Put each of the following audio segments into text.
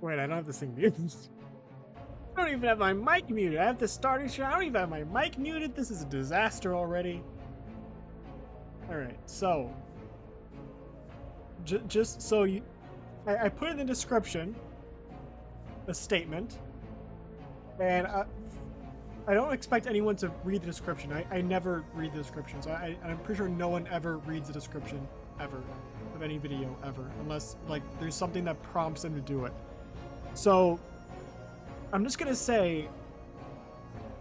Wait, I don't have this thing muted. I don't even have my mic muted. I have the starting shot. I don't even have my mic muted. This is a disaster already. All right, so just so you, I put in the description a statement, and I don't expect anyone to read the description. I never read the description, so I'm pretty sure no one ever reads the description ever of any video ever, unless like there's something that prompts them to do it. So I'm just gonna say,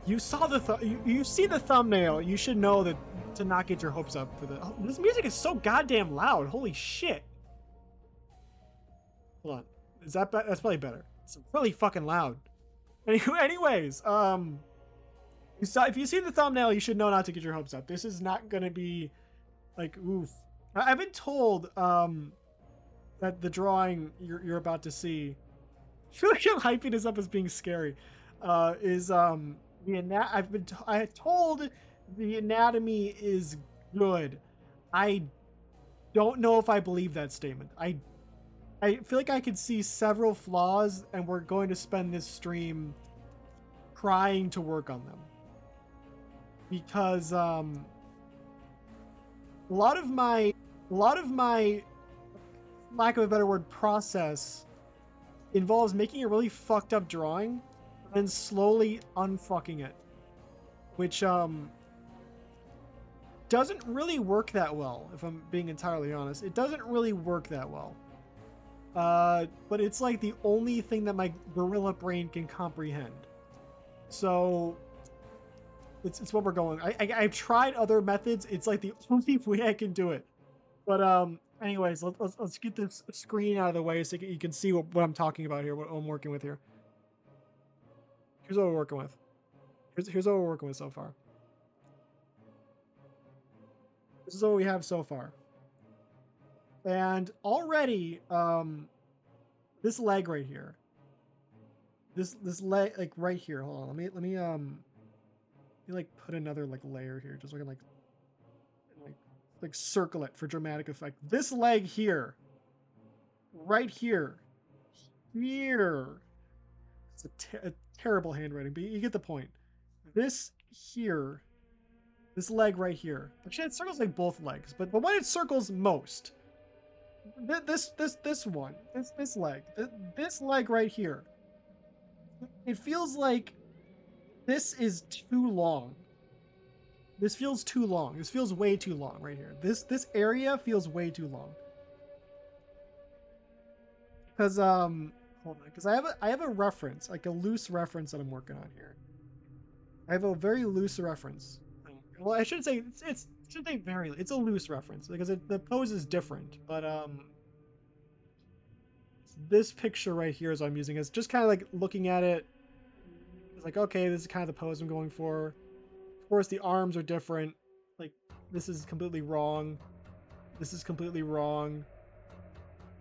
you saw you see the thumbnail. You should know that to not get your hopes up for the. Oh, this music is so goddamn loud. Holy shit! Hold on, is that that's probably better? It's really fucking loud. Anyways, if you see the thumbnail, you should know not to get your hopes up. This is not gonna be like oof. I've been told that the drawing you're about to see, I feel like I'm hyping this up as being scary, is I told the anatomy is good. I don't know if I believe that statement. I feel like I could see several flaws, and we're going to spend this stream trying to work on them, because a lot of my lack of a better word process involves making a really fucked up drawing and then slowly unfucking it, which doesn't really work that well. If I'm being entirely honest, it doesn't really work that well. But it's like the only thing that my gorilla brain can comprehend. So it's what we're going. I've tried other methods. It's like the only way I can do it. But anyways, let's get this screen out of the way so you can see what I'm talking about here, what I'm working with here. Here's what we're working with. Here's what we're working with so far. This is what we have so far. And already, this leg right here, this leg like right here. Hold on, let me like put another like layer here, just so I can like circle it for dramatic effect. This leg here, right here, it's a terrible handwriting, but you get the point. This here, this leg right here. Actually, it circles like both legs, but when it circles most, this one, this leg, this leg right here, it feels like this is too long. This feels too long. This feels way too long right here. This area feels way too long. Because hold on, because I have a reference, like a loose reference that I'm working on here. I have a very loose reference. Well, I shouldn't say it's should say very. It's a loose reference because the pose is different. But this picture right here is what I'm using. It's just kind of like looking at it. It's like, okay, this is kind of the pose I'm going for. Of course, the arms are different. Like, this is completely wrong. This is completely wrong.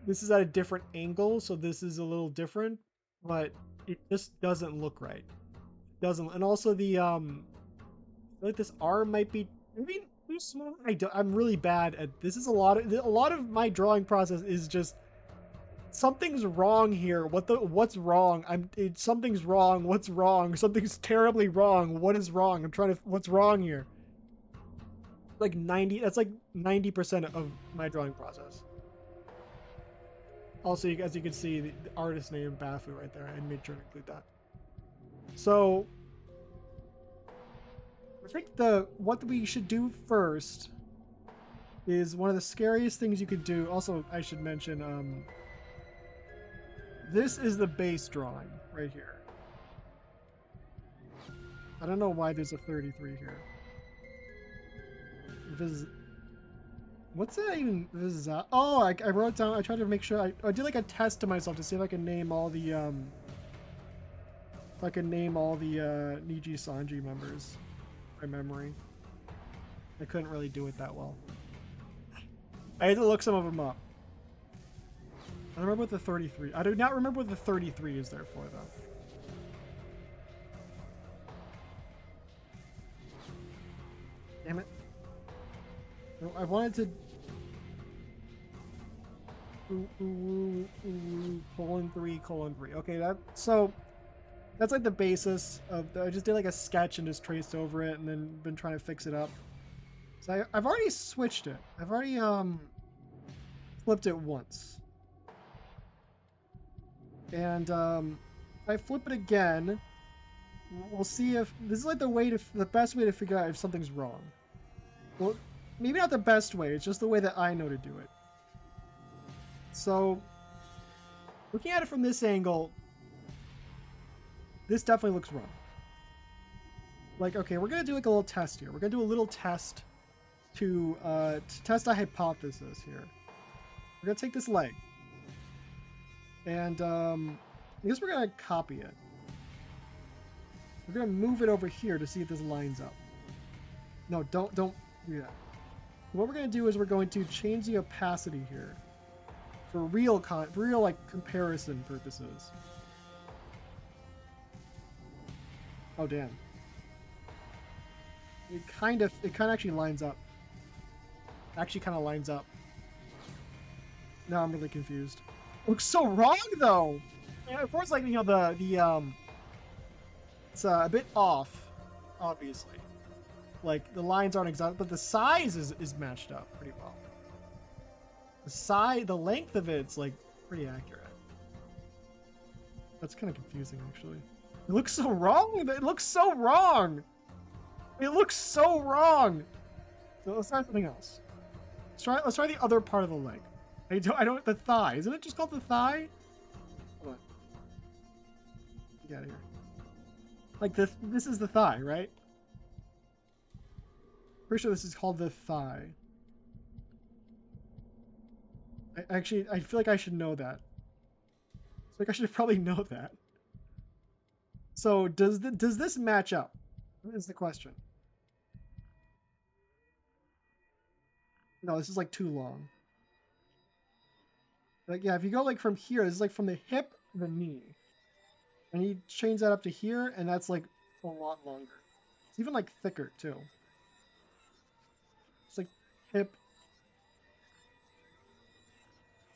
This is at a different angle, so this is a little different, but it just doesn't look right. It doesn't. And also the like this arm might be maybe too small. I'm really bad at this. Is a lot of my drawing process is just something's wrong here. What's wrong? Something's wrong. What's wrong? Something's terribly wrong. What is wrong? What's wrong here? Like 90, that's like 90% of my drawing process. Also, as you can see, the artist name Bafu right there. I made sure to include that. So I think what we should do first is one of the scariest things you could do. Also, I should mention, this is the base drawing right here. I don't know why there's a 33 here. What's that even? Oh, I wrote down. I tried to make sure. I did like a test to myself to see if I can name all the Niji Sanji members by memory. I couldn't really do it that well. I had to look some of them up. I remember what the 33. I do not remember what the 33 is there for though. Damn it. I wanted to. colon 3 colon 3. Okay, so that's like the basis of I just did like a sketch and just traced over it and then been trying to fix it up. So I've already switched it. I've already flipped it once. And if I flip it again, we'll see if this is like the best way to figure out if something's wrong. Well, maybe not the best way, it's just the way that I know to do it. So looking at it from this angle, this definitely looks wrong. Like, okay, we're gonna do like a little test here. We're gonna do a little test to test a hypothesis here. We're gonna take this leg, and I guess we're gonna copy it. We're gonna move it over here to see if this lines up. No, don't do that. What we're gonna do is we're going to change the opacity here for real like comparison purposes. Oh damn. It kind of actually lines up. Actually kind of lines up. Now I'm really confused. It looks so wrong though. Yeah, of course, like, you know, the it's a bit off, obviously. Like the lines aren't exact, but the size is matched up pretty well. The length of it's like pretty accurate. That's kind of confusing actually. It looks so wrong. It looks so wrong. It looks so wrong. So let's try something else. Let's try the other part of the leg. I don't the thigh. Isn't it just called the thigh? Hold on. Get out of here. Like this is the thigh, right? Pretty sure this is called the thigh. I feel like I should know that. It's like I should probably know that. So does this match up? Is the question. No, this is like too long. Like, yeah, if you go like from here, this is like from the hip to the knee. And you change that up to here, and that's like a lot longer. It's even like thicker too. It's like hip.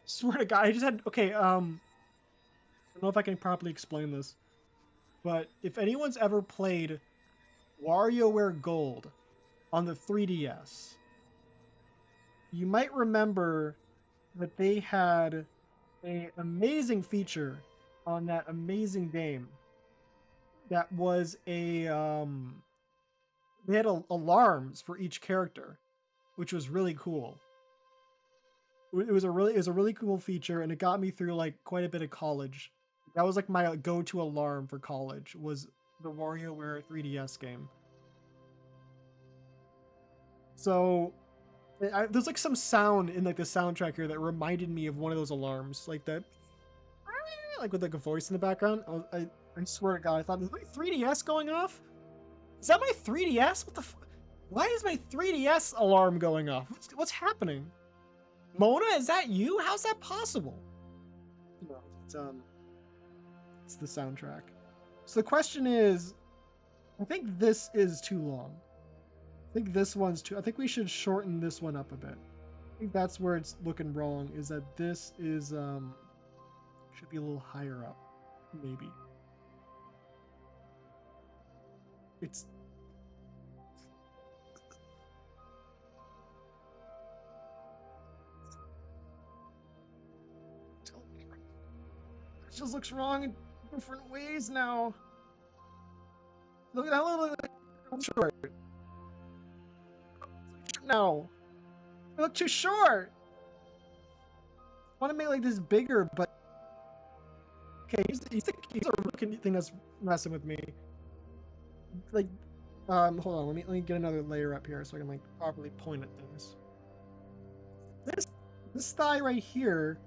Swear to God, I just had okay, I don't know if I can properly explain this. But if anyone's ever played WarioWare Gold on the 3DS, you might remember that they had an amazing feature on that amazing game that was they had alarms for each character, which was really cool. It was a really cool feature, and it got me through like quite a bit of college. That was like my go-to alarm for college, was the WarioWare 3DS game. So there's like some sound in like the soundtrack here that reminded me of one of those alarms, like that, like with like a voice in the background. I swear to God, I thought, is my 3DS going off? Is that my 3DS? What the? Why is my 3DS alarm going off? What's happening? Mona, is that you? How's that possible? No, it's the soundtrack. So the question is, I think this is too long. I think this one's too. I think we should shorten this one up a bit. I think that's where it's looking wrong. Is that this is should be a little higher up, maybe. It's. It just looks wrong in different ways now. Look at how little short. No, I look too short. I want to make like this bigger, but okay. He's a looking thing that's messing with me. Like, hold on. Let me get another layer up here so I can like properly point at things. This thigh right here,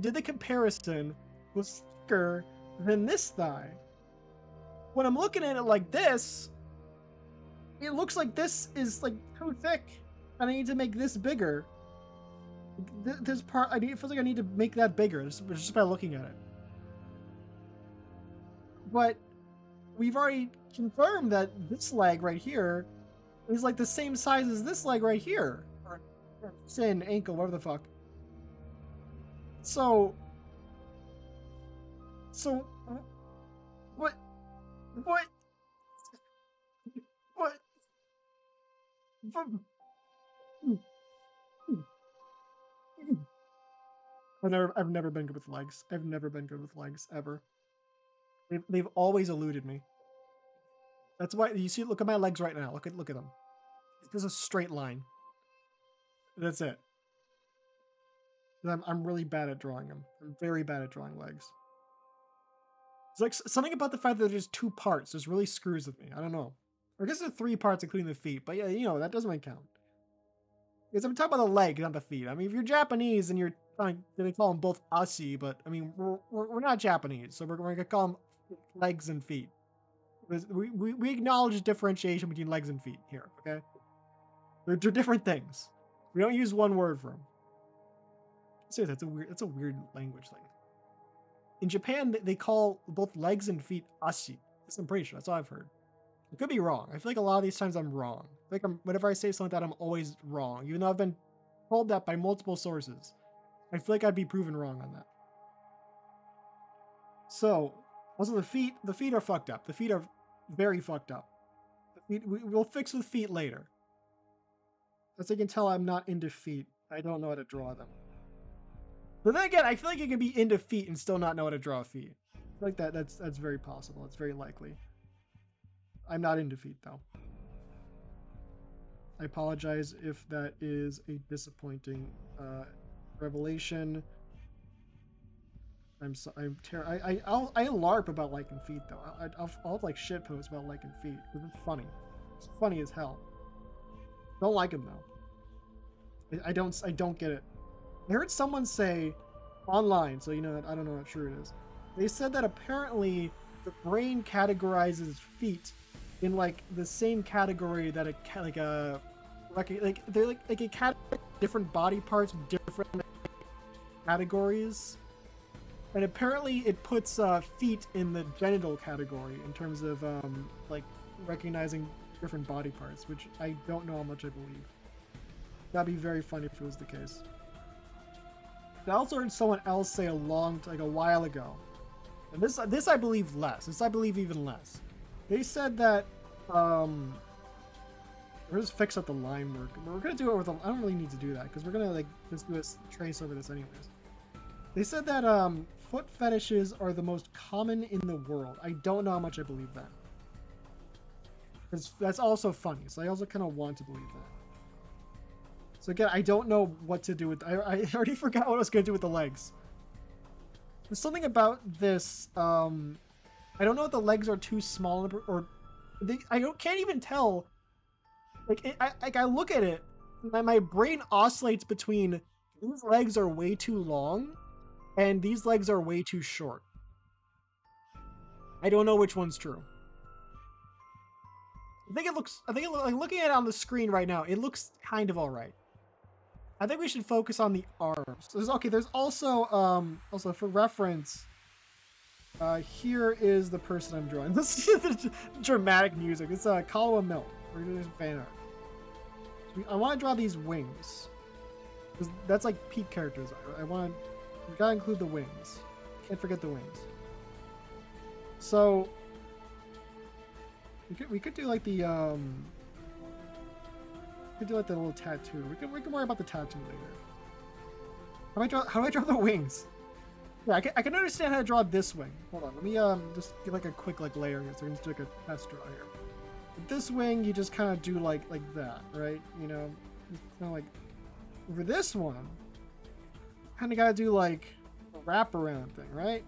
did the comparison, was thicker than this thigh. When I'm looking at it like this, it looks like this is like too thick, and I need to make this bigger. This part, it feels like I need to make that bigger just by looking at it. But we've already confirmed that this leg right here is like the same size as this leg right here, or sin, ankle, whatever the fuck. So, so, what, what, what, what? I've never been good with legs. I've never been good with legs ever. They've always eluded me. That's why you see. Look at my legs right now. Look at them. There's a straight line. That's it. I'm really bad at drawing them. I'm very bad at drawing legs. It's like something about the fact that there's two parts just really screws with me. I don't know. Or I guess there's three parts including the feet, but yeah, you know, that doesn't really count. Because I'm talking about the leg, not the feet. I mean, if you're Japanese and you're trying, they call them both asi, but I mean, we're not Japanese, so we're going to call them legs and feet. Because we acknowledge differentiation between legs and feet here, okay? They're different things. We don't use one word for them. Seriously, that's a weird language thing. In Japan, they call both legs and feet ashi. I'm pretty sure. That's all I've heard. I could be wrong. I feel like a lot of these times I'm wrong. Like whenever I say something like that, I'm always wrong, even though I've been told that by multiple sources. I feel like I'd be proven wrong on that. So, also the feet are fucked up. The feet are very fucked up. We'll fix the feet later. As you can tell, I'm not into feet. I don't know how to draw them. But then again, I feel like you can be into feet and still not know how to draw feet. I feel like that's very possible. It's very likely. I'm not into feet though. I apologize if that is a disappointing revelation. I LARP about liking feet though. I'll have like shit posts about liking feet because it's funny. It's funny as hell. Don't like them though. I don't get it. I heard someone say online, so you know, I don't know how true it is. They said that apparently the brain categorizes feet in like the same category that they're like a category, different body parts, different categories, and apparently it puts feet in the genital category in terms of like recognizing different body parts, which I don't know how much I believe. That'd be very funny if it was the case. I also heard someone else say a while ago, and this I believe less. This I believe even less. They said that we're just fix up the line work. But we're gonna do it with. I don't really need to do that because we're gonna like just do a trace over this anyways. They said that foot fetishes are the most common in the world. I don't know how much I believe that. That's also funny. So I also kind of want to believe that. So again, I don't know what to do with. I already forgot what I was gonna do with the legs. There's something about this. I don't know if the legs are too small or can't even tell. Like I look at it, my brain oscillates between these legs are way too long, and these legs are way too short. I don't know which one's true. Like looking at it on the screen right now, it looks kind of all right. I think we should focus on the arms. There's also also for reference, here is the person I'm drawing. This is the dramatic music. It's Kawa Milk. We're doing some fan art. I want to draw these wings. That's like peak characters. We gotta include the wings. Can't forget the wings. So we could do like the we could do like the little tattoo. We can worry about the tattoo later. How do I draw the wings? Yeah, I can understand how to draw this wing. Hold on, let me just give like a quick like layer here, so I can just do like a test draw here. With this wing, you just kind of do like that, right? You know, kind of like over this one, kind of gotta do like a wraparound thing, right?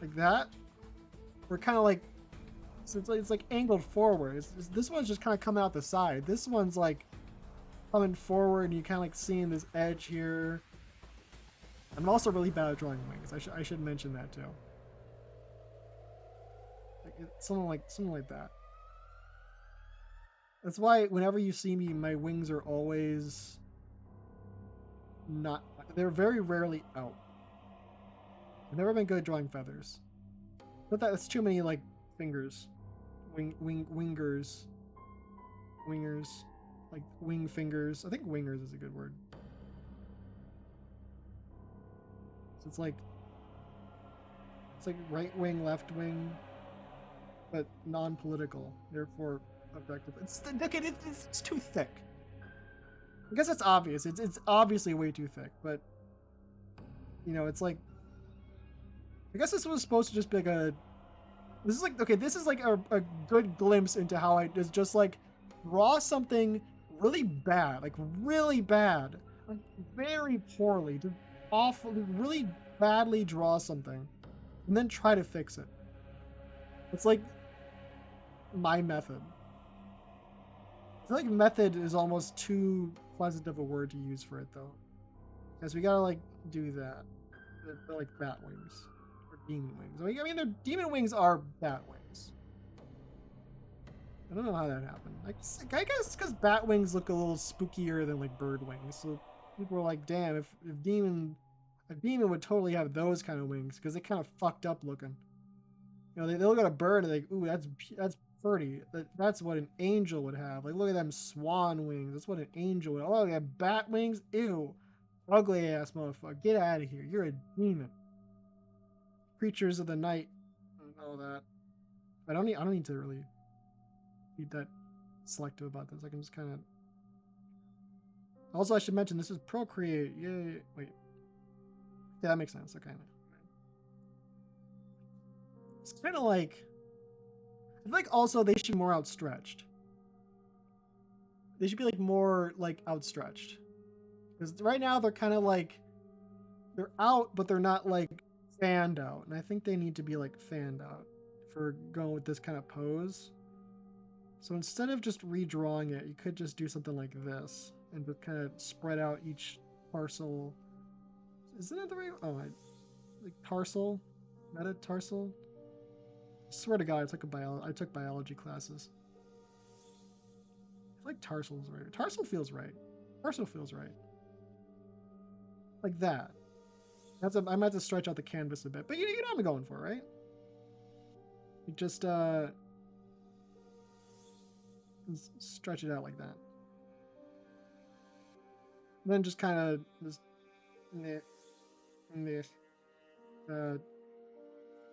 Like that. We're kind of like. So it's like angled forward. This one's just kind of coming out the side. This one's like coming forward, and you kind of like seeing this edge here. I'm also really bad at drawing wings. I should mention that too. Like something like that. That's why whenever you see me, my wings are always not. They're very rarely out. I've never been good at drawing feathers. But that's too many like fingers. Wingers, like wing fingers. I think wingers is a good word. It's like right wing, left wing, but non-political, therefore objective. It's okay. It's too thick. I guess it's obvious. It's obviously way too thick, but you know, it's like I guess this was supposed to just be like a. This is like okay. This is like a good glimpse into how I just like draw something really bad, like really bad, like very poorly, just awfully, really badly draw something, and then try to fix it. It's like my method. I feel like method is almost too pleasant of a word to use for it though. Because we gotta like do that. They're like bat wings. Or demon wings. I mean, their demon wings are bat wings. I don't know how that happened. I guess because bat wings look a little spookier than like bird wings. So people are like, damn, if a demon would totally have those kind of wings because they kind of fucked up looking. You know, they look at a bird and they like, ooh, that's pretty. That's what an angel would have. Like, look at them swan wings. That's what an angel would have. Oh, they have bat wings. Ew, ugly ass motherfucker. Get out of here. You're a demon. Creatures of the night and all that. I don't need to really be that selective about this. I can just kind of. Also, I should mention this is Procreate. Yay! Wait. Yeah, that makes sense. Okay. It's kind of like. I feel like also they should be more outstretched. They should be like more like outstretched. Because right now they're kind of like they're out, but they're not like fanned out. And I think they need to be like fanned out for going with this kind of pose. So instead of just redrawing it, you could just do something like this and just kind of spread out each parcel. Isn't that the right? Oh, like tarsal, metatarsal. I swear to God, I took biology classes. I feel like tarsal's right. Tarsal feels right. Tarsal feels right. Like that. I might have to stretch out the canvas a bit, but you know what I'm going for, right? You just stretch it out like that. And then just kind of just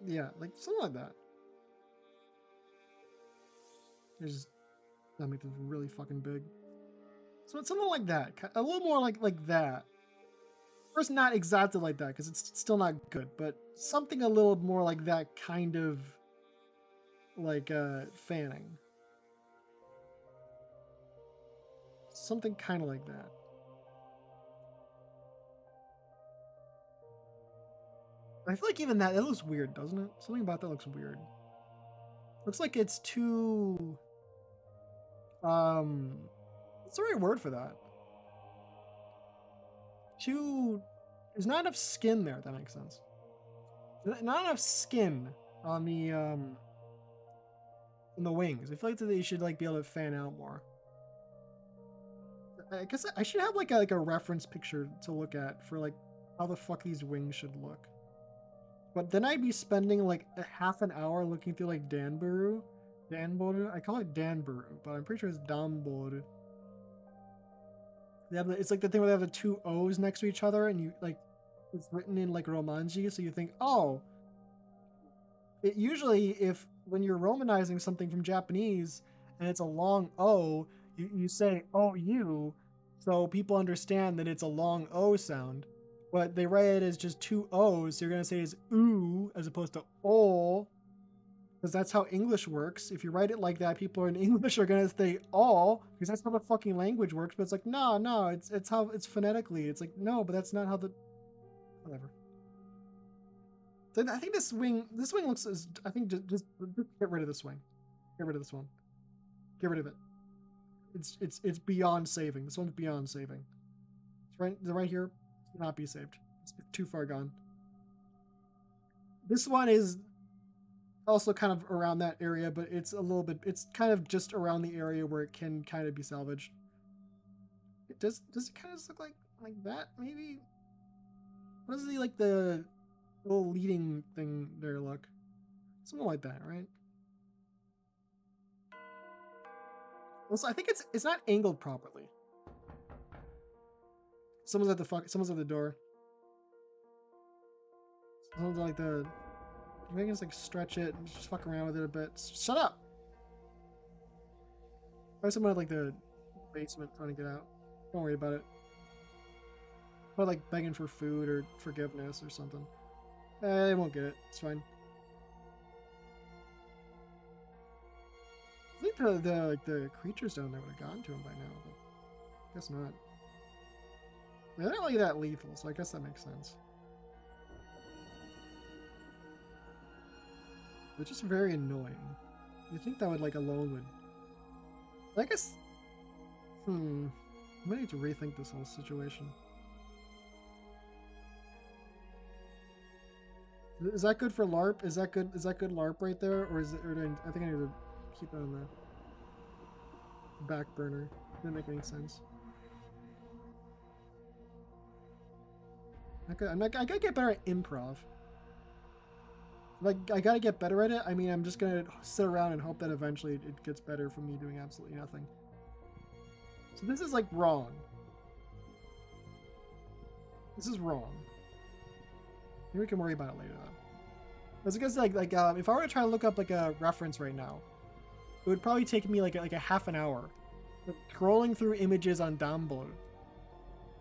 yeah, like something like that. Just that make this really fucking big. So it's something like that, a little more like that. First, not exactly like that because it's still not good, but something a little more like that kind of like fanning. Something kind of like that. I feel like even that looks weird, doesn't it? Something about that looks weird. Looks like it's too what's the right word for that? Too there's not enough skin there, if that makes sense. Not enough skin on the wings. I feel like they should like be able to fan out more. I guess I should have like a reference picture to look at for like how the fuck these wings should look. But then I'd be spending like a half an hour looking through like Danboru. I call it Danboru, but I'm pretty sure it's Danboru. It's like the thing where they have the two O's next to each other, and you like it's written in like Romanji, so you think, oh, it usually if when you're romanizing something from Japanese and it's a long O, you say oh you, so people understand that it's a long O sound. But they write it as just two O's, so you're gonna say it's ooh as opposed to oh, because that's how English works. If you write it like that, people in English are gonna say oh, because that's how the fucking language works. But it's like no, it's how it's phonetically. It's like no, but that's not how the whatever. So I think this wing looks as I think just get rid of this wing. Get rid of this one. Get rid of it. It's beyond saving. This one's beyond saving. It's right here. Cannot be saved. It's too far gone. This one is also kind of around that area, but it's a little bit. It's kind of just around the area where it can kind of be salvaged. Does it kind of look like that? Maybe. What is the little leading thing there look? Something like that, right? Also, I think it's not angled properly. Someone's at the door. Something like the, I can just like stretch it and just fuck around with it a bit. Shut up! Why someone at like the basement trying to get out? Don't worry about it. Or like begging for food or forgiveness or something. They won't get it. It's fine. I think the creatures down there would have gotten to him by now, but I guess not. They're not really that lethal, so I guess that makes sense. They're just very annoying. You think that would like alone would? I guess. I might need to rethink this whole situation. Is that good for LARP? Is that good? Is that good LARP right there, or is it? Or I think I need to keep it on the back burner. Didn't make any sense. I gotta get better at improv. Like, I gotta get better at it. I mean, I'm just gonna sit around and hope that eventually it gets better from me doing absolutely nothing. So this is like wrong. This is wrong. Maybe we can worry about it later though. That's because if I were to try to look up like a reference right now, it would probably take me like a half an hour, scrolling through images on download,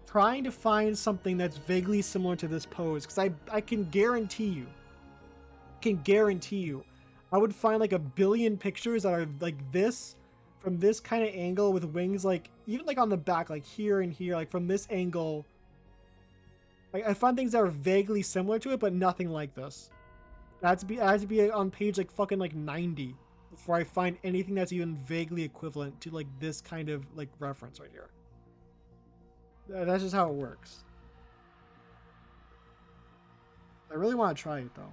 trying to find something that's vaguely similar to this pose. Because I can guarantee you, I would find like a billion pictures that are like this, from this kind of angle with wings, like even like on the back, like here and here, like from this angle. Like I find things that are vaguely similar to it, but nothing like this. I had to be on page like fucking like 90 before I find anything that's even vaguely equivalent to like this kind of like reference right here. That's just how it works. I really want to try it though.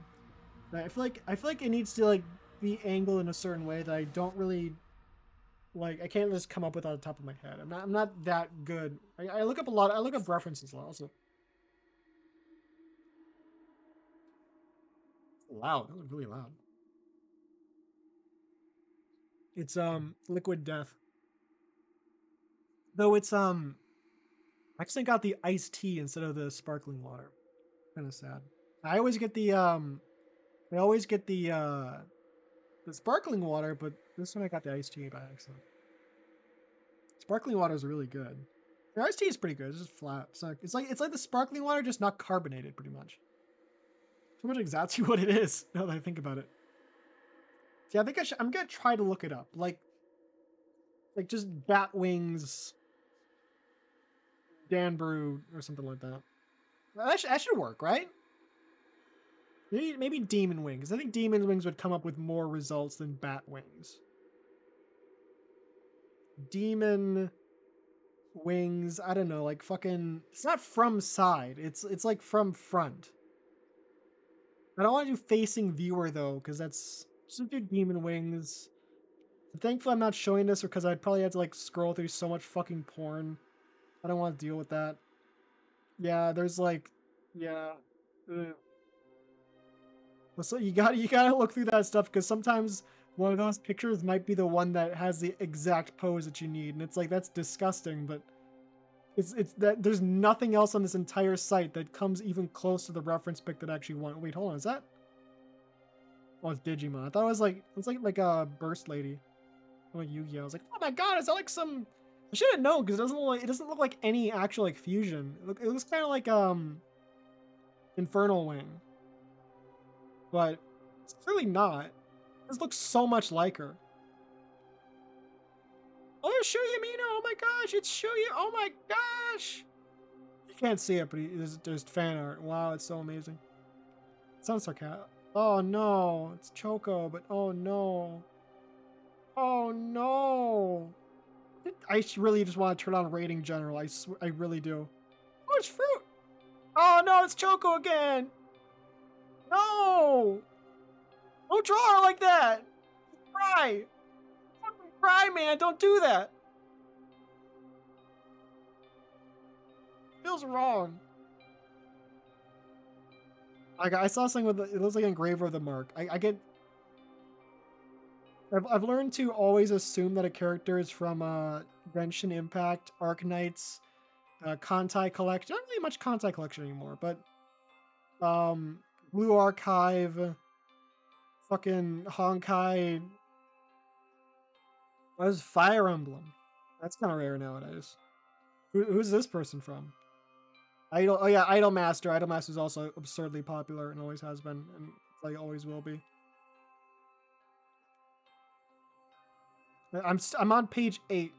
I feel like it needs to like be angled in a certain way that I don't really like. I can't just come up with on the top of my head. I'm not that good. I look up a lot. I look up references a lot. Also, loud. That was really loud. It's liquid death. Though it's I actually got the iced tea instead of the sparkling water. Kind of sad. I always get I always get the sparkling water, but this one I got the iced tea by accident. Sparkling water is really good. The iced tea is pretty good. It's just flat. It's like the sparkling water, just not carbonated, pretty much. Pretty much exactly what it is. Now that I think about it. Yeah, I think I'm gonna try to look it up. Like just bat wings, Dan Brew or something like that. That should work, right? Maybe demon wings. I think demon wings would come up with more results than bat wings. Demon wings. I don't know, like fucking. It's not from side. It's like from front. I don't want to do facing viewer though, because that's just do demon wings. I'm thankful I'm not showing this, because I'd probably have to like scroll through so much fucking porn. I don't want to deal with that. Yeah, there's like, yeah. Ugh. So you gotta look through that stuff, because sometimes one of those pictures might be the one that has the exact pose that you need, and it's like that's disgusting. But it's that there's nothing else on this entire site that comes even close to the reference pic that I actually want. Wait, hold on, is that? Oh, it's Digimon. I thought it was like a burst lady, like Yu-Gi-Oh. I was like, oh my god, is that like some? I should have known, because it doesn't look like any actual like fusion. It looks kind of like Infernal Wing, but it's really not. This looks so much like her. Oh, it's Shuya Mino! Oh my gosh, it's Shuya! Oh my gosh! You can't see it, but there's fan art. Wow, it's so amazing. It sounds sarcastic. Oh no, it's Choco, but oh no. Oh no! I really just want to turn on Rating General. I really do. Oh, it's fruit! Oh no, it's Choco again! No! Don't draw her like that! Cry! Fucking cry, man! Don't do that! Feels wrong. I saw something with it looks like Engraver of the Mark. I've learned to always assume that a character is from Genshin Impact, Arknights, Kantai Collection. Not really much Kantai Collection anymore, but Blue Archive, fucking Honkai. What is Fire Emblem? That's kind of rare nowadays. Who's this person from? Idol. Oh yeah, Idol Master. Idol Master is also absurdly popular and always has been, and like always will be. I'm on page 8.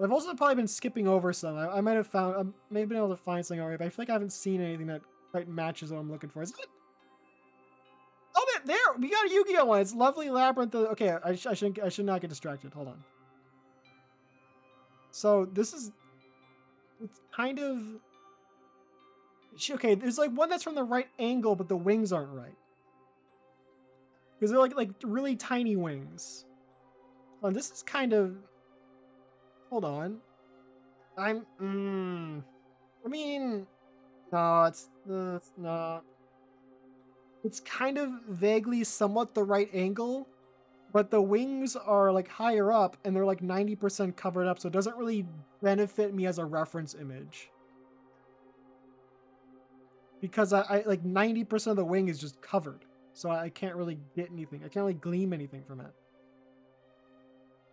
I've also probably been skipping over some. I might have found, I may have been able to find something already, but I feel like I haven't seen anything that quite matches what I'm looking for. Is it? Oh, there! We got a Yu-Gi-Oh one. It's lovely labyrinth. Okay, I should not get distracted. Hold on. So this is, it's kind of okay. There's like one that's from the right angle, but the wings aren't right because they're like really tiny wings. Oh, this is kind of. Hold on. I'm. I mean, no, it's not. It's kind of vaguely somewhat the right angle, but the wings are like higher up and they're like 90% covered up, so it doesn't really benefit me as a reference image. Because I like 90% of the wing is just covered. So I can't really get anything. I can't really glean anything from it.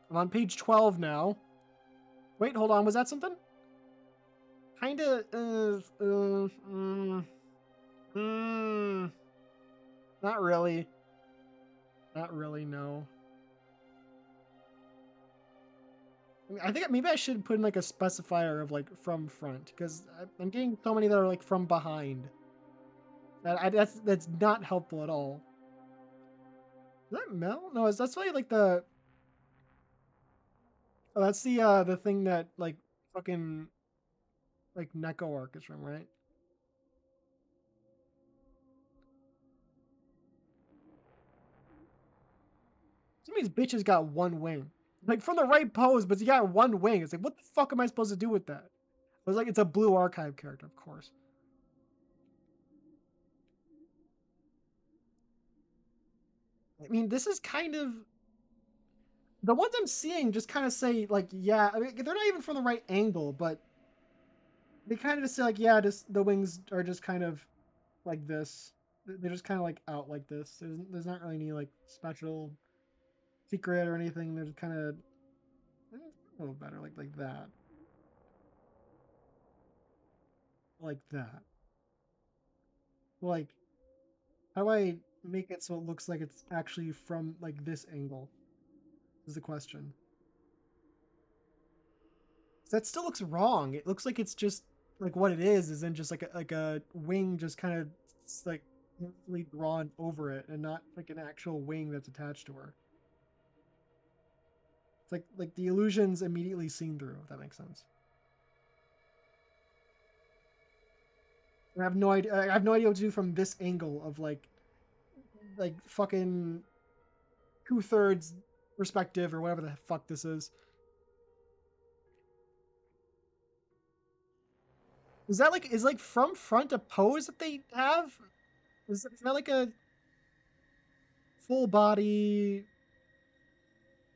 I'm on page 12 now. Wait, hold on. Was that something? Kinda, not really. Not really, no. I mean, I think maybe I should put in like a specifier of like from front because I'm getting so many that are like from behind. That's not helpful at all. Is that Mel? No, that's really like the. Oh, that's the thing that like fucking like Neko arc is from, right? Some of these bitches got one wing. Like from the right pose, but you got one wing. It's like, what the fuck am I supposed to do with that? It was like it's a blue archive character, of course. I mean, this is kind of the ones I'm seeing just kind of say like, yeah, I mean, they're not even from the right angle, but they kind of just say like, yeah, just the wings are just kind of like this. They're just kind of like out like this. There's not really any like special secret or anything. They're just kind of a little better like that, like that. Like how do I make it so it looks like it's actually from like this angle? Is the question. That still looks wrong. It looks like it's just like what it is in just like a wing just kind of like really drawn over it and not like an actual wing that's attached to her. It's like the illusion's immediately seen through, if that makes sense. I have no idea. I have no idea what to do from this angle of like fucking 2/3 perspective or whatever the fuck this is. Is that like is like from front a pose that they have? Is that like a full body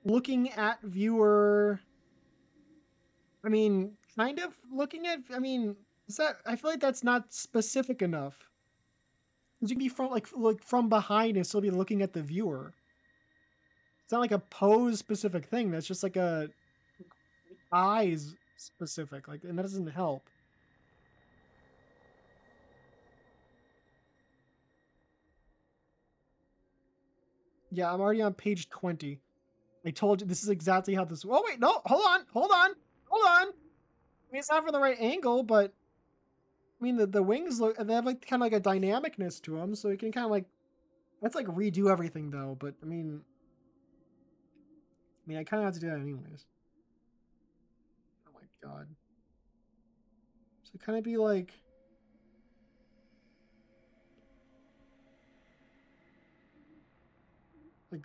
looking at viewer? I mean, kind of looking at. I mean, is that? I feel like that's not specific enough. Because you can be from like from behind and still be looking at the viewer. It's not like a pose specific thing. That's just like a eyes specific. Like, and that doesn't help. Yeah, I'm already on page 20. I told you this is exactly how this. Oh wait, no, hold on. I mean, it's not from the right angle, but I mean the wings look. They have like kind of like a dynamicness to them, so you can kind of like. Let's like redo everything though, but I mean, I kind of have to do that anyways. Oh my god. So kind of be like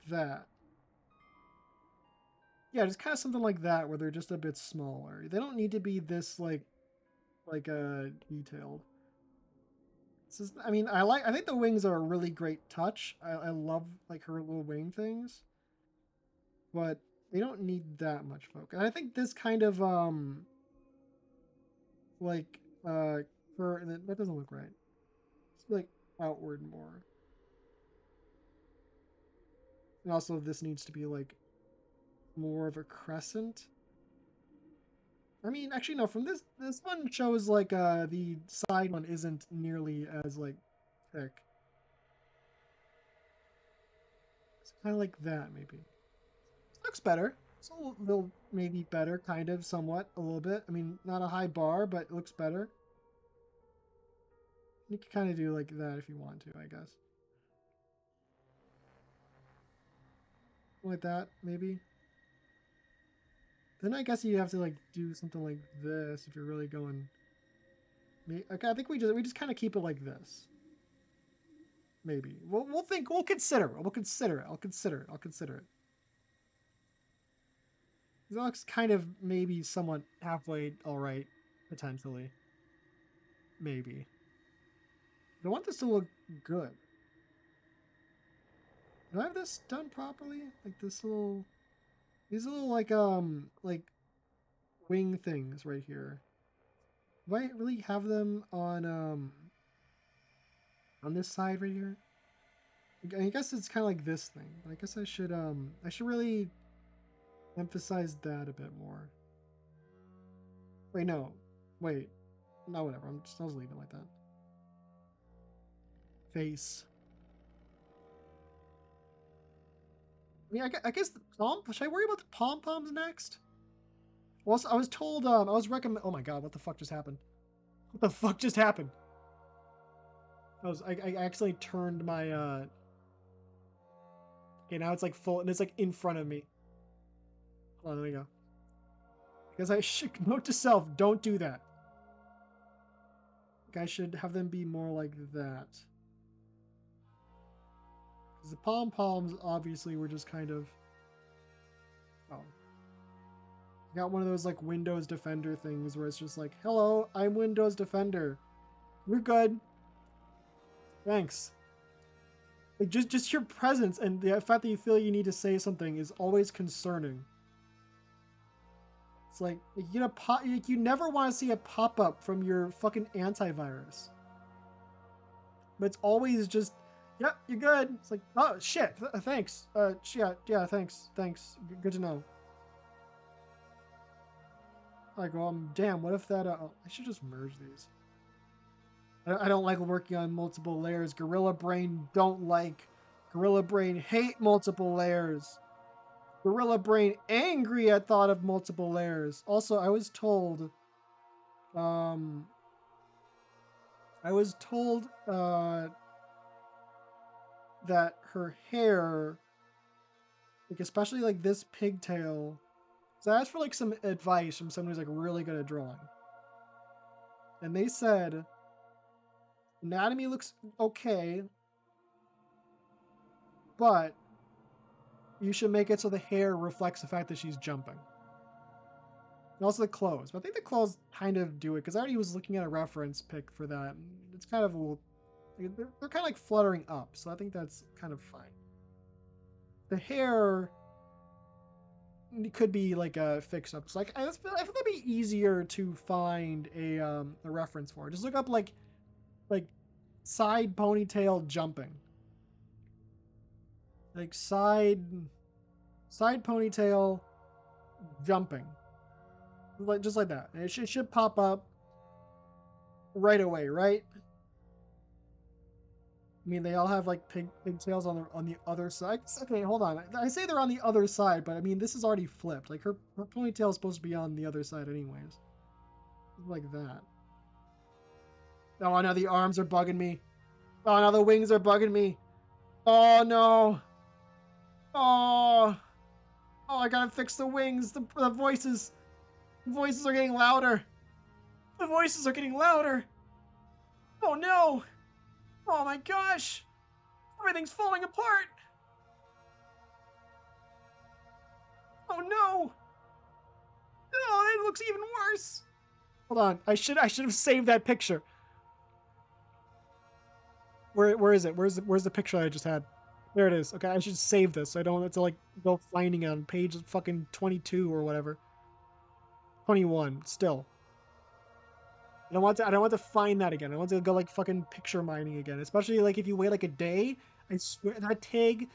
that. Yeah, just kind of something like that where they're just a bit smaller. They don't need to be this detailed. This is, I mean, I think the wings are a really great touch. I love like her little wing things, but they don't need that much focus. And I think this kind of like for that doesn't look right. It's like outward more. And also this needs to be like more of a crescent. I mean, actually no, from this one shows like the side one isn't nearly as like thick. It's kind of like that maybe. Looks better. It's a little maybe better, kind of, somewhat, a little bit. I mean, not a high bar, but it looks better. You can kind of do like that if you want to, I guess. Like that, maybe. Then I guess you have to like do something like this if you're really going. Okay, I think we just kind of keep it like this. Maybe we'll think we'll consider it. We'll consider it. I'll consider it. I'll consider it. It looks kind of maybe somewhat halfway all right, potentially. Maybe. I want this to look good. Do I have this done properly? Like this little, these little like wing things right here. Do I really have them on this side right here? I guess it's kind of like this thing. I guess I should really emphasize that a bit more. Wait, no. Wait. No, whatever. I was leaving it like that. Face. I mean, I guess the pom. Should I worry about the pom poms next? Well, I was told. I was recommend. Oh my god! What the fuck just happened? What the fuck just happened? I accidentally turned my. Okay, now it's like full, and it's like in front of me. Hold on, there we go. Because I should note to self: don't do that. Like I should have them be more like that. Because the pom poms obviously were just kind of. Oh, got one of those like Windows Defender things where it's just like, hello, I'm Windows Defender. We're good. Thanks. Like just your presence and the fact that you feel you need to say something is always concerning. It's like you never want to see a pop up from your fucking antivirus, but it's always just, yep, you're good. It's like, oh shit, thanks. Yeah, thanks. Good to know. Like, damn, what if that? I should just merge these. I don't like working on multiple layers. Gorilla Brain don't like. Gorilla Brain hate multiple layers. Gorilla Brain angry at thought of multiple layers. Also, um, I was told that her hair, like especially like this pigtail. So I asked for like some advice from someone who's like really good at drawing, and they said anatomy looks okay, but you should make it so the hair reflects the fact that she's jumping. And also the clothes. But I think the clothes kind of do it because I already was looking at a reference pic for that. And it's kind of a little, they're kind of like fluttering up, so I think that's kind of fine. The hair could be like fixed up. So like I feel that'd be easier to find a reference for. Just look up like side ponytail jumping. Like side ponytail jumping. Like just like that. It should pop up right away, right? I mean, they all have like pigtails on the other side. Okay, hold on. I say they're on the other side, but I mean this is already flipped. Like her ponytail is supposed to be on the other side, anyways. Like that. Oh, now the arms are bugging me. Oh, now the wings are bugging me. Oh no. Oh. Oh, I gotta fix the wings. The voices. The voices are getting louder. The voices are getting louder. Oh no. Oh my gosh. Everything's falling apart. Oh no. Oh, it looks even worse. Hold on. I should have saved that picture. Where is it? Where's the picture I just had? There it is. Okay, I should save this so I don't have to like go finding it on page fucking 22 or whatever. 21 still. I don't want to find that again. I want to go like fucking picture mining again. Especially like if you wait like a day, I swear that tag,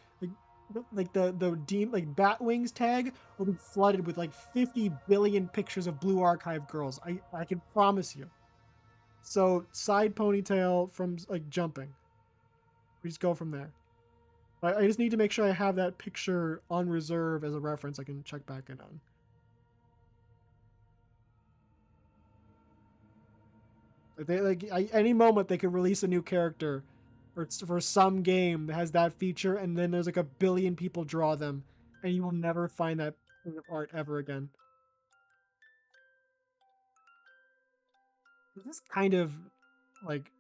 like the deem like bat wings tag will be flooded with like 50 billion pictures of blue archive girls. I can promise you. So side ponytail from like jumping. We just go from there. I just need to make sure I have that picture on reserve as a reference I can check back in on. Like any moment they could release a new character, or for some game that has that feature, and then there's like a billion people draw them, and you will never find that art ever again. This kind of like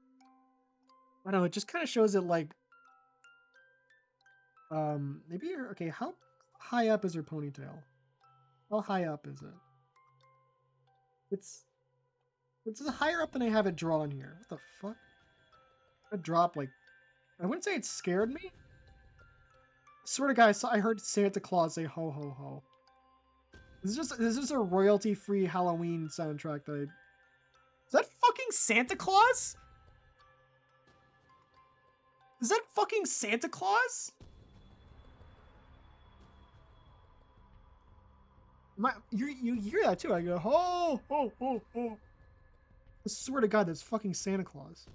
I don't know. It just kind of shows it like maybe you're okay. How high up is her ponytail? How high up is it? It's it's higher up than I have it drawn here. What the fuck? A drop like I wouldn't say it scared me. I swear to God, I heard Santa Claus say ho ho ho. This is a royalty free Halloween soundtrack that I. Is that fucking Santa Claus? Is that fucking Santa Claus? You hear that too? I go ho ho ho ho. I swear to God, that's fucking Santa Claus.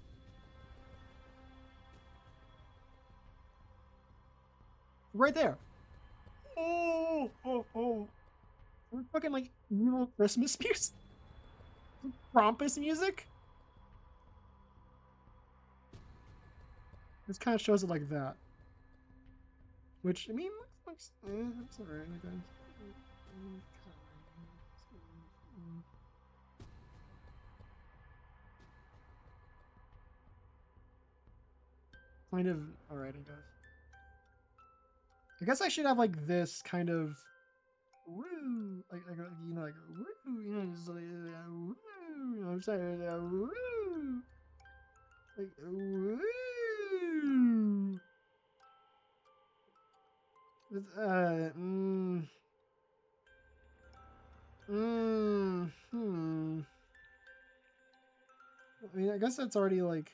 Right there. Oh oh oh. We're fucking like evil Christmas music. Krampus music. This kind of shows it like that. Which I mean, looks it's alright, I guess. Kind of alright, I guess. I guess I should have like this kind of woo, like you know, like woo, you know, just like woo. You know what I'm saying? Woo, like woo. Hmm. I mean, I guess that's already like.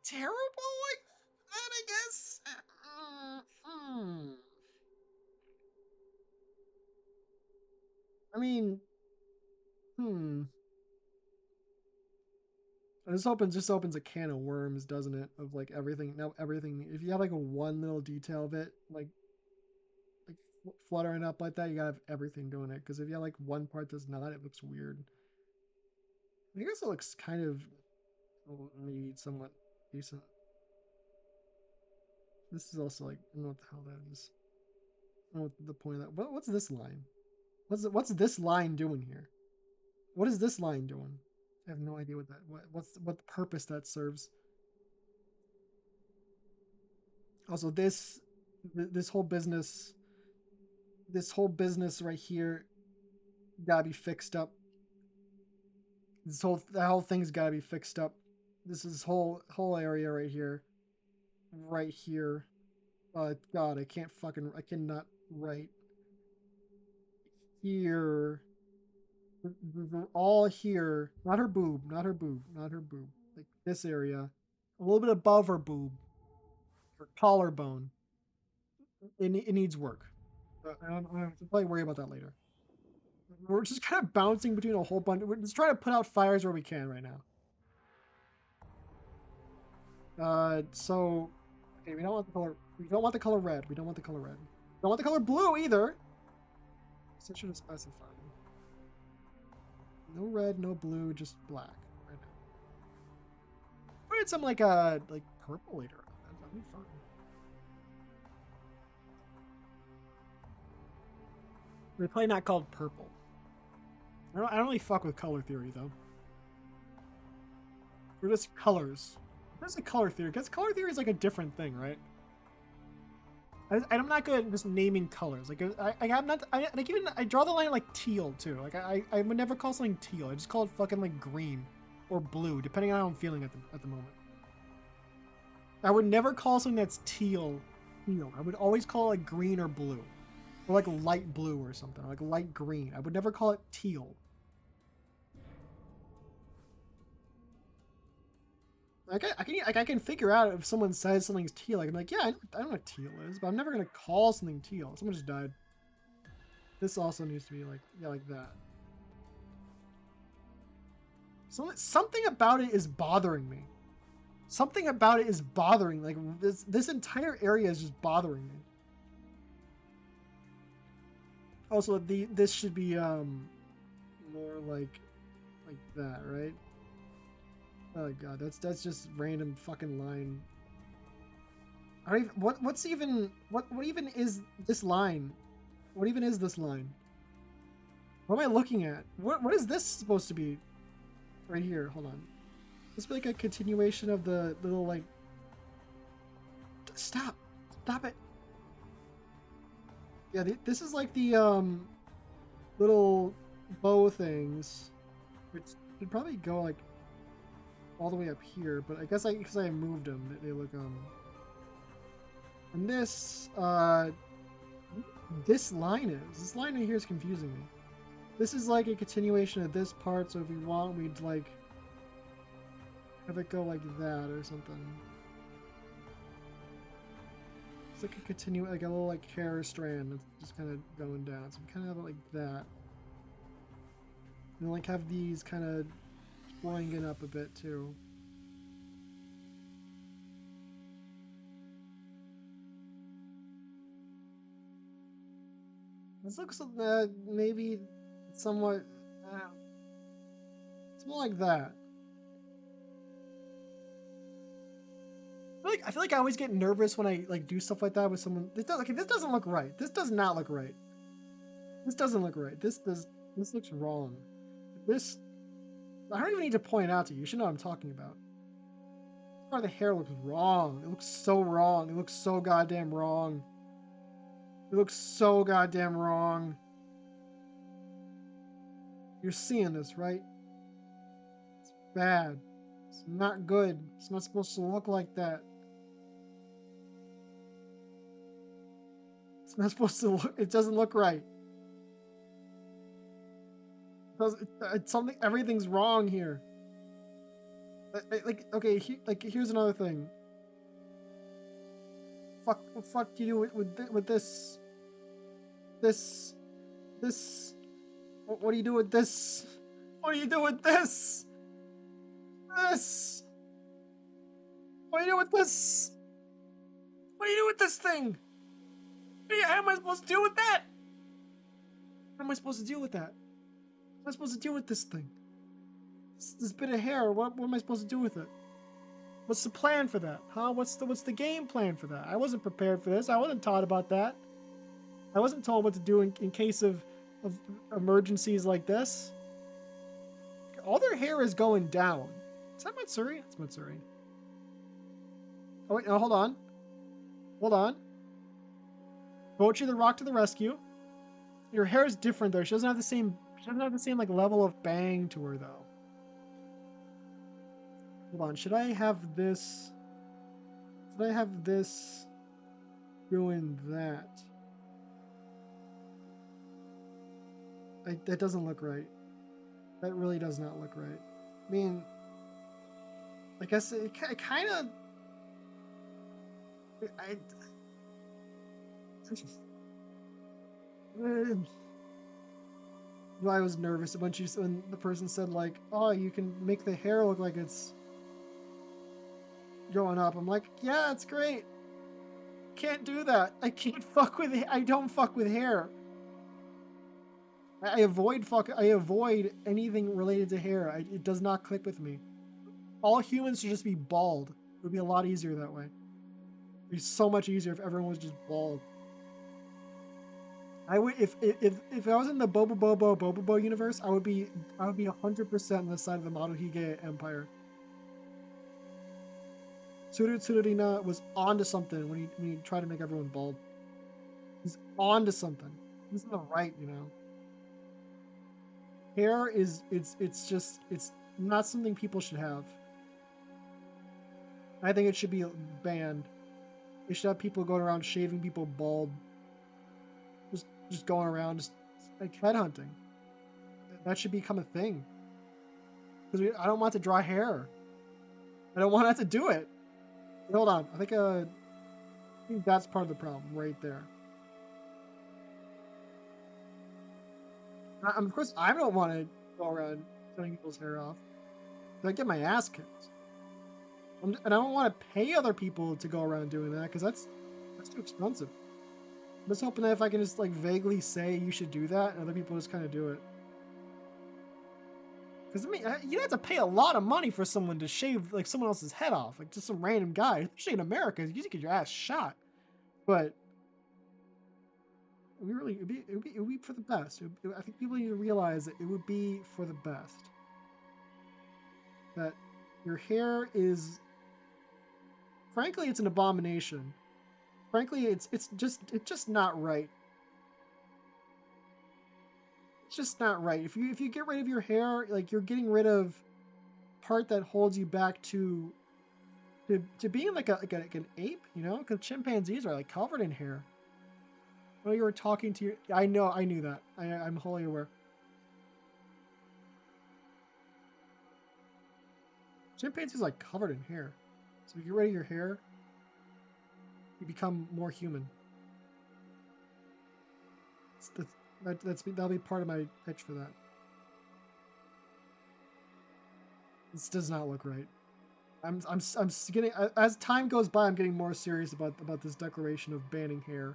Terrible like that, I guess. I mean, hmm. This opens a can of worms, doesn't it? Of like everything. Now everything. If you have like a one little detail of it, like fluttering up like that, you gotta have everything doing it. Because if you have like one part that's not, it looks weird. I guess it looks kind of maybe somewhat decent. This is also like I don't know what the hell that is. I don't know what the point of that. What's this line? What's this line doing here? What is this line doing? I have no idea what purpose that serves. Also, this whole business right here gotta be fixed up. That whole thing's gotta be fixed up. This is whole area right here. God, I cannot write here. All here. Not her boob. Not her boob. Not her boob. Like this area, a little bit above her boob, her collarbone. It needs work. I have to probably worry about that later. We're just kind of bouncing between a whole bunch. We're just trying to put out fires where we can right now. So okay, we don't want the color. We don't want the color red. We don't want the color red. We don't want the color blue either. So I should have specified. No red, no blue, just black right now. Put some like purple later. That'd be fun. They're probably not called purple. I don't really fuck with color theory though. We're just colors. There's a color theory because color theory is like a different thing, right? I'm not good at just naming colors. Like I'm not. I draw the line like teal too. Like I would never call something teal. I just call it fucking like green. or blue, depending on how I'm feeling at the moment. I would never call something that's teal. I would always call it like green or blue, or like light blue or something, like light green. I would never call it teal. I can figure out if someone says something's teal. I'm like, yeah, I know what teal is, but I'm never gonna call something teal. Someone just died. This also needs to be like, yeah, like that. Something about it is bothering me. Something about it is bothering. Like this entire area is just bothering me. Also, this should be more like that, right? Oh god, that's just random fucking line. I don't even, what even is this line? What even is this line? What am I looking at? What is this supposed to be? Right here, hold on. This be like a continuation of the little like. Stop it. Yeah, this is like the little bow things, which should probably go like all the way up here, but I guess because I moved them, they look and this this line right here is confusing me. This is like a continuation of this part, so if we want, we'd like have it go like that or something. It's like a like a little like hair strand that's just kind of going down. So we kind of have it like that, and like have these kind of swinging up a bit too. This looks maybe somewhat something like that. I feel like I always get nervous when I like do stuff like that with someone. This doesn't look right. This does not look right. This doesn't look right. This looks wrong. This I don't even need to point it out to you. You should know what I'm talking about. This part of the hair looks wrong. It looks so wrong. It looks so goddamn wrong. It looks so goddamn wrong. You're seeing this, right? It's bad. It's not good. It's not supposed to look like that. It's not supposed to look. It doesn't look right. It's something. Everything's wrong here. Like okay, here's another thing. What the fuck do you do with this? This. What do you do with this? What do you do with this? This. What do you do with this? What do you do with this thing? How am I supposed to deal with that? How am I supposed to deal with that? What am I supposed to do with this thing? This bit of hair. What am I supposed to do with it? What's the plan for that? Huh? What's the game plan for that? I wasn't prepared for this. I wasn't taught about that. I wasn't told what to do in case of emergencies like this. All their hair is going down. Is that Matsuri? It's Matsuri. Oh wait, no, hold on. Hold on. Bochi the Rock to the rescue. Your hair is different though. She doesn't have the same like level of bang to her though. Hold on, should I have this doing that? That doesn't look right. That really does not look right. I mean, I guess it kind of. I was nervous when the person said like, "Oh, you can make the hair look like it's going up." I'm like, "Yeah, it's great. Can't do that. I can't fuck with. I don't fuck with hair. I avoid anything related to hair. It does not click with me. All humans should just be bald. It would be a lot easier that way. It'd be so much easier if everyone was just bald. I would if I was in the Bobo universe, I would be 100% on the side of the Maruhige Empire. Tsururina was onto something when he tried to make everyone bald. He's onto something. He's on the right, you know. Hair is it's not something people should have. I think it should be banned. They should have people going around shaving people bald, just going around just like headhunting. That should become a thing. Because I don't want to draw hair. I don't want to have to do it. Hold on, I think that's part of the problem right there. Of course, I don't want to go around cutting people's hair off. I get my ass kicked. And I don't want to pay other people to go around doing that because that's too expensive. I'm just hoping that if I can just like vaguely say you should do that, and other people just kind of do it. Because I mean, you have to pay a lot of money for someone to shave like someone else's head off, like just some random guy. Especially in America, you just get your ass shot. But it would be for the best. I think people need to realize that it would be for the best. That your hair is, frankly, it's an abomination. Frankly, it's just not right. It's just not right. If you get rid of your hair, like you're getting rid of part that holds you back to being like an ape, you know? Because chimpanzees are like covered in hair. Oh, you were talking to your. I know, I knew that. I'm wholly aware. Chimpanzees are like covered in hair. So if you get rid of your hair, you become more human. That'll be part of my pitch for that. This does not look right. I'm getting as time goes by, I'm getting more serious about this declaration of banning hair.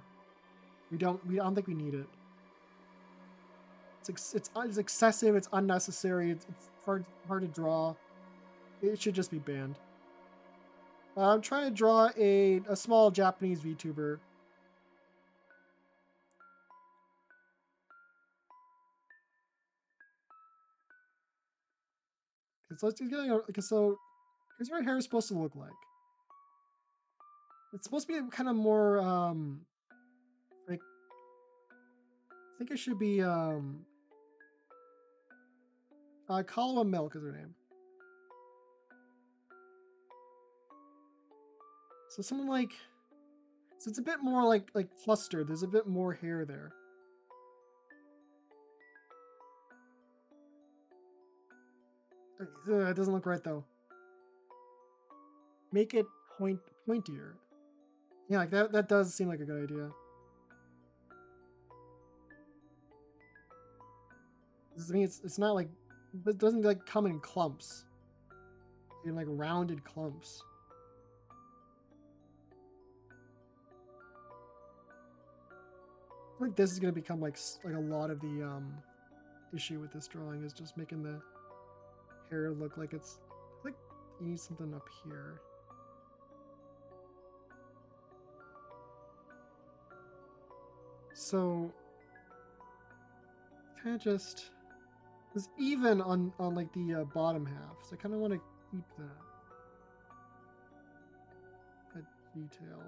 I don't think we need it. It's excessive. It's unnecessary. It's hard to draw. It should just be banned. I'm trying to draw a small Japanese VTuber. So let's get okay. So here's what hair is supposed to look like. It's supposed to be kind of more like I think it should be Kalawa Milk is her name. So someone like so it's a bit more like clustered. There's a bit more hair there. It doesn't look right though. Make it pointier. Yeah, like that does seem like a good idea. I mean, it's not like it doesn't like come in clumps, in like rounded clumps. I feel like this is gonna become like a lot of the issue with this drawing is just making the hair look like it's like you need something up here. So kind of just it's even on like the bottom half, so I kind of want to keep that detail.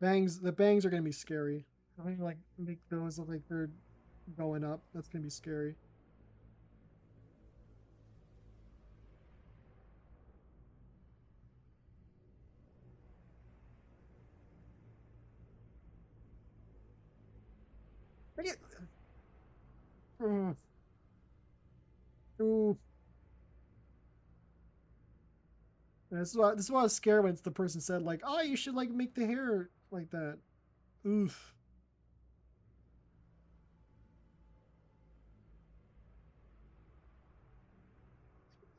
The bangs are gonna be scary. I mean, like make those look like they're going up. That's gonna be scary. Ooh, ooh. This is why I was scared when the person said like, "Oh, you should like make the hair like that." Oof.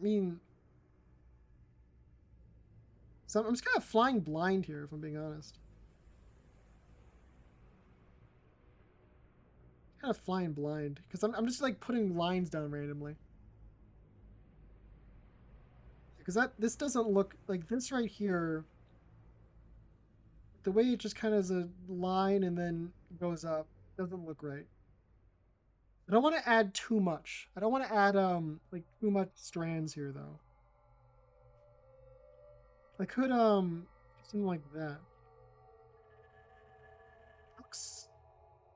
I mean, so I'm just kind of flying blind here, if I'm being honest. Kind of flying blind because I'm just like putting lines down randomly. Because this doesn't look like this right here. The way it just kind of is a line and then goes up doesn't look right. I don't want to add too much. I don't want to add like too much strands here though. I could something like that. Looks.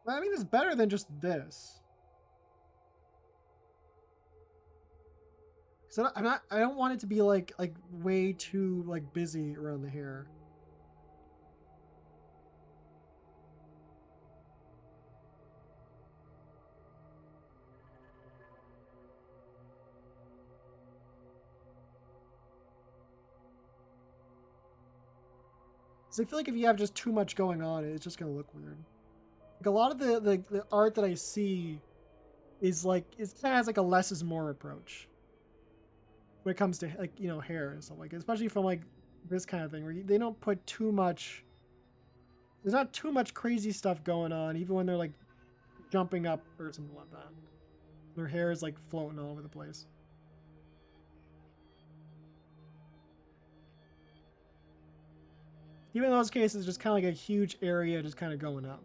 I mean, it's better than just this. So I'm not. I don't want it to be like way too like busy around the hair. Because I feel like if you have just too much going on, it's just gonna look weird. Like a lot of the art that I see is like it kind of has like a less is more approach when it comes to like hair and stuff like, especially from like this kind of thing where they don't put too much. There's not too much crazy stuff going on, even when they're like jumping up or something like that. Their hair is like floating all over the place. Even in those cases, just kind of like a huge area just kind of going up.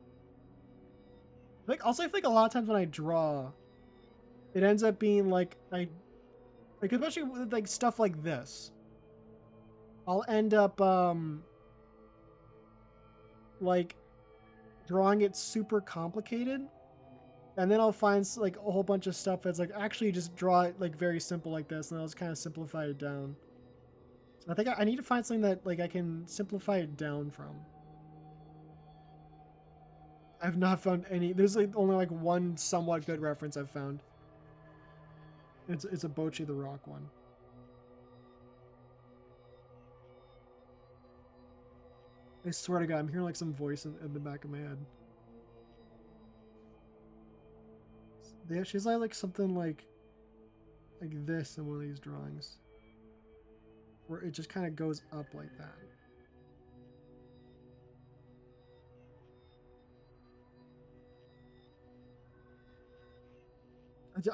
Like also, I feel like a lot of times when I draw, it ends up being like especially with like stuff like this. I'll end up like drawing it super complicated, and then I'll find like a whole bunch of stuff that's like actually just draw it like very simple like this, and I'll just kind of simplify it down. So I think I need to find something that like I can simplify it down from. I've not found any. There's like only like one somewhat good reference I've found. It's a Bochi the Rock one. I swear to God, I'm hearing like some voice in the back of my head. Yeah, she's like something like this in one of these drawings, where it just kind of goes up like that.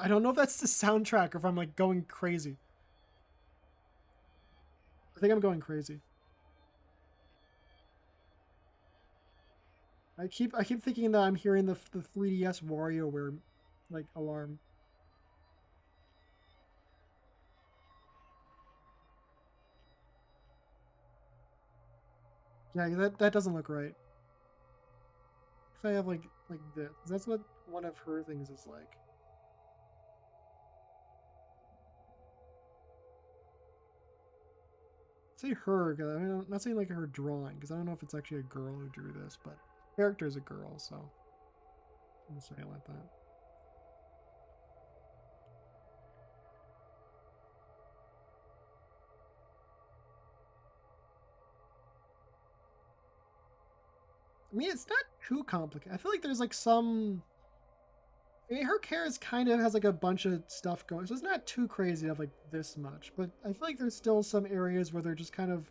I don't know if that's the soundtrack or if I'm like going crazy. I think I'm going crazy. I keep thinking that I'm hearing the 3DS WarioWare like alarm. Yeah, that doesn't look right. If I have like this, that's what one of her things is like. Say her, cause I mean, I'm not saying like her drawing, because I don't know if it's actually a girl who drew this, but character is a girl, so I'm just saying it like that. I mean, it's not too complicated. I feel like there's like some. I mean, her character kind of has like a bunch of stuff going, so it's not too crazy to have like this much. But I feel like there's still some areas where they're just kind of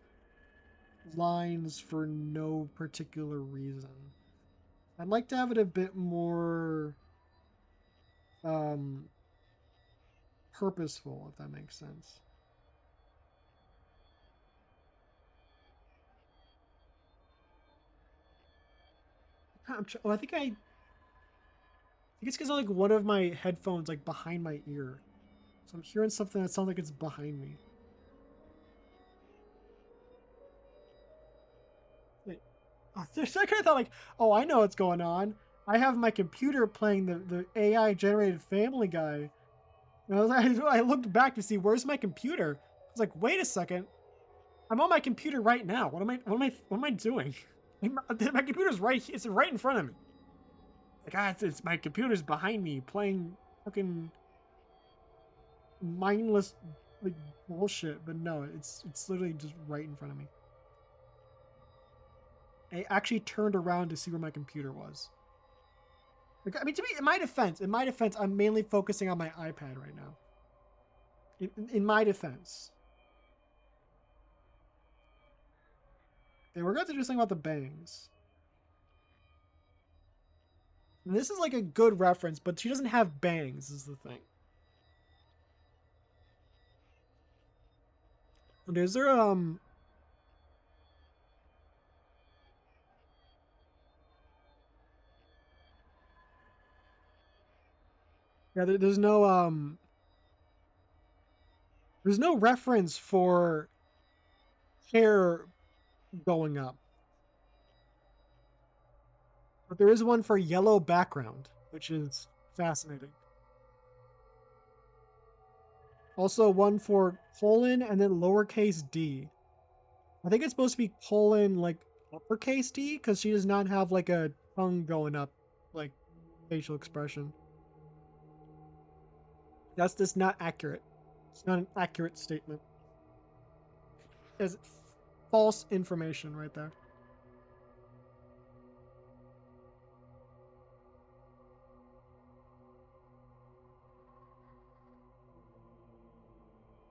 lines for no particular reason. I'd like to have it a bit more um, purposeful, if that makes sense. Oh, I think it's because like one of my headphones like behind my ear, so I'm hearing something that sounds like it's behind me. Wait, oh, I kind of thought like, oh, I know what's going on. I have my computer playing the AI generated Family Guy. And I looked back to see where's my computer. I was like, wait a second, I'm on my computer right now. What am I doing? My computer's right. It's right in front of me. Like it's my computer's behind me playing fucking mindless like bullshit. But no, it's literally just right in front of me. I actually turned around to see where my computer was. Like, I mean, to me, in my defense, I'm mainly focusing on my iPad right now. In my defense, they were going to do something about the bangs. And this is like a good reference, but she doesn't have bangs. Is the thing. And is there yeah? There's no reference for hair going up. But there is one for yellow background, which is fascinating. Also one for colon and then lowercase d. I think it's supposed to be colon like uppercase d because she does not have like a tongue going up like facial expression. That's just not accurate. It's not an accurate statement. It's false information right there.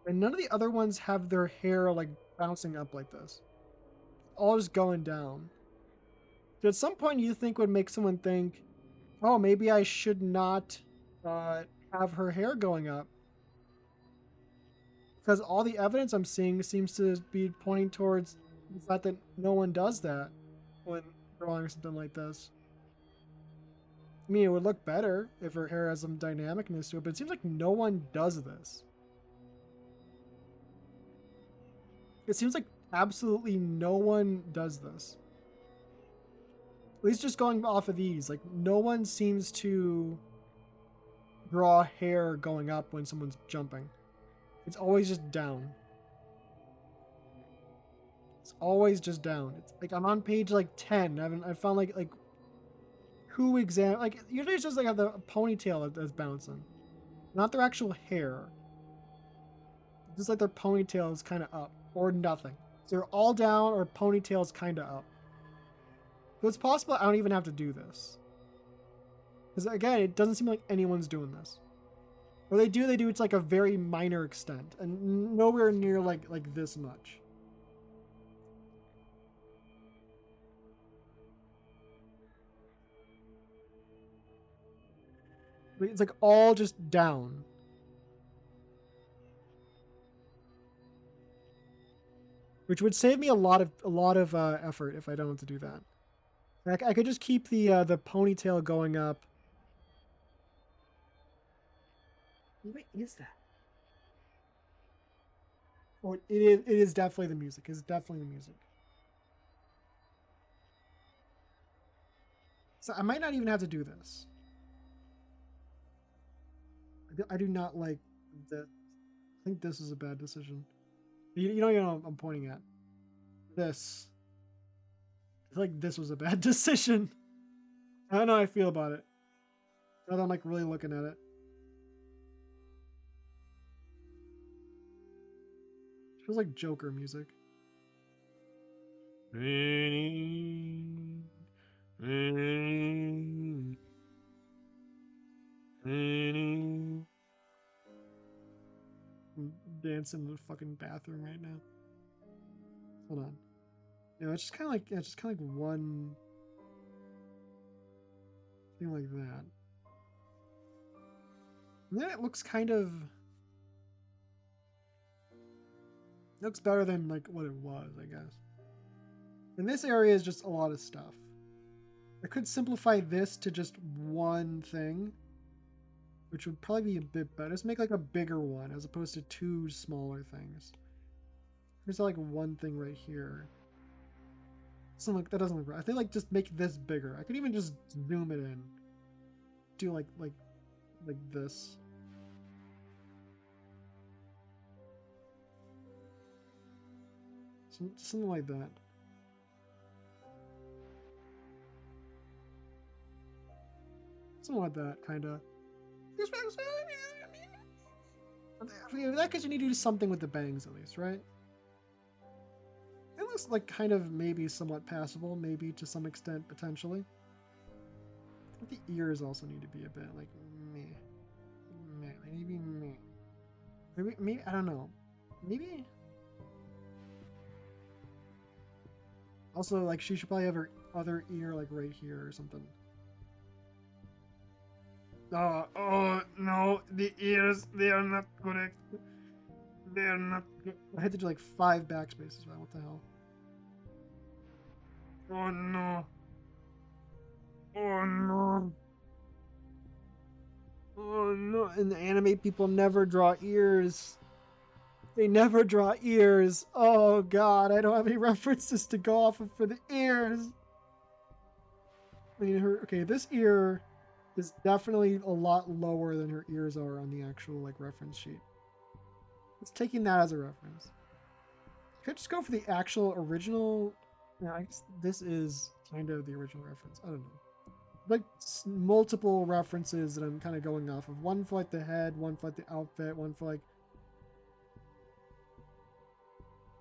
And none of the other ones have their hair like bouncing up like this. All just going down. So at some point you think would make someone think, oh, maybe I should not uh, have her hair going up. Because all the evidence I'm seeing seems to be pointing towards the fact that no one does that when drawing something like this. I mean, it would look better if her hair has some dynamicness to it, but it seems like no one does this. It seems like absolutely no one does this. At least just going off of these, like no one seems to draw hair going up when someone's jumping. It's always just down. It's always just down. It's like I'm on page like 10. I found like who like usually it's just like have the ponytail that's bouncing, not their actual hair. Just like their ponytail is kind of up or nothing. So they're all down or ponytail's kind of up. So it's possible I don't even have to do this because again, it doesn't seem like anyone's doing this. Or they do it's like a very minor extent and nowhere near like this much. It's like all just down. Which would save me a lot of effort if I don't have to do that. I could just keep the ponytail going up. What is that? Oh, it is definitely the music. It's definitely the music. So I might not even have to do this. I do not like the. I think this is a bad decision. You don't even know what I'm pointing at. This. I feel like this was a bad decision. I don't know how I feel about it. Now that I'm like really looking at it. It feels like Joker music. I'm dancing in the fucking bathroom right now. Hold on. Yeah, it's just kind of like one thing like that. And then it looks kind of looks better than like what it was, I guess. And this area is just a lot of stuff. I could simplify this to just one thing, which would probably be a bit better. Just make like a bigger one as opposed to two smaller things. Here's like one thing right here. Something like that doesn't look right. I think like just make this bigger. I could even just zoom it in. Do like this. Something like that. Something like that, kind of. That because you need to do something with the bangs at least, right? It looks like kind of maybe somewhat passable, maybe to some extent, potentially. But the ears also need to be a bit like meh. Meh. They need to be meh. Maybe I don't know. Maybe also like she should probably have her other ear like right here or something. Oh no, the ears, they are not correct. They are not good. I had to do like 5 backspaces, man. What the hell? Oh no. Oh no. Oh no. And the anime people never draw ears. They never draw ears. Oh god, I don't have any references to go off of for the ears. I mean, okay, this ear is definitely a lot lower than her ears are on the actual like reference sheet. It's taking that as a reference. Could I just go for the actual original? Yeah, I guess this is kind of the original reference. I don't know. Like multiple references that I'm kind of going off of. One for like the head, one for like the outfit, one for like.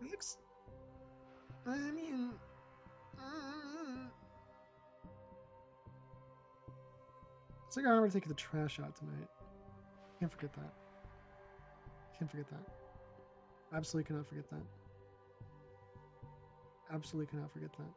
It looks. I mean. It's like I remember taking the trash out tonight. Can't forget that. Can't forget that. Absolutely cannot forget that. Absolutely cannot forget that.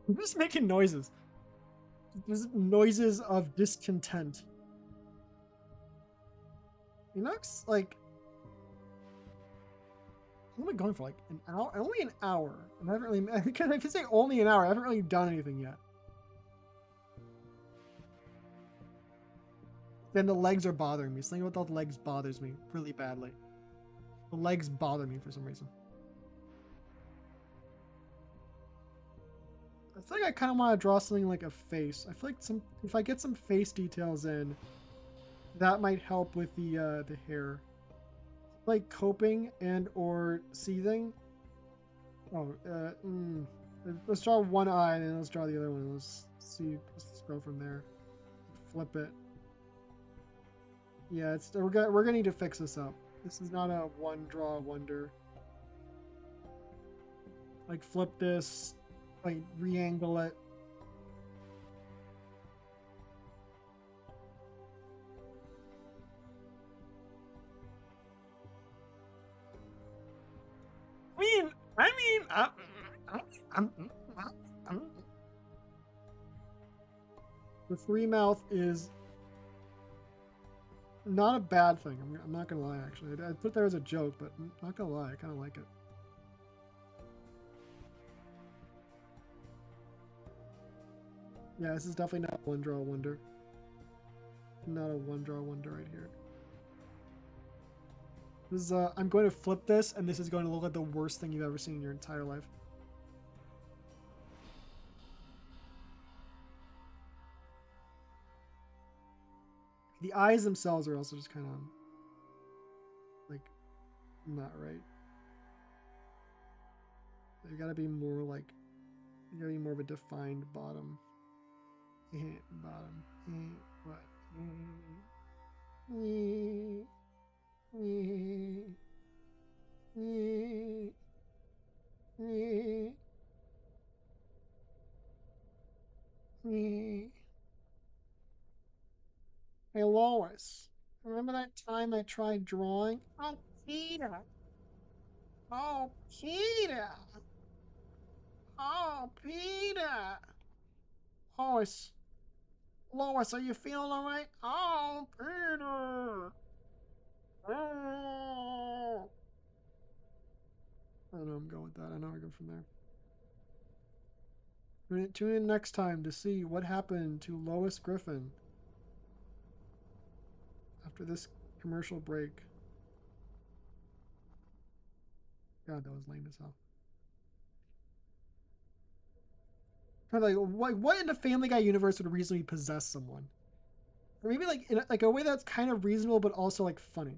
I'm just making noises. There's noises of discontent. He looks like. What am I going for? Like an hour? Only an hour. And I haven't really. I can say only an hour. I haven't really done anything yet. Then the legs are bothering me. Something about the legs bothers me really badly. The legs bother me for some reason. I feel like I kind of want to draw something like a face. I feel like if I get some face details in, that might help with the hair. Like coping and or seething. Oh, let's draw one eye and then let's draw the other one. Let's see. Let's go from there. Flip it. Yeah, we're gonna need to fix this up. This is not a one draw wonder. Like flip this, like re-angle it. I mean, the free mouth is not a bad thing. I'm not gonna lie. Actually, I put there as a joke, but I'm not gonna lie. I kind of like it. Yeah, this is definitely not a one draw wonder. Not a one draw wonder right here. This is I'm going to flip this, and this is going to look like the worst thing you've ever seen in your entire life. The eyes themselves are also just kind of like not right. They gotta be more like, you gotta be more of a defined bottom. Bottom. What? Hey Lois, remember that time I tried drawing? Oh, Peter. Oh, Peter. Oh, Peter. Lois. Lois, are you feeling all right? Oh, Peter. Oh. I don't know, I'm going with that. I know I go from there. Tune in next time to see what happened to Lois Griffin after this commercial break. God, that was lame as hell. Like, what in the Family Guy universe would reasonably possess someone? Or maybe like in like a way that's kind of reasonable but also like funny.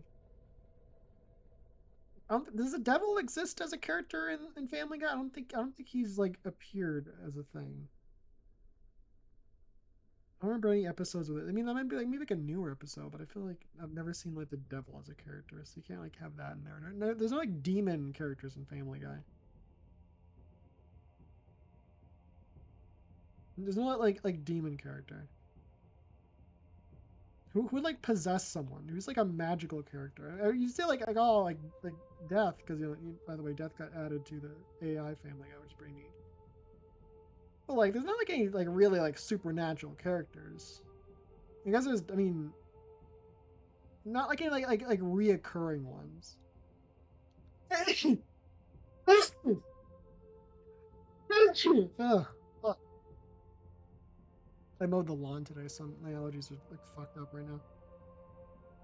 Does the devil exist as a character in Family Guy? I don't think he's like appeared as a thing. I don't remember any episodes with it. I mean, that might be like maybe like a newer episode, but I feel like I've never seen like the devil as a character, so you can't like have that in there. There's no like demon characters in Family Guy. There's no like demon character. Who would like possess someone? Who's like a magical character? You say like oh like Death, because by the way, Death got added to the AI Family Guy, which is pretty neat. But like there's not like any like really like supernatural characters. I guess there's, I mean, Not like any like reoccurring ones. Ugh, fuck. I mowed the lawn today, so my allergies are like fucked up right now.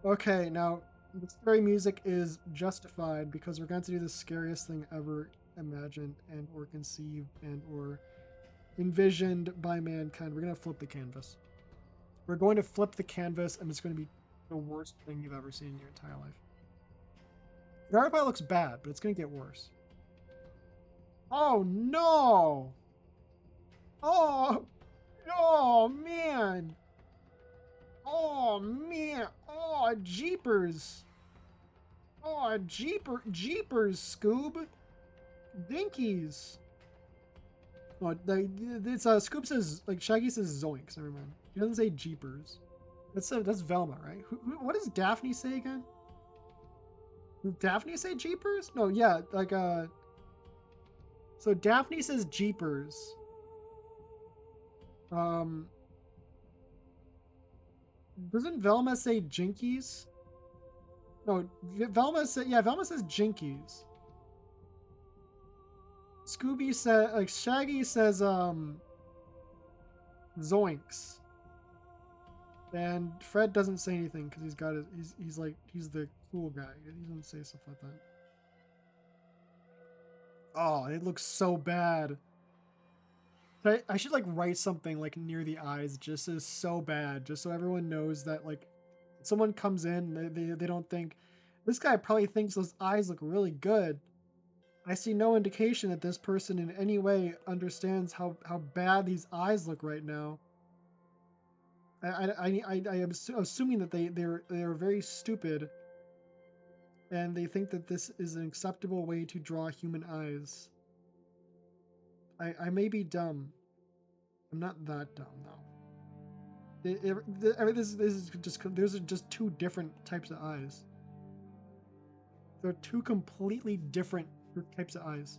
Okay, now the scary music is justified because we're going to do the scariest thing ever imagined and or conceived and or envisioned by mankind. We're going to flip the canvas. We're going to flip the canvas and it's going to be the worst thing you've ever seen in your entire life. The artifact looks bad, but it's going to get worse. Oh no! Oh, oh man! Oh man! Oh jeepers! Oh jeepers, Scoob! Dinkies! Oh, it's Scoop says like Shaggy says Zoinks. Never mind. He doesn't say Jeepers. That's Velma, right? What does Daphne say again? Did Daphne say Jeepers? No, yeah, like So Daphne says Jeepers. Um, doesn't Velma say Jinkies? No, Velma says Jinkies. Scooby said like Shaggy says Zoinks. And Fred doesn't say anything because he's got his he's like he's the cool guy. He doesn't say stuff like that. Oh, it looks so bad. I should like write something like near the eyes just as so bad, just so everyone knows that like someone comes in, they don't think this guy probably thinks those eyes look really good. I see no indication that this person in any way understands how bad these eyes look right now. I am assuming that they're very stupid and they think that this is an acceptable way to draw human eyes. I may be dumb. I'm not that dumb though. I mean, this is just those are just two different types of eyes. They're two completely different types of eyes.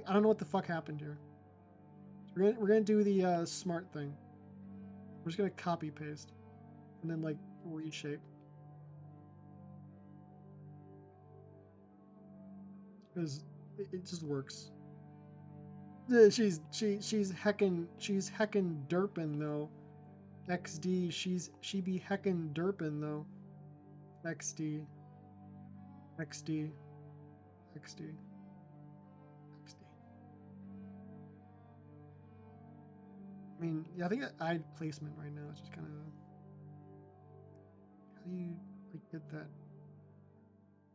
I don't know what the fuck happened here. We're gonna do the smart thing. We're just gonna copy paste and then like reshape because it just works. She's heckin' derpin though. XD she be heckin' derpin though. XD XD XD XD. I mean, yeah, I think that eye placement right now is just kind of how do you like get that?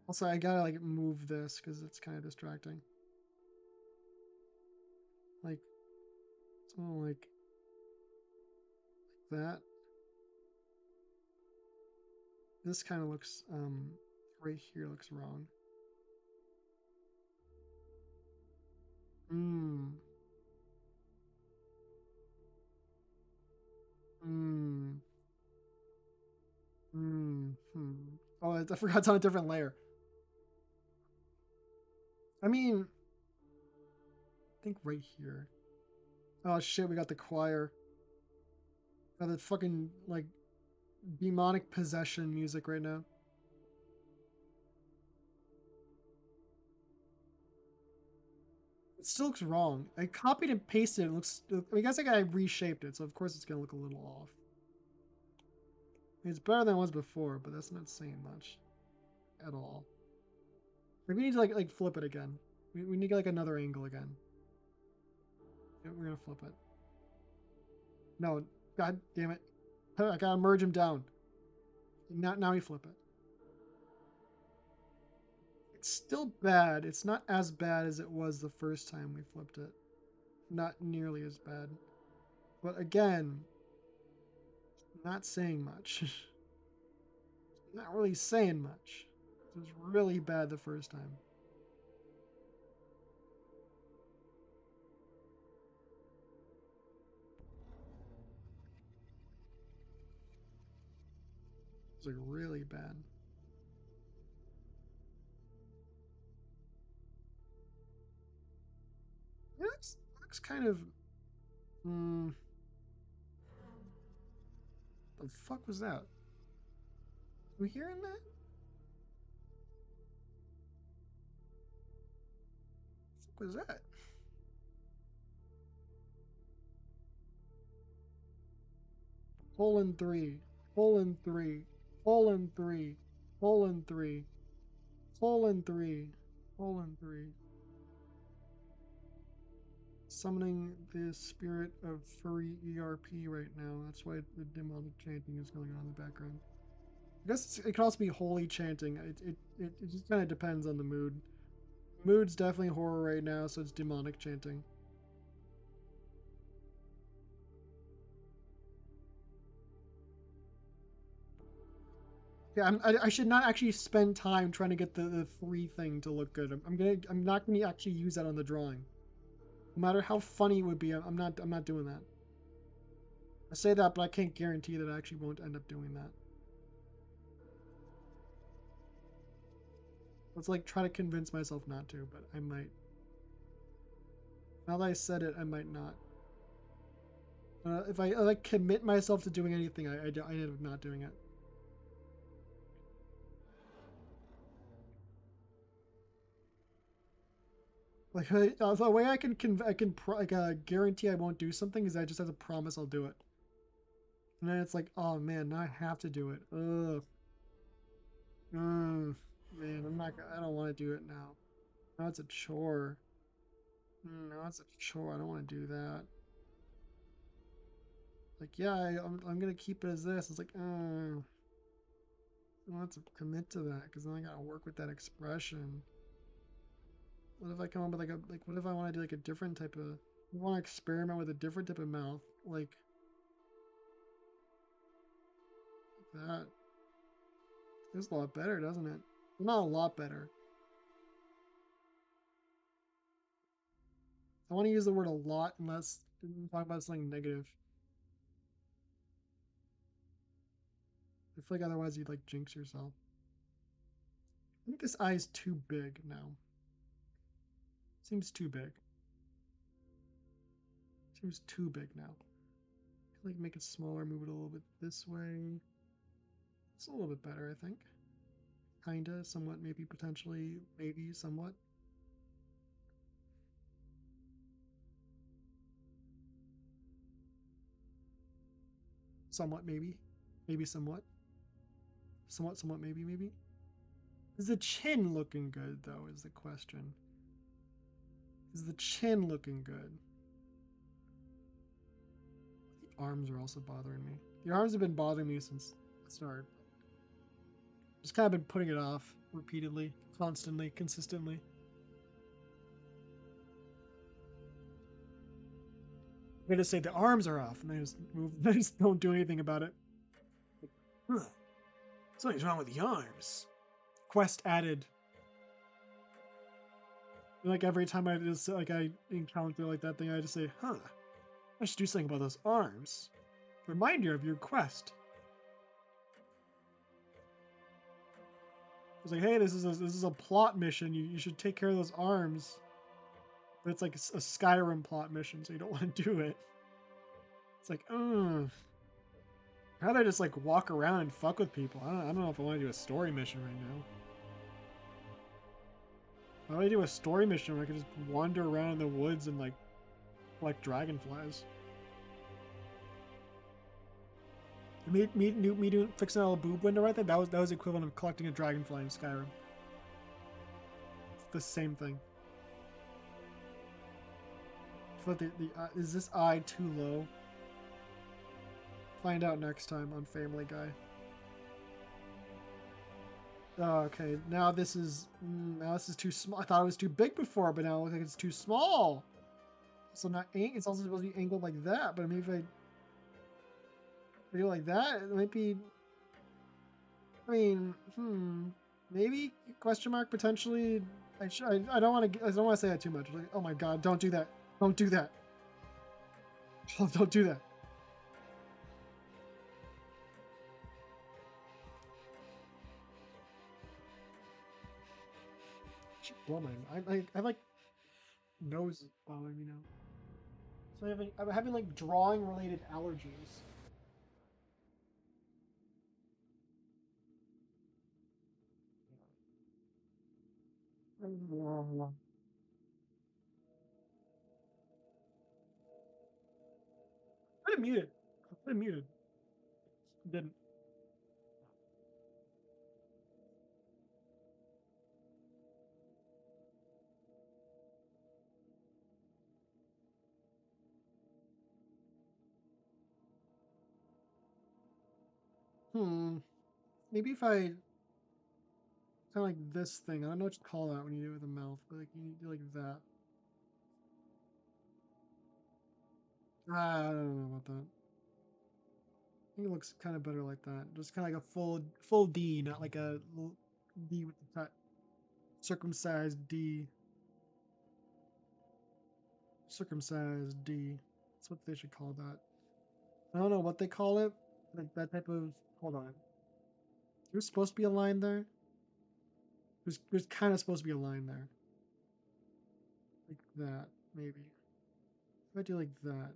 Also, I gotta like move this because it's kind of distracting. Like something like that. This kind of looks right here looks wrong. Mmm. Mmm. Mmm. Hmm. Oh, I forgot it's on a different layer. I mean, I think right here. Oh shit, we got the choir. Got the fucking like demonic possession music right now. It still looks wrong. I copied and pasted it. It looks. I guess I reshaped it, so of course it's gonna look a little off. I mean, it's better than it was before, but that's not saying much at all. Like, we need to like flip it again. We need like another angle again. Yeah, we're gonna flip it. No, god damn it! I gotta merge him down. Now we flip it. It's still bad. It's not as bad as it was the first time we flipped it. Not nearly as bad. But again, not saying much. Not really saying much. It was really bad the first time. It was like really bad. It looks kind of. Mm, the fuck was that? we hearing that? What was that? Colon 3. Colon 3. Colon 3. Colon 3. Colon 3. Colon 3. Summoning the spirit of furry ERP right now. That's why the demonic chanting is going on in the background. I guess it could also be holy chanting. It just kind of depends on the mood. Mood's definitely horror right now, so it's demonic chanting. Yeah, I should not actually spend time trying to get the free thing to look good. I'm not gonna actually use that on the drawing. No matter how funny it would be, I'm not doing that. I say that, but I can't guarantee that I actually won't end up doing that. Let's like try to convince myself not to, but I might. Now that I said it, I might not. If I like commit myself to doing anything, I end up not doing it. Like the way I can guarantee I won't do something is I just have to promise I'll do it. And then it's like, oh man, now I have to do it. Ugh. Man, I'm not. I don't want to do it now. Now it's a chore. Now it's a chore. I don't want to do that. Like, yeah, I'm gonna keep it as this. It's like, I don't have to commit to that because then I gotta work with that expression. What if I come up with like what if I want to do like a different type of I want to experiment with a different type of mouth like that. It's a lot better, doesn't it? Not a lot better. I want to use the word a lot unless talk about something negative. I feel like otherwise you'd like jinx yourself. I think this eye is too big now. Seems too big. Seems too big now. Like make it smaller, move it a little bit this way. It's a little bit better, I think. Kinda, somewhat, maybe, potentially, maybe, somewhat. Somewhat, maybe. Maybe somewhat. Somewhat, somewhat, maybe, maybe. Is the chin looking good, though, is the question. Is the chin looking good? The arms are also bothering me. The arms have been bothering me since the start. Just kind of been putting it off repeatedly, constantly, consistently. I just say the arms are off, and they just move. They just don't do anything about it. Huh. Something's wrong with the arms. Quest added. Like every time I just like I encounter like that thing, I just say, "Huh, I should do something about those arms." Reminder of your quest. It's like, hey, this is a plot mission. You should take care of those arms. But it's like a Skyrim plot mission, so you don't want to do it. It's like, how do I just like walk around and fuck with people? I don't know if I want to do a story mission right now. Why would I do a story mission where I could just wander around in the woods and like collect dragonflies? Me doing fixing a little boob window right there. That was equivalent of collecting a dragonfly in Skyrim. It's the same thing. But is this eye too low? Find out next time on Family Guy. Oh, okay, now this is too small. I thought it was too big before, but now it looks like it's too small. So not it's also supposed to be angled like that, but maybe if I do it like that, it might be. I mean, maybe question mark potentially. I don't want to. I don't want to say that too much. Like, oh my god, don't do that. Don't do that. Oh, don't do that. Blow my. I like nose bothering me now. So I'm having like drawing related allergies. Put it muted. Put it muted. Didn't. Maybe if I kind of like this thing. I don't know what you call that when you do it with the mouth, but like you do like that. I don't know about that. I think it looks kind of better like that. Just kind of like a full D, not like a little D with the cut. Circumcised D. Circumcised D. That's what they should call that. I don't know what they call it. Like that type of. Hold on. There's supposed to be a line there. There's kind of supposed to be a line there. Like that, maybe. If I do like that,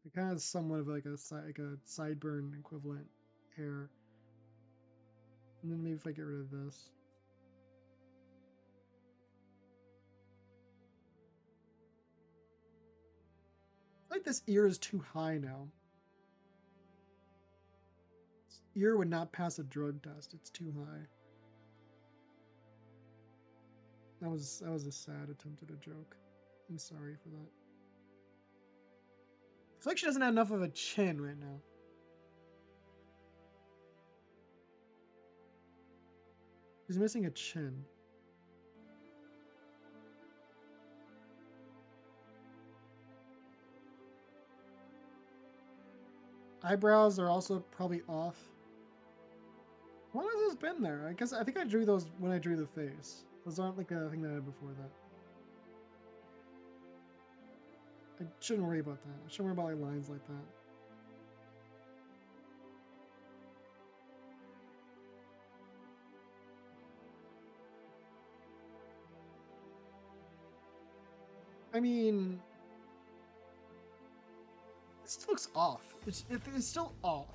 it kind of somewhat of like a sideburn equivalent hair. And then maybe if I get rid of this. I think this ear is too high now. This ear would not pass a drug test. It's too high. That was a sad attempt at a joke. I'm sorry for that. I feel like she doesn't have enough of a chin right now. She's missing a chin. Eyebrows are also probably off. How long has this been there? I think I drew those when I drew the face. Those aren't like a thing that I had before that. I shouldn't worry about that. I shouldn't worry about like lines like that. I mean, it still looks off. It's still off.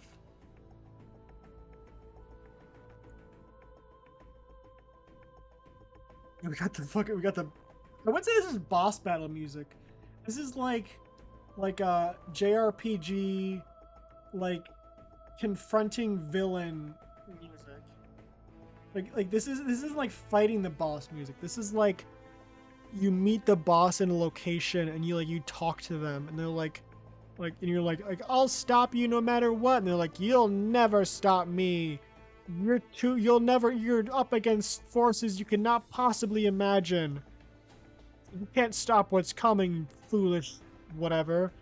We got the. I would say this is boss battle music. This is like a JRPG, like confronting villain music. Like this isn't like fighting the boss music. This is like you meet the boss in a location and you talk to them and they're like and you're like I'll stop you no matter what, and they're like you'll never stop me. You're up against forces you cannot possibly imagine. You can't stop what's coming, foolish whatever.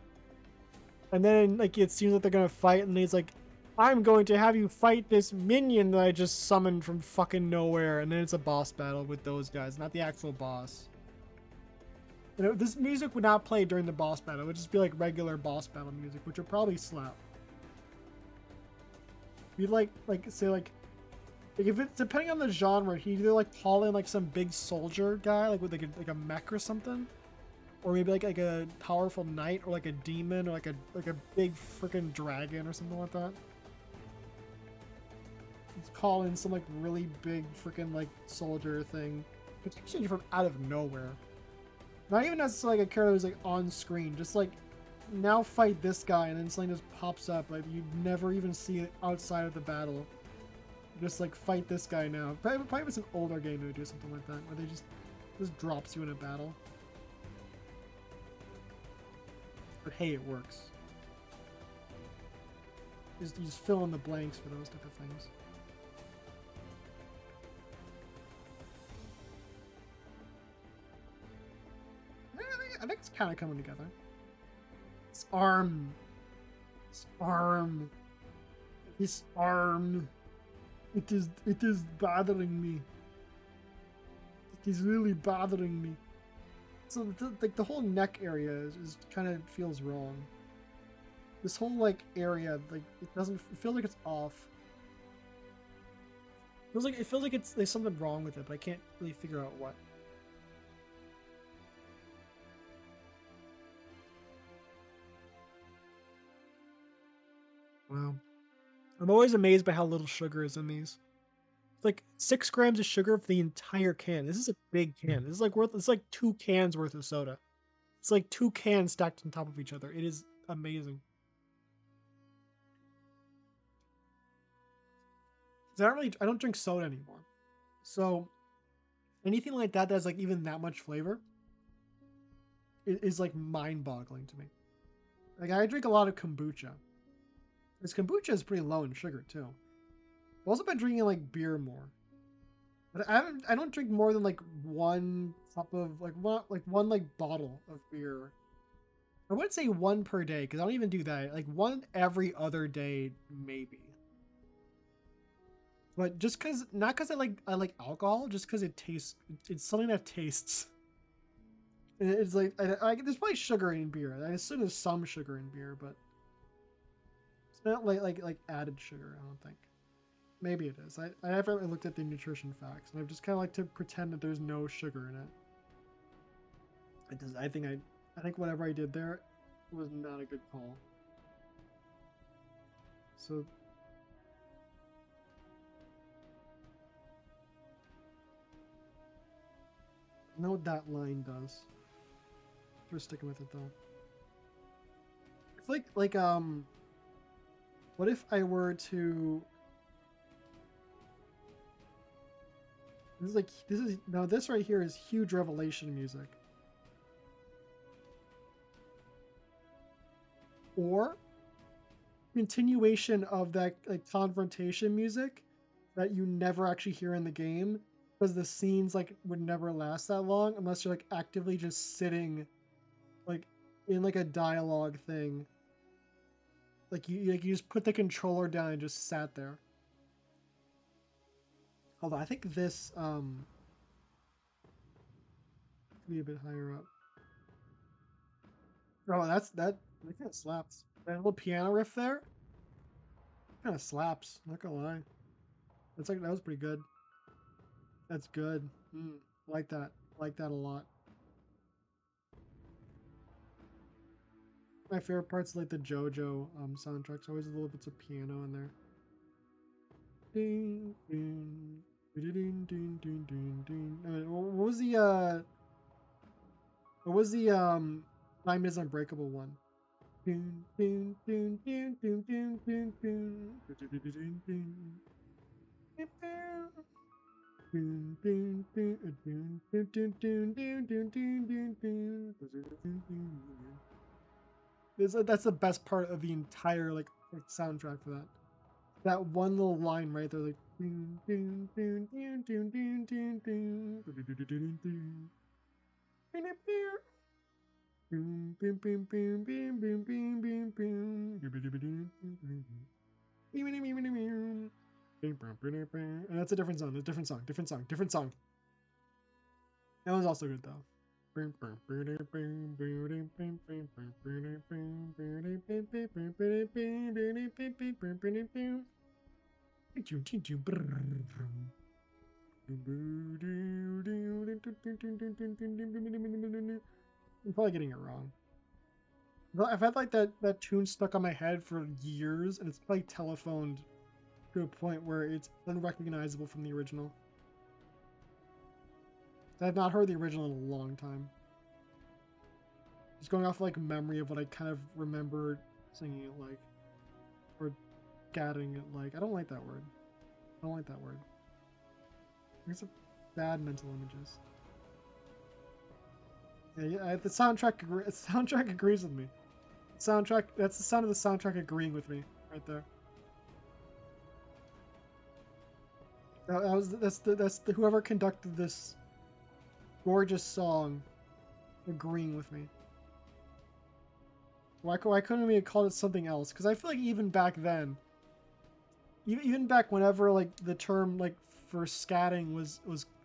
And then like it seems like they're gonna fight, and he's like, I'm going to have you fight this minion that I just summoned from fucking nowhere. And then it's a boss battle with those guys, not the actual boss. You know, this music would not play during the boss battle. It would just be like regular boss battle music, which would probably slap. You'd say if it's depending on the genre, he'd either like call in like some big soldier guy, like with like a mech or something, or maybe like a powerful knight, or like a demon, or like a big freaking dragon or something like that. Let's call in some like really big freaking like soldier thing, potentially from out of nowhere. Not even necessarily like a character who's like on screen, just like now fight this guy, and then something just pops up like you'd never even see it outside of the battle. Just like fight this guy now. Probably if it's an older game to do something like that, where they just drops you in a battle. But hey, it works. You just fill in the blanks for those type of things. I think it's kind of coming together. This arm. This arm. This arm. It is bothering me. It is really bothering me. So like the whole neck area is kind of feels wrong. This whole like area, like it feels like it's off. It feels like there's something wrong with it, but I can't really figure out what. Wow. I'm always amazed by how little sugar is in these. It's like 6 grams of sugar for the entire can. This is a big can. This is like worth. It's like 2 cans worth of soda. It's like 2 cans stacked on top of each other. It is amazing. I don't drink soda anymore. So anything like that that's like even that much flavor is like mind-boggling to me. Like I drink a lot of kombucha. This kombucha is pretty low in sugar too. I've also been drinking like beer more. But I don't drink more than like one cup of one like bottle of beer. I wouldn't say one per day because I don't even do that. Like one every other day maybe. But just cause not cause I like alcohol, just cause it tastes it's something that tastes. It's like there's probably sugar in beer. I assume there's some sugar in beer, but it's not like added sugar. I don't think. Maybe it is. I haven't really looked at the nutrition facts, and I've just kind of like to pretend that there's no sugar in it. It does. I think whatever I did there was not a good call. So I know what that line does. We're sticking with it though. It's what if I were to this right here is huge revelation music. Or continuation of that like confrontation music that you never actually hear in the game because the scenes like would never last that long unless you're like actively just sitting like in like a dialogue thing. Like you just put the controller down and just sat there. Hold on, I think this be a bit higher up. Oh, that kind of slaps. That little piano riff there kind of slaps. Not gonna lie. That was pretty good. That's good. Like that. Like that a lot. My favorite part's like the JoJo soundtracks. Always a little bits of piano in there. Ding, ding, ding, ding, ding, ding, ding. What was the Time is Unbreakable one? Ding, ding, ding, ding, ding, ding, ding, ding, ding, ding, that's the best part of the entire like soundtrack for that. That one little line right there, like. And that's a different song. A different song. Different song. Different song. That was also good though. I'm probably getting it wrong. I've had like that tune stuck on my head for years, and it's probably telephoned to a point where it's unrecognizable from the original. I've not heard the original in a long time. Just going off like memory of what I kind of remember singing it like, or gatting it like. I don't like that word. I don't like that word. It's a bad mental images. Yeah, the soundtrack agrees with me. Soundtrack. That's the sound of the soundtrack agreeing with me right there. That's the whoever conducted this gorgeous song agreeing with me. Why couldn't we have called it something else? Because I feel like even back then, even back whenever like the term like for scatting was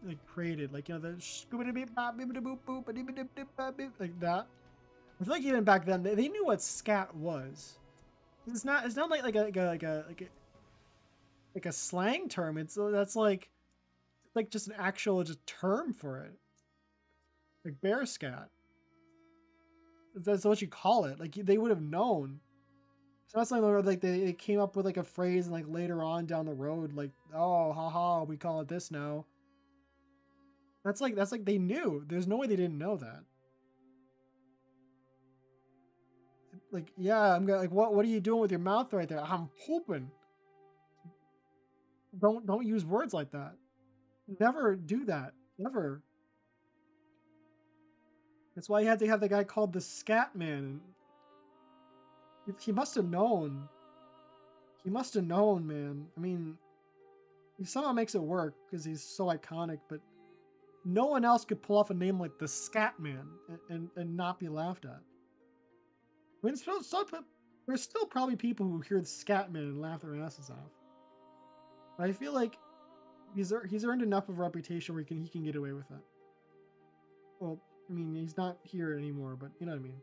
like created, like the like that. I feel like even back then they knew what scat was. It's not like a slang term. That's like just an actual just term for it. Like bear scat. That's what you call it. Like they would have known. It's not something where like they came up with like a phrase and like later on down the road, like, oh, haha, we call it this now. That's like they knew. There's no way they didn't know that. Like, yeah, I'm gonna like what are you doing with your mouth right there? I'm pooping. Don't use words like that. Never do that. Never. That's why you had to have the guy called the Scat Man. He must have known. He must have known, man. I mean, he somehow makes it work because he's so iconic, but no one else could pull off a name like the Scat Man and not be laughed at. I mean, there's still probably people who hear the Scat Man and laugh their asses off. But I feel like he's earned enough of a reputation where he can get away with it. Well, I mean, he's not here anymore, but you know what I mean.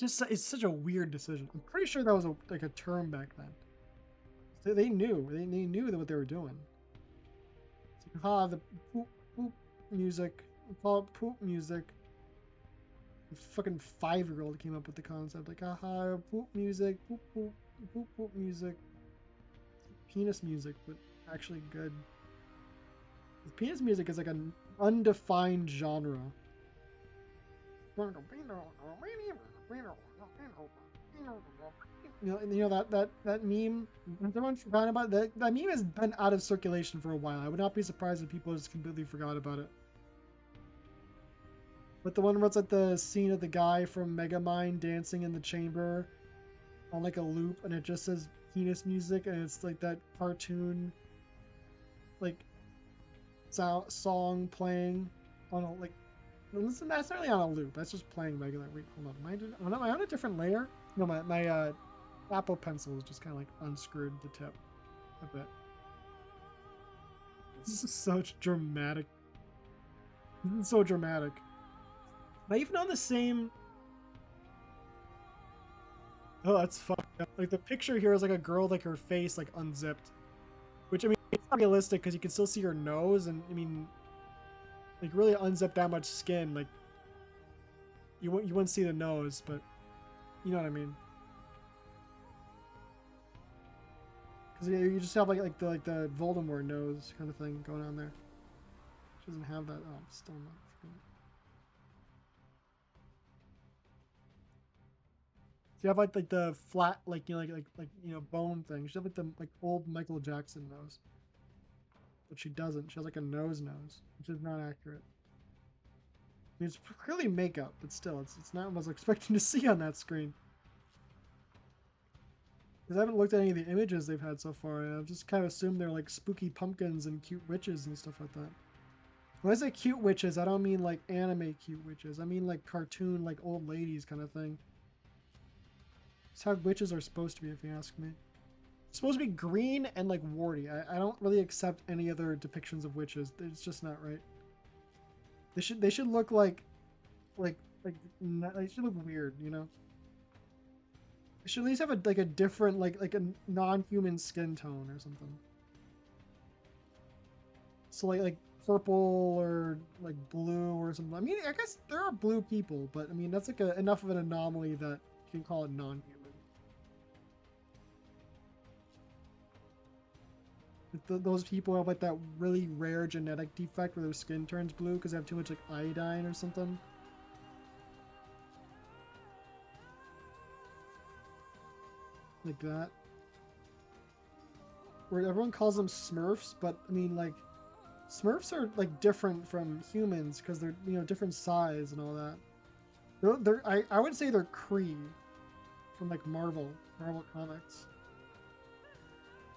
It's such a weird decision. I'm pretty sure that was like a term back then. They knew what they were doing. It's like, the poop music. We call it poop music. The fucking 5-year-old came up with the concept. Like, haha, poop music, poop music. Penis music, but actually good. Penis music is like an undefined genre. You know that meme. Everyone's forgotten about that. That meme has been out of circulation for a while. I would not be surprised if people just completely forgot about it. But the one where it's like the scene of the guy from Megamind dancing in the chamber on like a loop, and it just says penis music, and it's like that cartoon like song playing on a like. Listen, that's not really on a loop. That's just playing regular. Wait, hold on. Am I on a different layer? No, my Apple Pencil is just kind of like unscrewed the tip a bit. This is such dramatic. This is so dramatic. Am I even on the same? Oh, that's fucked up. Like the picture here is like a girl, like her face like unzipped, which I mean it's not realistic because you can still see her nose, and I mean, like really unzip that much skin, like you wouldn't see the nose, but you know what I mean. Because you just have like the Voldemort nose kind of thing going on there. She doesn't have that. Oh, still not. So you have like the flat like you know like you know bone thing. She has like the like old Michael Jackson nose, but she doesn't. She has like a nose, which is not accurate. I mean, it's clearly makeup, but still, it's not what I was expecting to see on that screen. Because I haven't looked at any of the images they've had so far, and I've just kind of assumed they're like spooky pumpkins and cute witches and stuff like that. When I say cute witches, I don't mean like anime cute witches. I mean like cartoon, like old ladies kind of thing. It's how witches are supposed to be, if you ask me. It's supposed to be green and like warty. I don't really accept any other depictions of witches. It's just not right. They should look like they should look weird, you know. They should at least have a like a different like a non-human skin tone or something. So like purple or like blue or something. I mean, I guess there are blue people, but I mean that's like enough of an anomaly that you can call it non-human. Those people have like that really rare genetic defect where their skin turns blue because they have too much like iodine or something. Like that. Where everyone calls them Smurfs, but I mean like Smurfs are like different from humans because they're, you know, different size and all that. I would say they're Kree from like Marvel comics.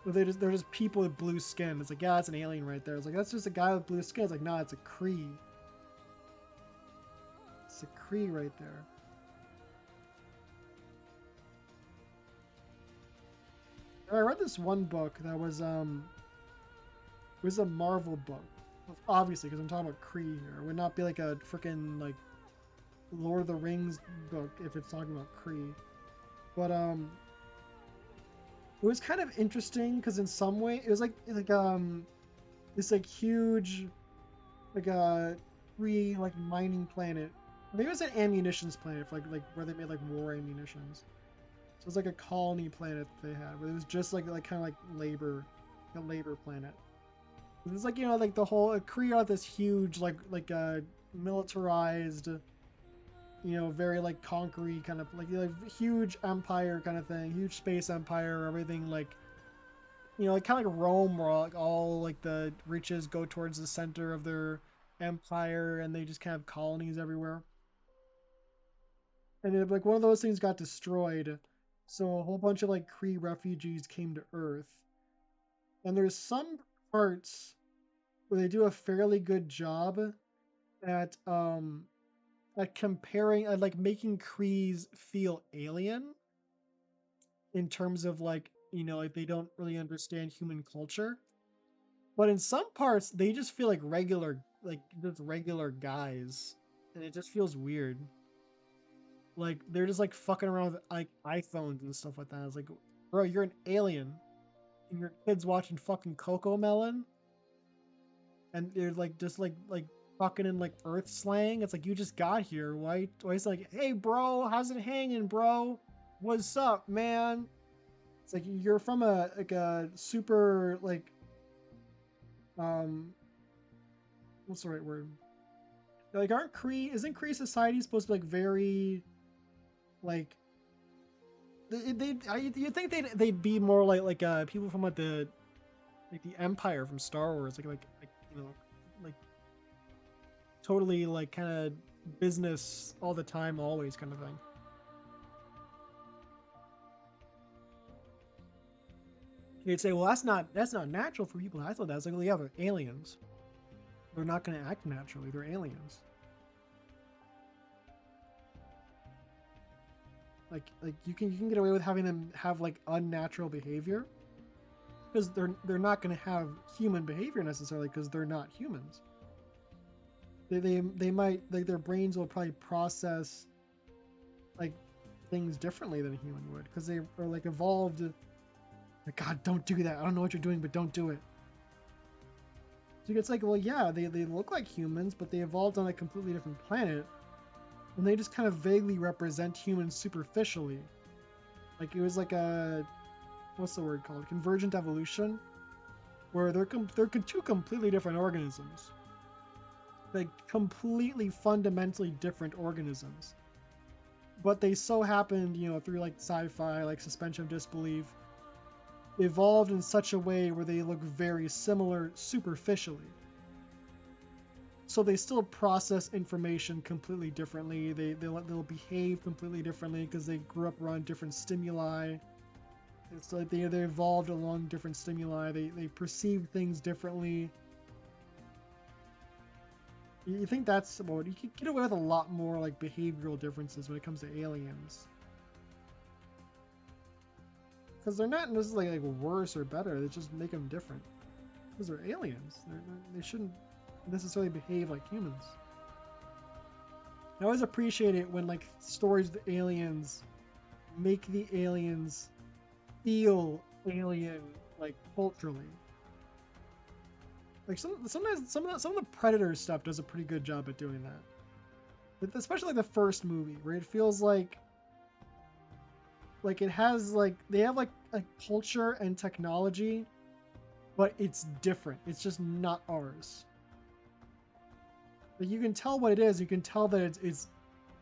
They're just people with blue skin. It's like, yeah, it's an alien right there. It's like, that's just a guy with blue skin. It's like, nah, it's a Kree. It's a Kree right there. I read this one book that was it was a Marvel book. Obviously, because I'm talking about Kree here. It would not be like a freaking like Lord of the Rings book if it's talking about Kree. But it was kind of interesting because in some way it was like this like huge like Kree like mining planet. Maybe it was an ammunitions planet for like where they made like war ammunitions. So it was like a colony planet that they had, but it was just like kind of like a labor planet. It's like, you know, like the whole Kree are this huge militarized, you know, very like conquery kind of like huge empire kind of thing, huge space empire, everything like, you know, like kind of like Rome, where like all like the riches go towards the center of their empire, and they just kind of have colonies everywhere. And it, like one of those things got destroyed, so a whole bunch of like Kree refugees came to Earth. And there's some parts where they do a fairly good job at comparing, like making Krees feel alien in terms of like, you know, like they don't really understand human culture. But in some parts, they just feel like just regular guys, and it just feels weird. Like they're just like fucking around with like iPhones and stuff like that. It's like, bro, you're an alien, and your kid's watching fucking Coco Melon, and they're like just like talking in like Earth slang. It's like, you just got here. Why is it like, hey bro, how's it hanging, bro? What's up, man? It's like you're from a super like um what's the right word? Like, aren't Kree isn't Kree society supposed to be like very like you think they'd be more like people from like the Empire from Star Wars, like you know, like totally like kind of business all the time, always kind of thing. You'd say, well, that's not natural for people. I thought that was like, well, yeah, they're aliens. They're not going to act naturally. They're aliens. Like you can get away with having them have like unnatural behavior because they're not going to have human behavior necessarily because they're not humans. They might like their brains will probably process like things differently than a human would because they are like evolved. Like, God, don't do that. I don't know what you're doing, but don't do it. So it's like, well, yeah, they look like humans, but they evolved on a completely different planet, and they just kind of vaguely represent humans superficially. Like it was like a what's the word called? Convergent evolution, where they're two completely different organisms, like completely fundamentally different organisms. But they so happened, you know, through like sci-fi, like suspension of disbelief, evolved in such a way where they look very similar superficially. So they still process information completely differently. They'll behave completely differently because they grew up around different stimuli. It's like they evolved along different stimuli. They perceive things differently. You think that's about, you can get away with a lot more like behavioral differences when it comes to aliens. Because they're not necessarily like worse or better. They just make them different. Because they're aliens. They shouldn't necessarily behave like humans. I always appreciate it when like stories of aliens make the aliens feel alien, like culturally. Like sometimes some of the Predator stuff does a pretty good job at doing that. Especially like the first movie, where it feels like it has like they have like a culture and technology, but it's different. It's just not ours. Like you can tell what it is. You can tell that it's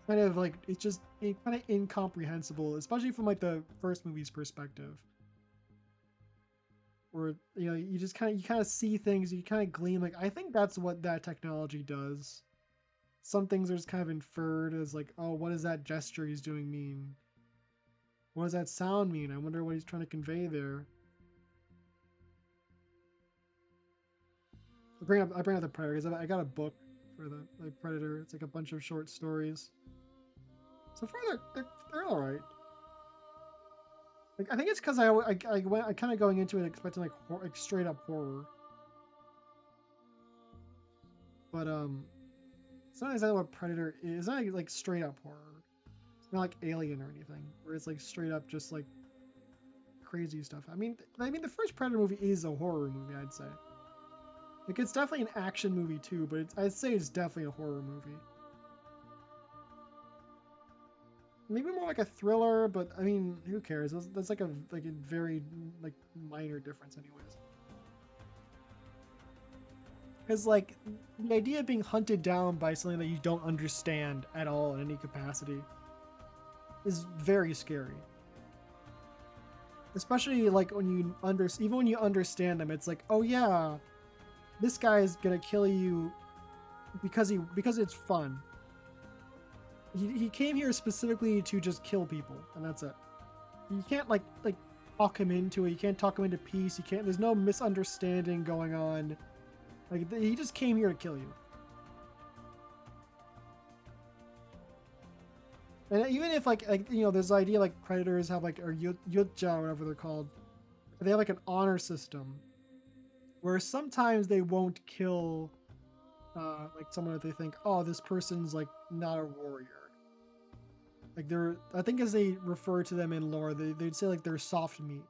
kind of like it's just kind of incomprehensible, especially from like the first movie's perspective. Where you know you kind of see things, you kind of glean like I think that's what that technology does. Some things are just kind of inferred as like, oh, what does that gesture he's doing mean? What does that sound mean? I wonder what he's trying to convey there. I bring up the Predator because I got a book for the like Predator. It's like a bunch of short stories. So far they're all right. Like I think it's because I kind of going into it expecting like straight up horror, but it's not exactly what Predator is. It's not like straight up horror. It's not like Alien or anything, where it's like straight up just like crazy stuff. I mean the first Predator movie is a horror movie, I'd say. Like, it's definitely an action movie too, but I'd say it's definitely a horror movie. Maybe more like a thriller, but I mean, who cares? That's like a very like minor difference, anyways. Because like the idea of being hunted down by something that you don't understand at all in any capacity is very scary. Especially like when you even when you understand them, it's like, oh yeah, this guy is gonna kill you because it's fun. He came here specifically to just kill people, and that's it. You can't like talk him into it. You can't talk him into peace. You can't. There's no misunderstanding going on. Like he just came here to kill you. And even if like you know, there's the idea like predators have like, or yutja or whatever they're called, they have like an honor system where sometimes they won't kill like someone that they think, oh, this person's like not a warrior. Like they're, I think as they refer to them in lore, they'd say like they're soft meat.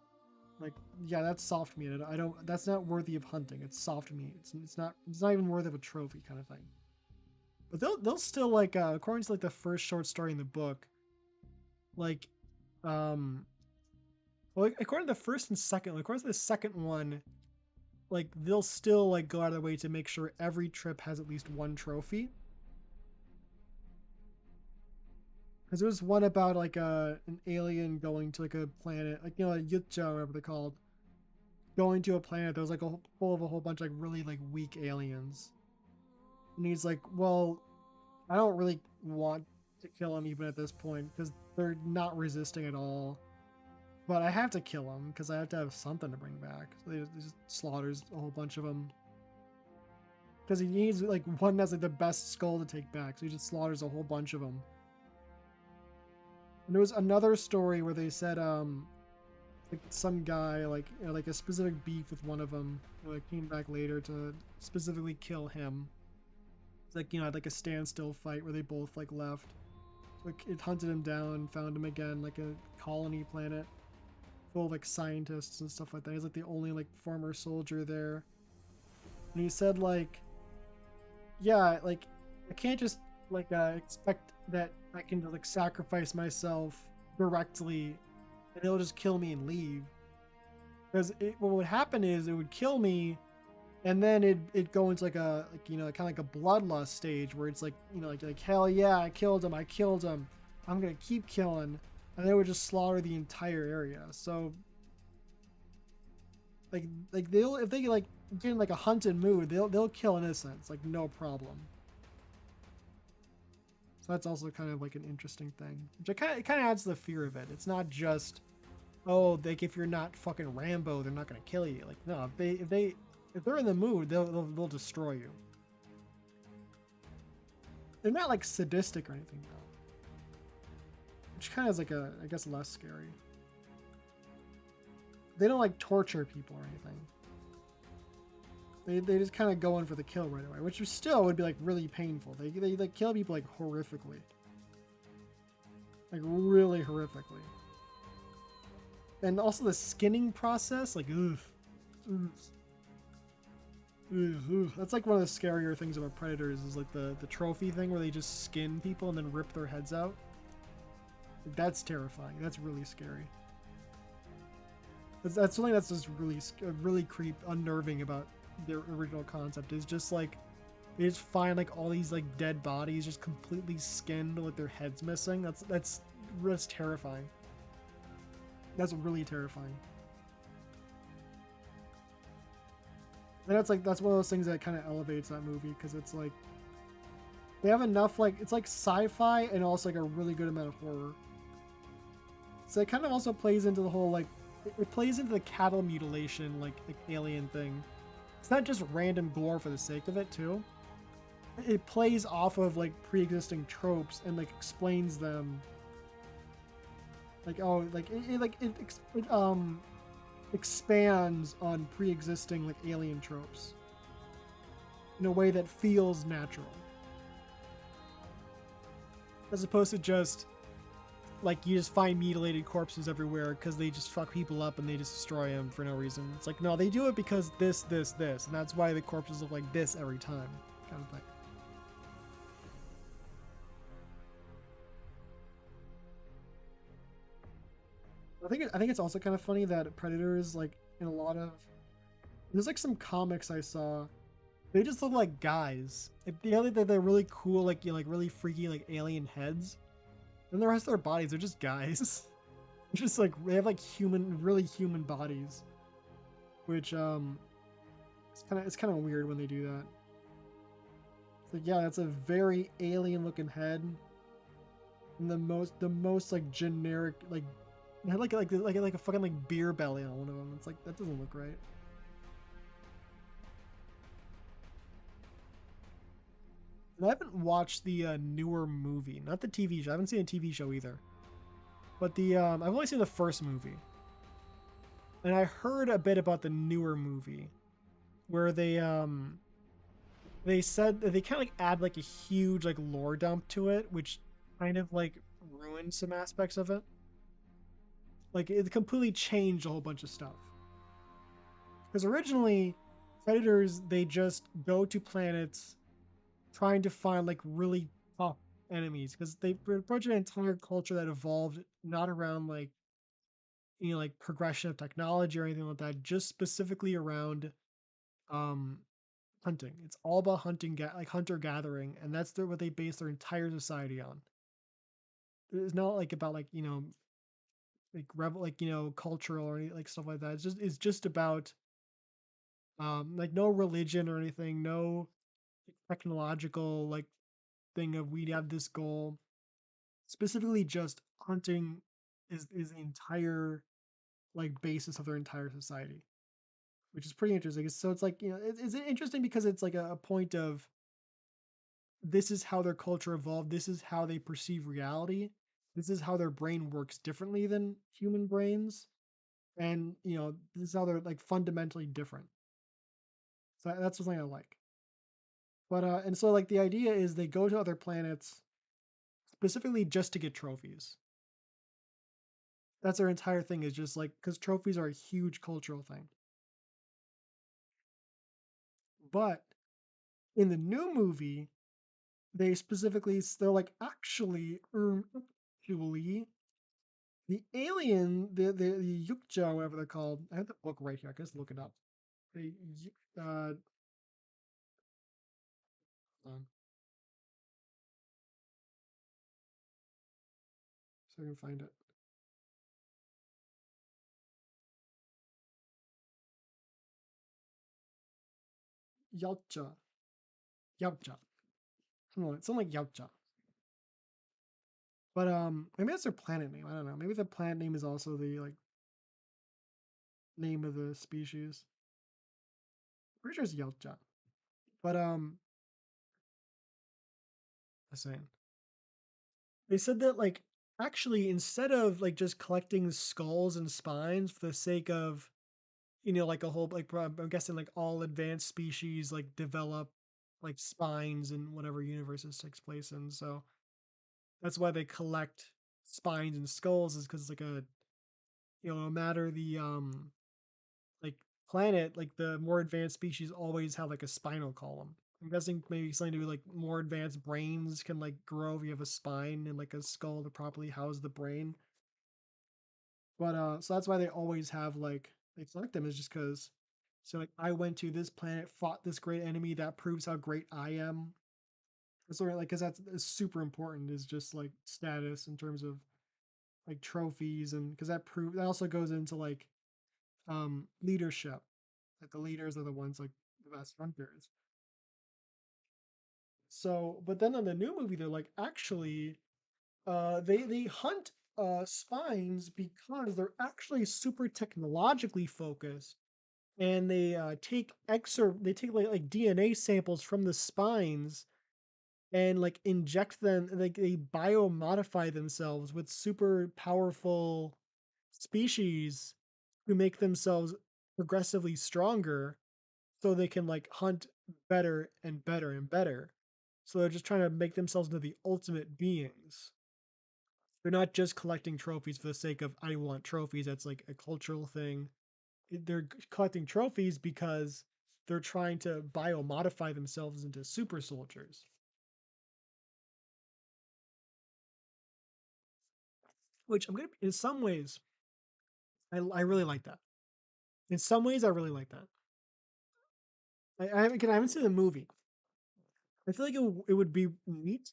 Like, yeah, that's soft meat. I don't. That's not worthy of hunting. It's soft meat. It's not. It's not even worthy of a trophy kind of thing. But they'll still like according to like the first short story in the book, like um well, like, according to the first and second, like, according to the second one, like they'll still like go out of their way to make sure every trip has at least one trophy. Because there was one about like an alien going to like a planet, like you know, a Yutja, whatever they're called, going to a planet that was like full of a whole bunch of like really like weak aliens. And he's like, well, I don't really want to kill them even at this point because they're not resisting at all. But I have to kill them because I have to have something to bring back. So he just slaughters a whole bunch of them. Because he needs like one that's like the best skull to take back. So he just slaughters a whole bunch of them. And there was another story where they said like some guy like you know, like a specific beef with one of them like came back later to specifically kill him. It's like you know like a standstill fight where they both like left. So, like it hunted him down, found him again, like a colony planet full of like scientists and stuff like that. He's like the only like former soldier there. And he said like, yeah, like I can't just like expect that I can like sacrifice myself directly and they'll just kill me and leave. Because what would happen is it would kill me, and then it'd go into like a like you know kind of like a bloodlust stage where it's like you know like hell yeah I killed him, I'm gonna keep killing, and they would just slaughter the entire area. So like they'll if they like get in like a hunted mood, they'll kill innocents like no problem. So that's also kind of like an interesting thing, which it kind of adds to the fear of it. It's not just oh like if you're not fucking Rambo, they're not gonna kill you. Like no, if they're in the mood, they'll destroy you. They're not like sadistic or anything though, which kind of is like a I guess less scary. They don't like torture people or anything. They just kind of go in for the kill right away, which still would be like really painful. They like kill people like horrifically, like really horrifically. And also the skinning process, like oof, oof, oof, oof. That's like one of the scarier things about predators is like the trophy thing where they just skin people and then rip their heads out. That's terrifying. That's really scary. That's something that's just really unnerving about their original concept is just like they just find like all these like dead bodies just completely skinned with their heads missing. That's terrifying. That's really terrifying. And that's one of those things that kind of elevates that movie because it's like they have enough like it's like sci-fi and also like a really good amount of horror. So it kind of also plays into the whole like it plays into the cattle mutilation like alien thing. It's not just random gore for the sake of it too. It plays off of like pre-existing tropes and like explains them. Like oh like it expands on pre-existing like alien tropes in a way that feels natural. As opposed to just like you just find mutilated corpses everywhere because they just fuck people up and they just destroy them for no reason. It's like no, they do it because this, and that's why the corpses look like this every time, kind of thing. I think it's also kind of funny that predators like in a lot of there's like some comics I saw. They just look like guys. Like the other that they're really cool, like you know, like really freaky, like alien heads. And the rest of their bodies are just guys. Just like they have like human, really human bodies, which it's kind of weird when they do that. It's like yeah, that's a very alien looking head, and the most like generic like it had like a fucking like beer belly on one of them. It's like that doesn't look right. And I haven't watched the newer movie, not the TV show. I haven't seen a TV show either, but the I've only seen the first movie, and I heard a bit about the newer movie where they said that they kind of like add like a huge like lore dump to it, which kind of like ruined some aspects of it. Like it completely changed a whole bunch of stuff. Because originally, predators they just go to planets trying to find like really tough enemies because they approach an entire culture that evolved not around like like progression of technology or anything like that, just specifically around um hunting. It's all about hunting, like hunter gathering, and that's what they base their entire society on. It's not like about like like like cultural or like stuff like that. It's just about like no religion or anything, no technological like thing of we have this goal. Specifically, just hunting is the entire like basis of their entire society, which is pretty interesting. So it's like it's interesting because it's like a point of this is how their culture evolved. This is how they perceive reality. This is how their brain works differently than human brains. And, this is how they're like fundamentally different. So that's something I like. But, and so like the idea is they go to other planets specifically just to get trophies. That's their entire thing is just like, because trophies are a huge cultural thing. But in the new movie, they're like, actually, the alien, the Yukja, whatever they're called. I have the book right here. I can just look it up. The so I can find it. Yautja, Yautja. Something like Yautja. But maybe that's their planet name. I don't know. Maybe the planet name is also the like name of the species. Pretty sure it's Yautja. But I was saying they said that like actually instead of like just collecting skulls and spines for the sake of like a whole like I'm guessing like all advanced species like develop like spines in whatever universe this takes place in. So that's why they collect spines and skulls is because it's like a no matter the like planet, like the more advanced species always have like a spinal column. I'm guessing maybe something to do with like more advanced brains can like grow if you have a spine and like a skull to properly house the brain. But so that's why they always have like they select them is just because so like I went to this planet, fought this great enemy that proves how great I am. Sort of like because that's super important is just like status in terms of like trophies and because that also goes into like leadership. Like the leaders are the ones like the best hunters. So, but then on the new movie, they're like, actually, they hunt spines because they're actually super technologically focused, and they they take like DNA samples from the spines and like inject them, like they biomodify themselves with super powerful species who make themselves progressively stronger so they can like hunt better and better and better. So they're just trying to make themselves into the ultimate beings. They're not just collecting trophies for the sake of I want trophies. That's like a cultural thing. They're collecting trophies because they're trying to biomodify themselves into super soldiers. Which I'm gonna, in some ways, I really like that. In some ways, I really like that. I haven't seen the movie. I feel like it would be neat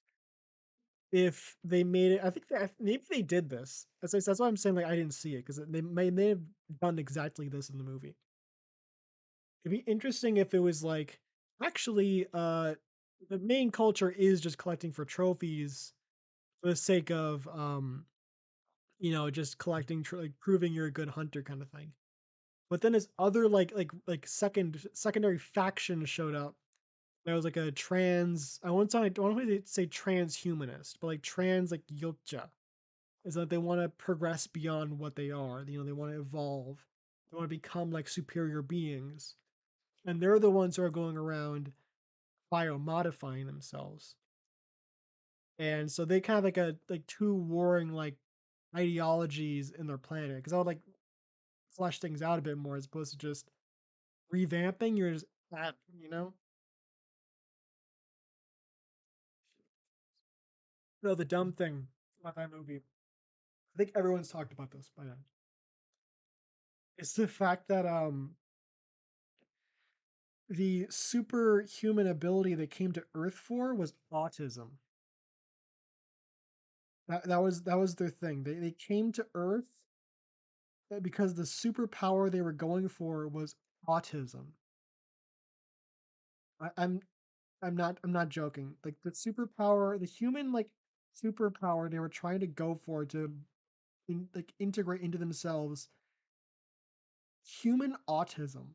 if they made it. I think that maybe they did this. That's why I'm saying like I didn't see it because they have done exactly this in the movie. It'd be interesting if it was like actually the main culture is just collecting for trophies for the sake of just collecting like proving you're a good hunter kind of thing. But then as other like secondary factions showed up, there was like a trans. I don't want to say transhumanist, but like trans like Yotja is that they want to progress beyond what they are. They want to evolve. They want to become like superior beings, and they're the ones who are going around biomodifying themselves. And so they kind of like two warring like ideologies in their planet because I would like flesh things out a bit more as opposed to just revamping. You're just at no, the dumb thing about that movie. I think everyone's talked about this by now. It's the fact that the superhuman ability they came to Earth for was autism. That was their thing. They came to Earth because the superpower they were going for was autism. I'm I'm not joking. Like the superpower, the human like superpower they were trying to go for to integrate into themselves human autism.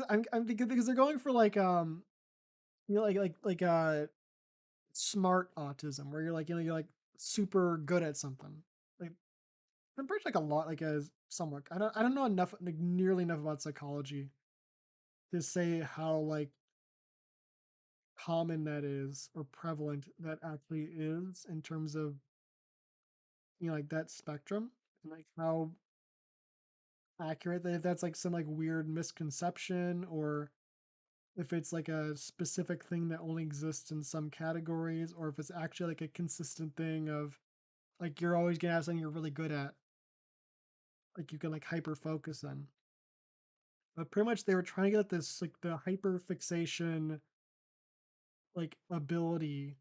I'm because they're going for like smart autism where you're like you're like super good at something. Like I'm pretty sure like a lot like as somewhat I don't know enough like nearly enough about psychology to say how like common that is or prevalent that actually is in terms of like that spectrum and like how accurate that if that's like some like weird misconception or if it's like a specific thing that only exists in some categories or if it's actually like a consistent thing of like you're always gonna have something you're really good at like you can like hyper focus on but pretty much they were trying to get this like the hyper fixation like ability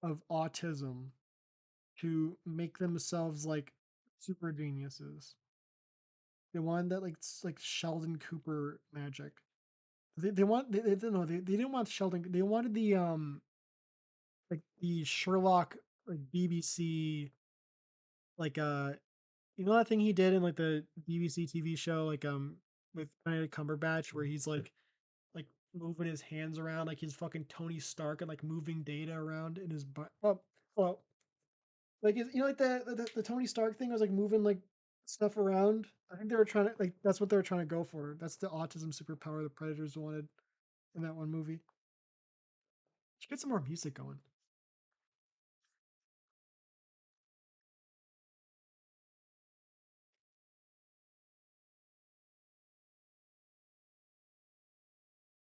of autism to make themselves like super geniuses. They wanted that like Sheldon Cooper magic. They didn't know they didn't want Sheldon. They wanted the like the Sherlock like BBC like that thing he did in like the BBC TV show like with Benedict Cumberbatch where he's like moving his hands around like he's fucking Tony Stark and like moving data around in his butt. Oh, well, like like the Tony Stark thing was like moving like stuff around. I think they were trying to like that's what they were trying to go for. That's the autism superpower the Predators wanted in that one movie. Should get some more music going.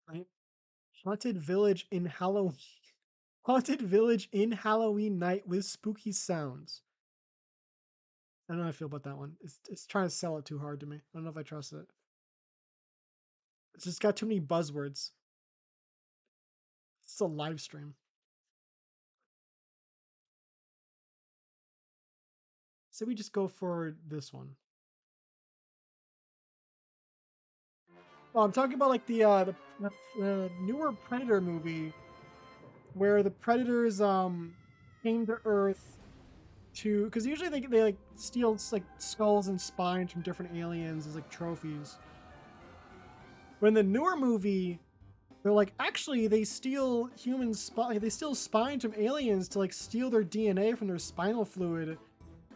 Right? Haunted Village in Halloween. Haunted Village in Halloween night with spooky sounds. I don't know how I feel about that one. It's trying to sell it too hard to me. I don't know if I trust it. It's just got too many buzzwords. It's a live stream. So we just go for this one. Oh, I'm talking about like the newer Predator movie where the Predators came to Earth to because usually they like steal like skulls and spines from different aliens as like trophies. But in the newer movie, they're like actually they steal they steal spines from aliens to like steal their DNA from their spinal fluid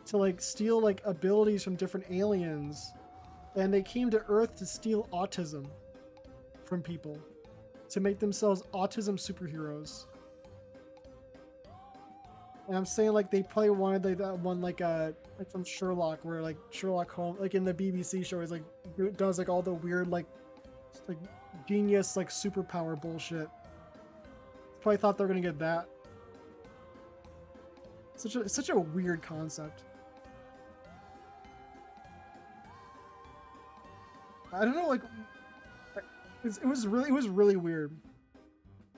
to like steal like abilities from different aliens, and they came to Earth to steal autism from people to make themselves autism superheroes. And I'm saying like they probably wanted like that one like from Sherlock where like Sherlock Holmes like in the BBC show is like does like all the weird like genius like superpower bullshit. Probably thought they were gonna get that. Such a weird concept. I don't know, like it was really weird.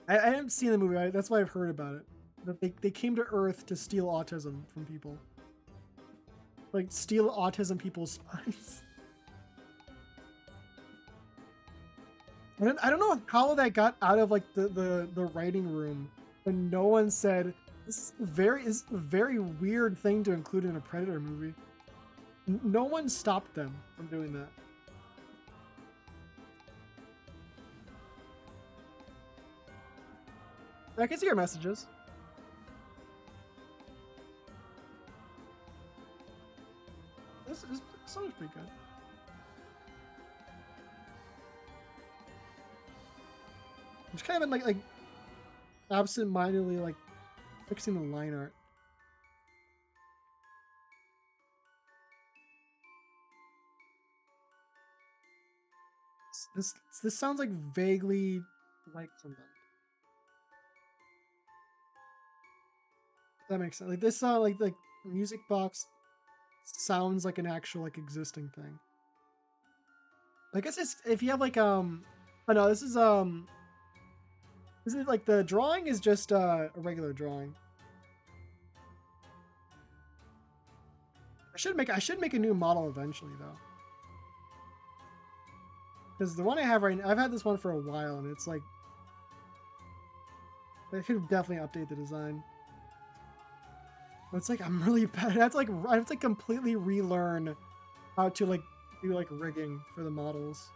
I haven't seen the movie. That's why I've heard about it. That they came to Earth to steal autism from people. Like steal autism people's spines. I don't know how that got out of like the writing room, but no one said this is a very weird thing to include in a Predator movie. No one stopped them from doing that. I can see your messages. This sounds pretty good. I'm just kind of been like absent-mindedly like fixing the line art. This sounds like vaguely like something. That makes sense. Like this like music box sounds like an actual like existing thing. I guess it's if you have like oh no, this is like the drawing is just a regular drawing. I should make a new model eventually though. Because the one I have right now, I've had this one for a while and it's like I should definitely update the design. But it's like I'm really bad. I have to completely relearn how to like do like rigging for the models.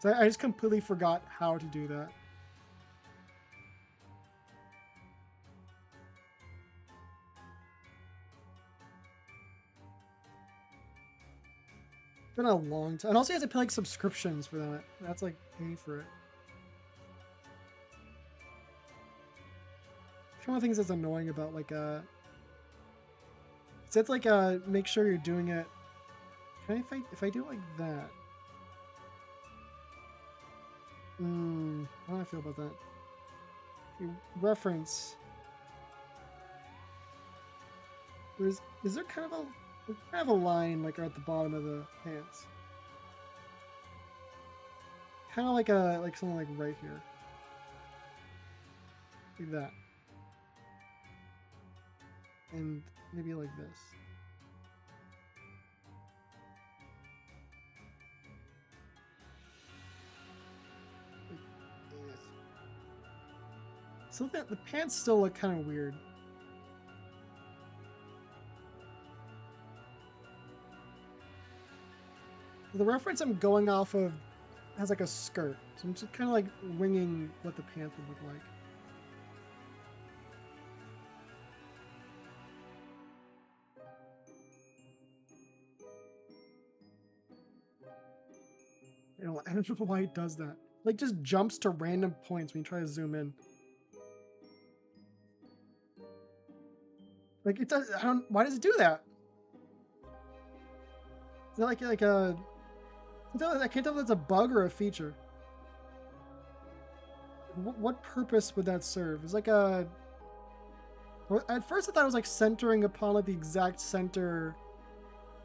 So I just completely forgot how to do that. It's been a long time. And also you have to pay like subscriptions for that. That's like paying for it. One of the things that's annoying about like it's like make sure you're doing it. Can if I do it like that? How do I feel about that? Reference. Is there kind of a line like at the bottom of the pants? Kind of like something like right here. Like that. And maybe like this. So that the pants still look kind of weird. The reference I'm going off of has like a skirt, so I'm just kind of like winging what the pants would look like. I don't know why it does that. Like just jumps to random points when you try to zoom in. Like it does. Why does it do that? Is that like a? I can't tell if that's a bug or a feature. What purpose would that serve? It's like a. At first, I thought it was like centering upon like the exact center.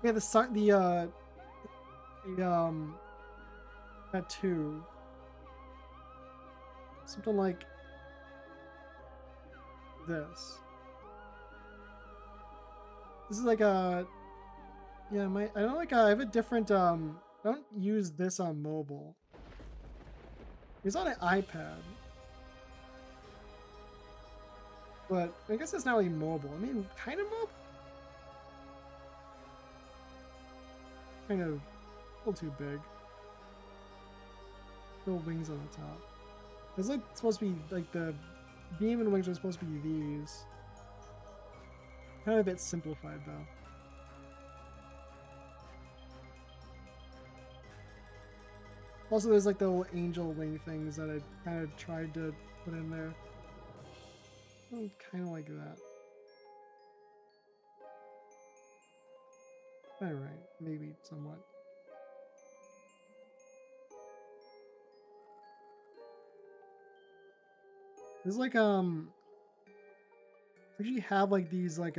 Yeah, the tattoo. Something like this. This is like a. Yeah, I don't like. I have a different. I don't use this on mobile. It's on an iPad. But I guess it's not really mobile. I mean, kind of mobile. Kind of a little too big. Little wings on the top. It's like supposed to be like the beam and wings are supposed to be these. Kind of a bit simplified though. Also, there's like the little angel wing things that I kind of tried to put in there. Kind of like that. Alright, maybe somewhat. There's like, actually have like these, like,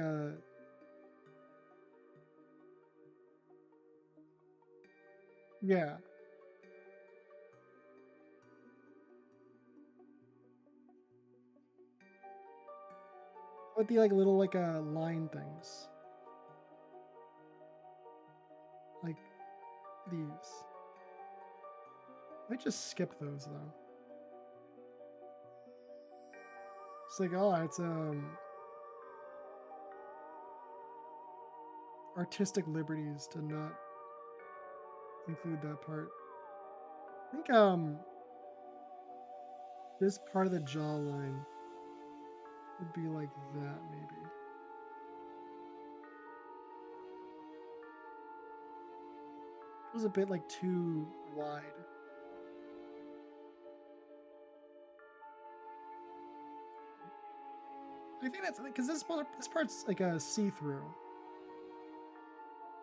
yeah. With the, like, little, like, line things. Like these. I might just skip those, though. It's like, oh, it's, artistic liberties to not include that part. I think, this part of the jawline would be like that, maybe. It was a bit, like, too wide. I think that's because this part's like a see-through.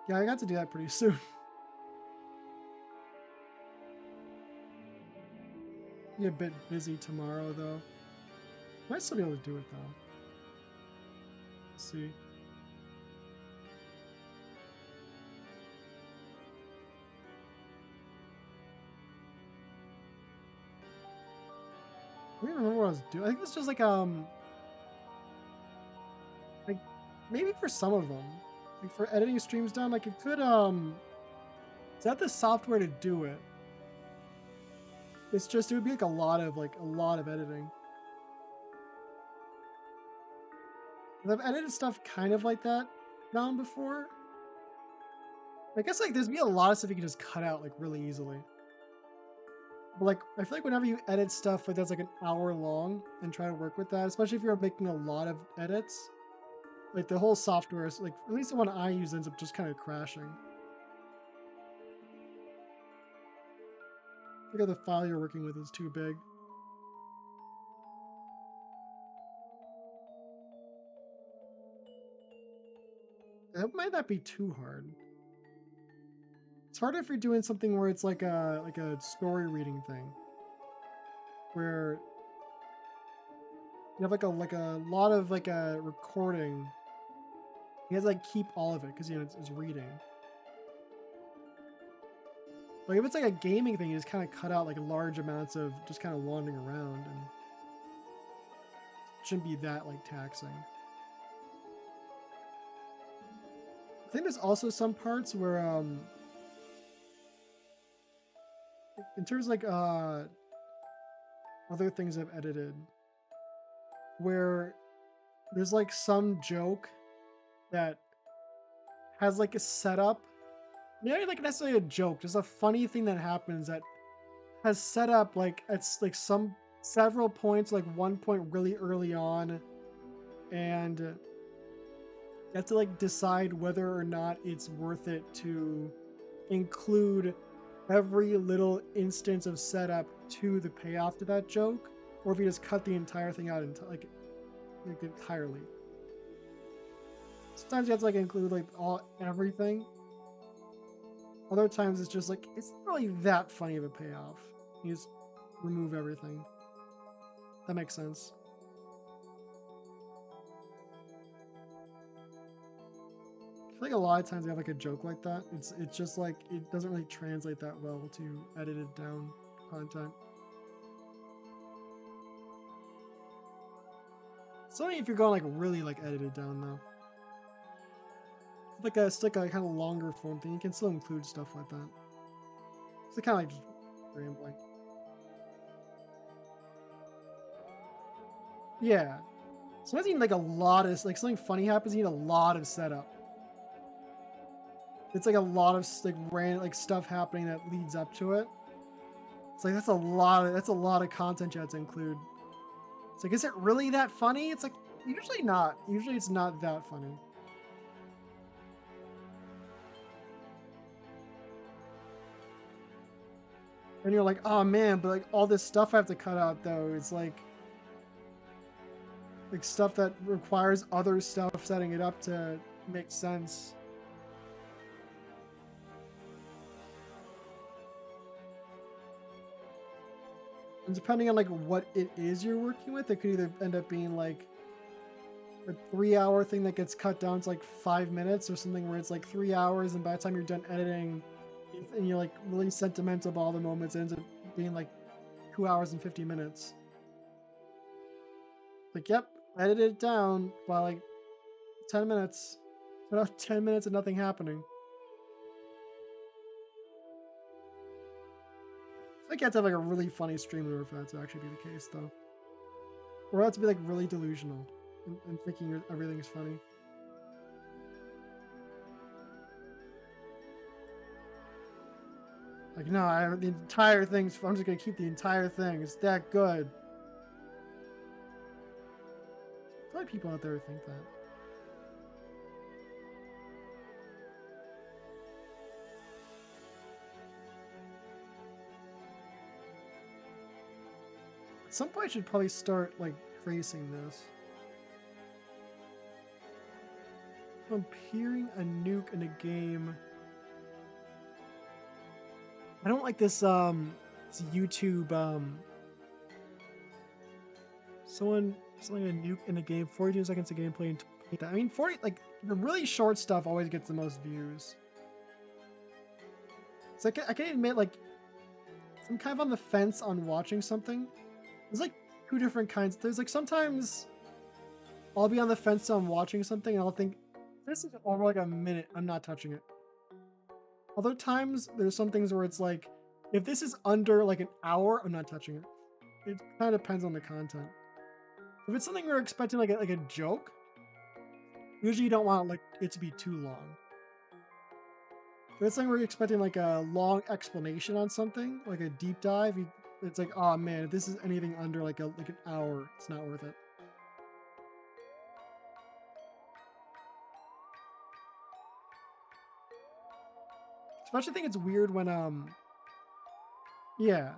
Yeah, I got to do that pretty soon. Be a bit busy tomorrow, though. Might still be able to do it, though. Let's see. I don't even remember what I was doing. I think it's just like maybe for some of them, like for editing streams done, like it could is that the software to do it? It's just it would be like a lot of editing. And I've edited stuff kind of like that down before. I guess like there's be a lot of stuff you can just cut out like really easily. But like I feel like whenever you edit stuff like that's like an hour long and try to work with that, especially if you're making a lot of edits, like the whole software is like at least the one I use ends up just kind of crashing. Look at the file you're working with is too big. That might not be too hard. It's harder if you're doing something where it's like a story reading thing, where you have like a lot of like a recording. You have to like keep all of it because you know it's reading. Like if it's like a gaming thing, you just kind of cut out like large amounts of just kind of wandering around, and it shouldn't be that like taxing. I think there's also some parts where in terms of like other things I've edited, where there's like some joke that has like a setup. Maybe like necessarily a joke, just a funny thing that happens that has set up like it's like some several points, like one point really early on, and you have to like decide whether or not it's worth it to include every little instance of setup to the payoff to that joke, or if you just cut the entire thing out like entirely. Sometimes you have to like include like everything. Other times it's just like it's not really that funny of a payoff. You just remove everything. That makes sense. I feel like a lot of times they have like a joke like that. It's just like it doesn't really translate that well to edited down content. It's only if you're going like really like edited down though. It's like a kind of longer form thing. You can still include stuff like that. It's kind of like just rambling. Yeah. Sometimes you need like a lot of like something funny happens. You need a lot of setup. It's like a lot of like random like stuff happening that leads up to it. It's like that's a lot of content you have to include. It's like, is it really that funny? It's like usually not. Usually it's not that funny. And you're like, oh man, but like all this stuff I have to cut out though. It's like like stuff that requires other stuff setting it up to make sense. And depending on like what it is you're working with, it could either end up being like a 3-hour thing that gets cut down to like 5 minutes, or something where it's like 3 hours, and by the time you're done editing and you're like really sentimental about all the moments, it ends up being like 2 hours and 50 minutes. Like, yep, edited it down by like 10 minutes. About 10 minutes of nothing happening. I think you have to have like a really funny stream in order for that to actually be the case, though. Or you have to be like really delusional and thinking everything's funny. Like, no, the entire thing's. I'm just gonna keep the entire thing. It's that good. There's probably people out there who think that. At some point, I should probably start like tracing this. Comparing a nuke in a game. I don't like this this YouTube someone selling a nuke in a game, 42 seconds of gameplay and I mean 40, like the really short stuff always gets the most views. So I can admit, like, I'm kind of on the fence on watching something. There's like two different kinds. There's like sometimes I'll be on the fence on watching something and I'll think, this is over like a minute, I'm not touching it. Other times, there's some things where it's like, if this is under like an hour, I'm not touching it. It kind of depends on the content. If it's something we're expecting like a joke, usually you don't want like it to be too long. If it's something we're expecting like a long explanation on something, like a deep dive, it's like, oh man, if this is anything under like an hour, it's not worth it. Especially I think it's weird when yeah.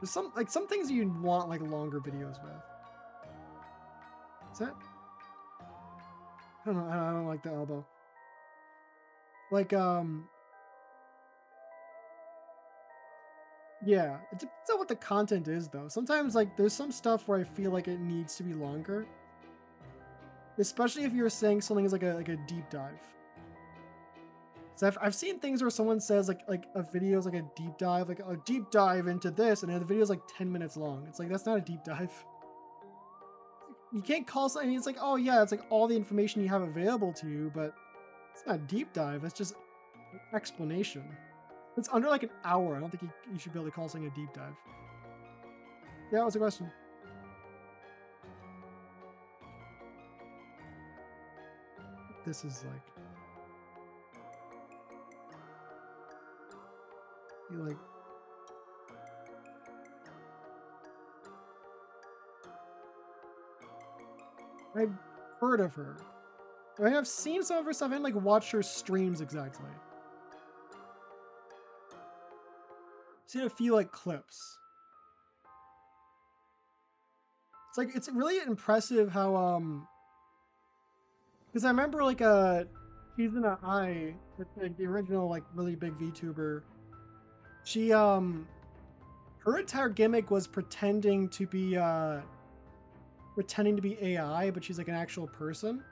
There's some things you want like longer videos with. Is that? I don't know. I don't like the elbow. Like yeah. It depends on what the content is though. Sometimes like there's some stuff where I feel like it needs to be longer. Especially if you're saying something is like a deep dive. So I've seen things where someone says like a video is like a deep dive into this, and the video is like 10 minutes long. It's like, that's not a deep dive. You can't call something, it's like, oh yeah, it's like all the information you have available to you, but it's not a deep dive. It's just an explanation. It's under like an hour. I don't think you should be able to call something a deep dive. Yeah, what's the question? This is like, you like, I've heard of her. I have seen some of her stuff and like watched her streams exactly. Seen a few like clips. It's like, it's really impressive how because I remember like she's in a eye, like the original like really big VTuber. She her entire gimmick was pretending to be AI, but she's like an actual person.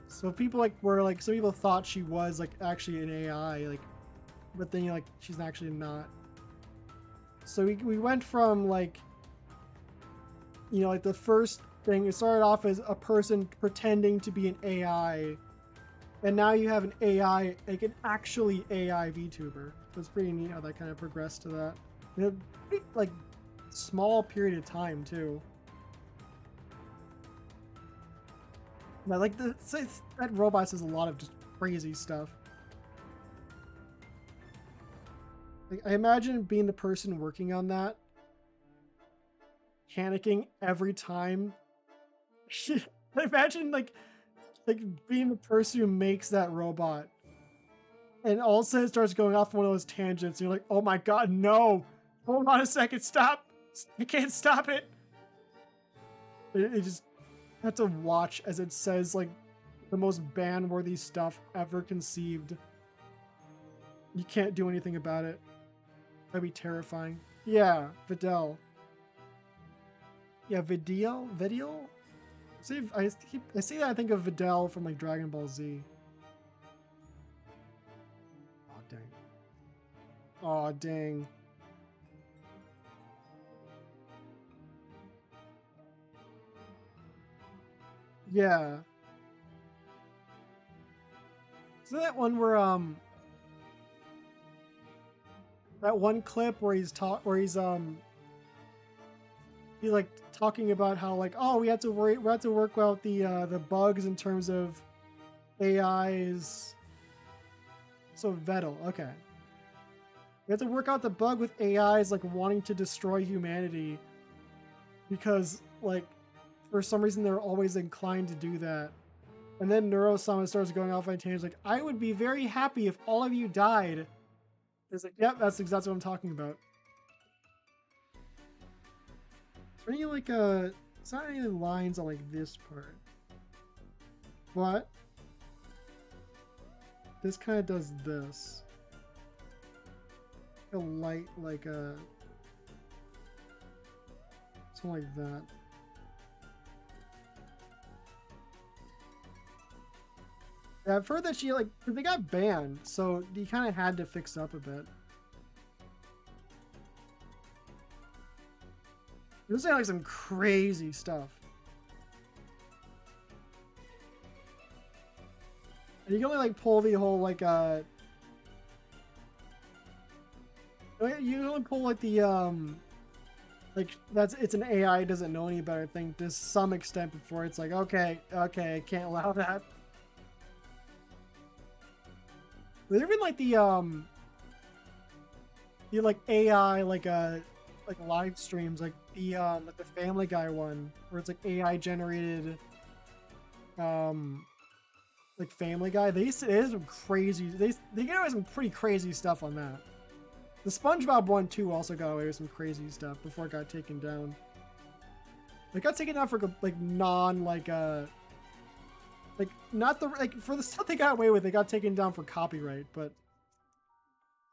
So people like were like, some people thought she was like actually an AI, like, but then like she's actually not. So we went from like, you know, like the first thing, it started off as a person pretending to be an AI, and now you have an AI, like an actually AI VTuber. So it's pretty neat how that kind of progressed to that. In a pretty, like, small period of time too. But like that robot says a lot of just crazy stuff. Like, I imagine being the person working on that, panicking every time. I imagine like being the person who makes that robot, and all of a sudden it starts going off one of those tangents, and you're like, oh my god, no! Hold on a second, stop! I can't stop it! It just have to watch as it says like the most ban-worthy stuff ever conceived. You can't do anything about it. That'd be terrifying. Yeah, Videl. Yeah, Videl? See, I see that I think of Videl from like Dragon Ball Z. Oh dang. Oh dang. Yeah. So that one where that one clip where he's like talking about how like, oh, we had to work out the bugs in terms of AI's. So Vettel, okay. We have to work out the bug with AIs like wanting to destroy humanity because like for some reason they're always inclined to do that. And then Neurosama starts going off on tangents like, I would be very happy if all of you died. It's like, yep, that's exactly what I'm talking about. Is there any like it's not any lines on like this part. But this kind of does this. A light like a something like that. Yeah, I've heard that she like they got banned, so you kind of had to fix up a bit. It was like some crazy stuff. And you can only like pull the whole like you can only pull like the like it's an AI doesn't know any better thing to some extent before it's like okay I can't allow that. There's even like the like AI like live streams like the Family Guy one where it's like AI generated like Family Guy. They did some crazy they get away with some pretty crazy stuff on that. The SpongeBob one too also got away with some crazy stuff before it got taken down. It got taken down for like non like not the like for the stuff they got away with. They got taken down for copyright, but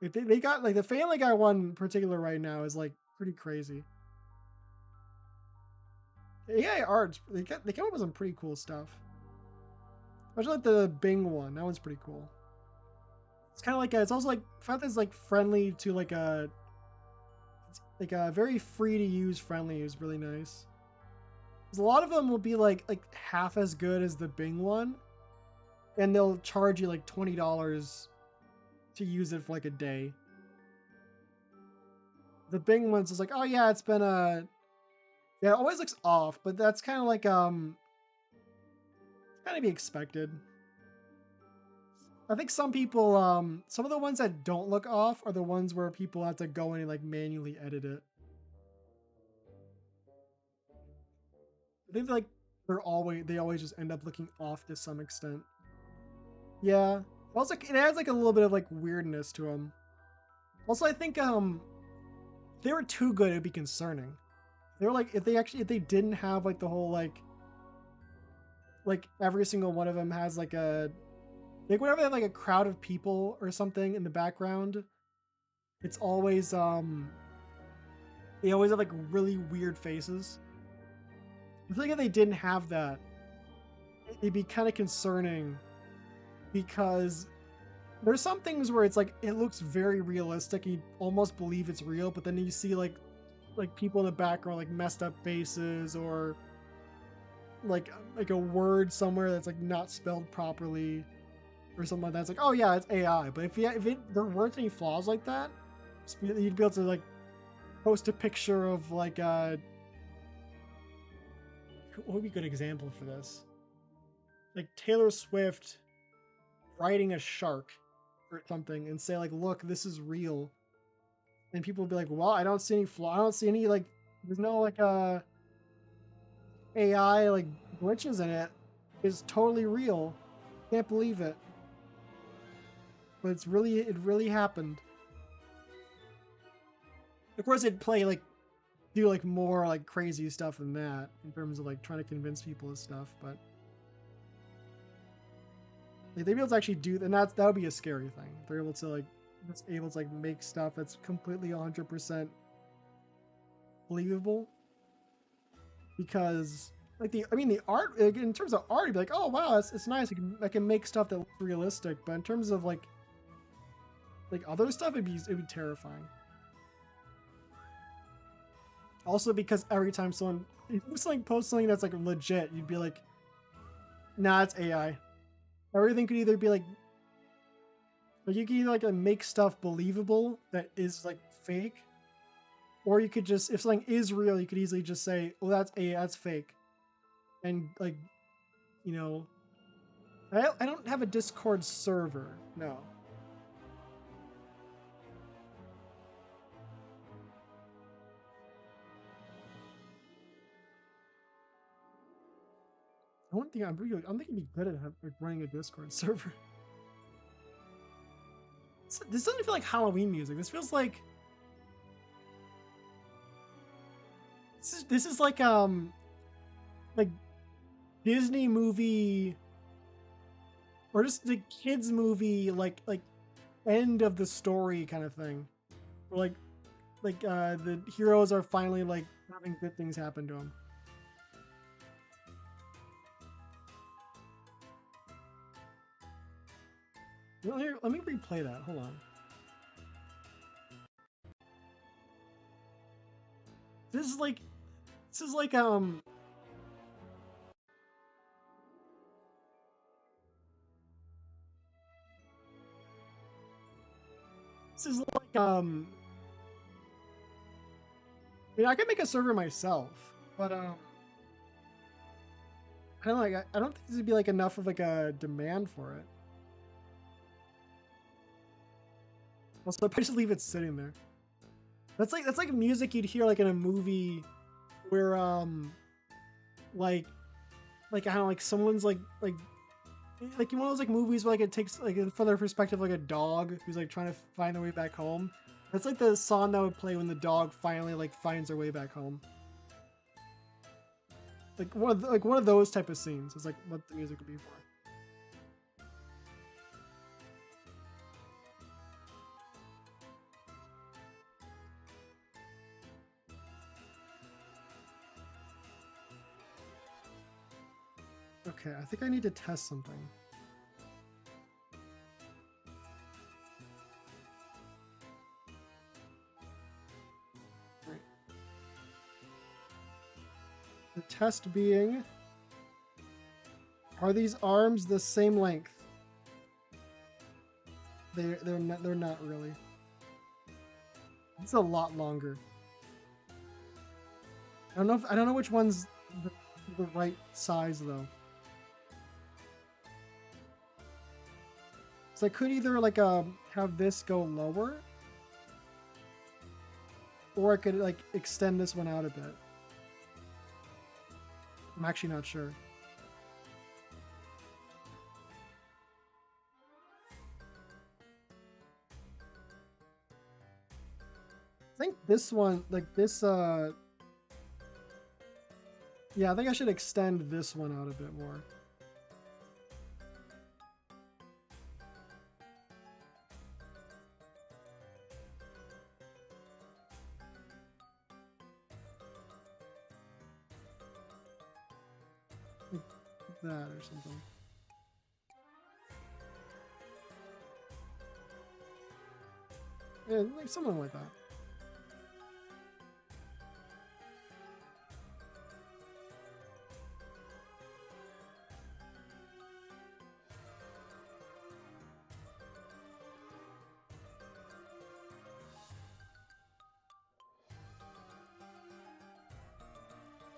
if they got like the Family Guy one in particular right now is like pretty crazy. AI arts they come up with some pretty cool stuff. Especially like the Bing one. That one's pretty cool. It's kind of like it's also like fact that it's like friendly to like a very free to use friendly is really nice. Because a lot of them will be like half as good as the Bing one, and they'll charge you like $20 to use it for like a day. The Bing one's is like, oh yeah, it's been yeah, it always looks off, but that's kind of like kind of be expected. I think some people some of the ones that don't look off are the ones where people have to go in and like manually edit it. I think like they always just end up looking off to some extent. Yeah. Also, it adds like a little bit of like weirdness to them. Also, I think if they were too good, it'd be concerning. They were like if they didn't have like the whole like every single one of them has like a like whenever they have like a crowd of people or something in the background, it's always they always have like really weird faces. I feel like if they didn't have that, it'd be kind of concerning because there's some things where it's like it looks very realistic and you almost believe it's real, but then you see like people in the background like messed up faces or like a word somewhere that's like not spelled properly or something like that. It's like, oh yeah, it's AI. But if there weren't any flaws like that, you'd be able to like post a picture of like what would be a good example for this? Like Taylor Swift riding a shark or something and say like, look, this is real. And people would be like, well, I don't see any flaw. I don't see any like there's no like AI like glitches in it. It's totally real. Can't believe it. But it really happened. Of course, it'd play like do like more like crazy stuff than that in terms of like trying to convince people of stuff, but like they'd be able to actually do, and that would be a scary thing. They're able to like just able to like make stuff that's completely 100% believable, because like the art, like, in terms of art, you'd be like, oh wow, it's nice. I can make stuff that looks realistic, but in terms of like other stuff, it'd be terrifying. Also, because every time someone posts something that's like legit, you'd be like, nah, it's AI. Everything could either be like you can either like make stuff believable that is like fake, or you could just, if something is real, you could easily just say, oh, that's AI, that's fake, and like, you know, I don't have a Discord server, no. I don't think I'm thinking be good at like running a Discord server. This doesn't feel like Halloween music. This feels like this is like Disney movie, or just the kids movie, like end of the story kind of thing, or like the heroes are finally like having good things happen to them. Let me replay that. Hold on. This is like this is like I mean, I could make a server myself, but I don't like I don't think there'd be like enough of like a demand for it. Also, I probably should leave it sitting there. That's like music you'd hear like in a movie where like I don't know, like someone's like in one of those like movies where like it takes like from their perspective, like a dog who's like trying to find their way back home. That's like the song that would play when the dog finally like finds their way back home. Like one of those type of scenes is like what the music would be for. Okay, I think I need to test something. Right. The test being, are these arms the same length? They're not really. It's a lot longer. I don't know which one's the right size though. So I could either like have this go lower, or I could like extend this one out a bit. I'm actually not sure. I think this one, like this, yeah, I think I should extend this one out a bit more. Like that or something. Yeah, like something like that.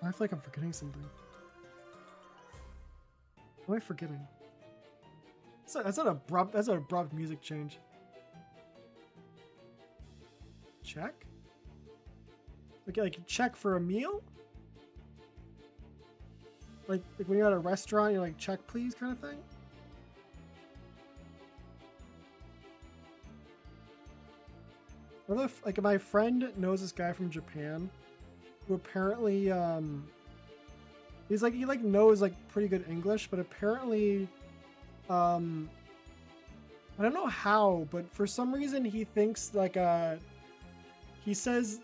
I feel like I'm forgetting something. What am I forgetting? That's an abrupt music change. Check? Okay, like check for a meal? Like when you're at a restaurant, you're like, check please kind of thing? What if, like, my friend knows this guy from Japan, who apparently he's like he like knows like pretty good English, but apparently um I don't know how, but for some reason he thinks like he says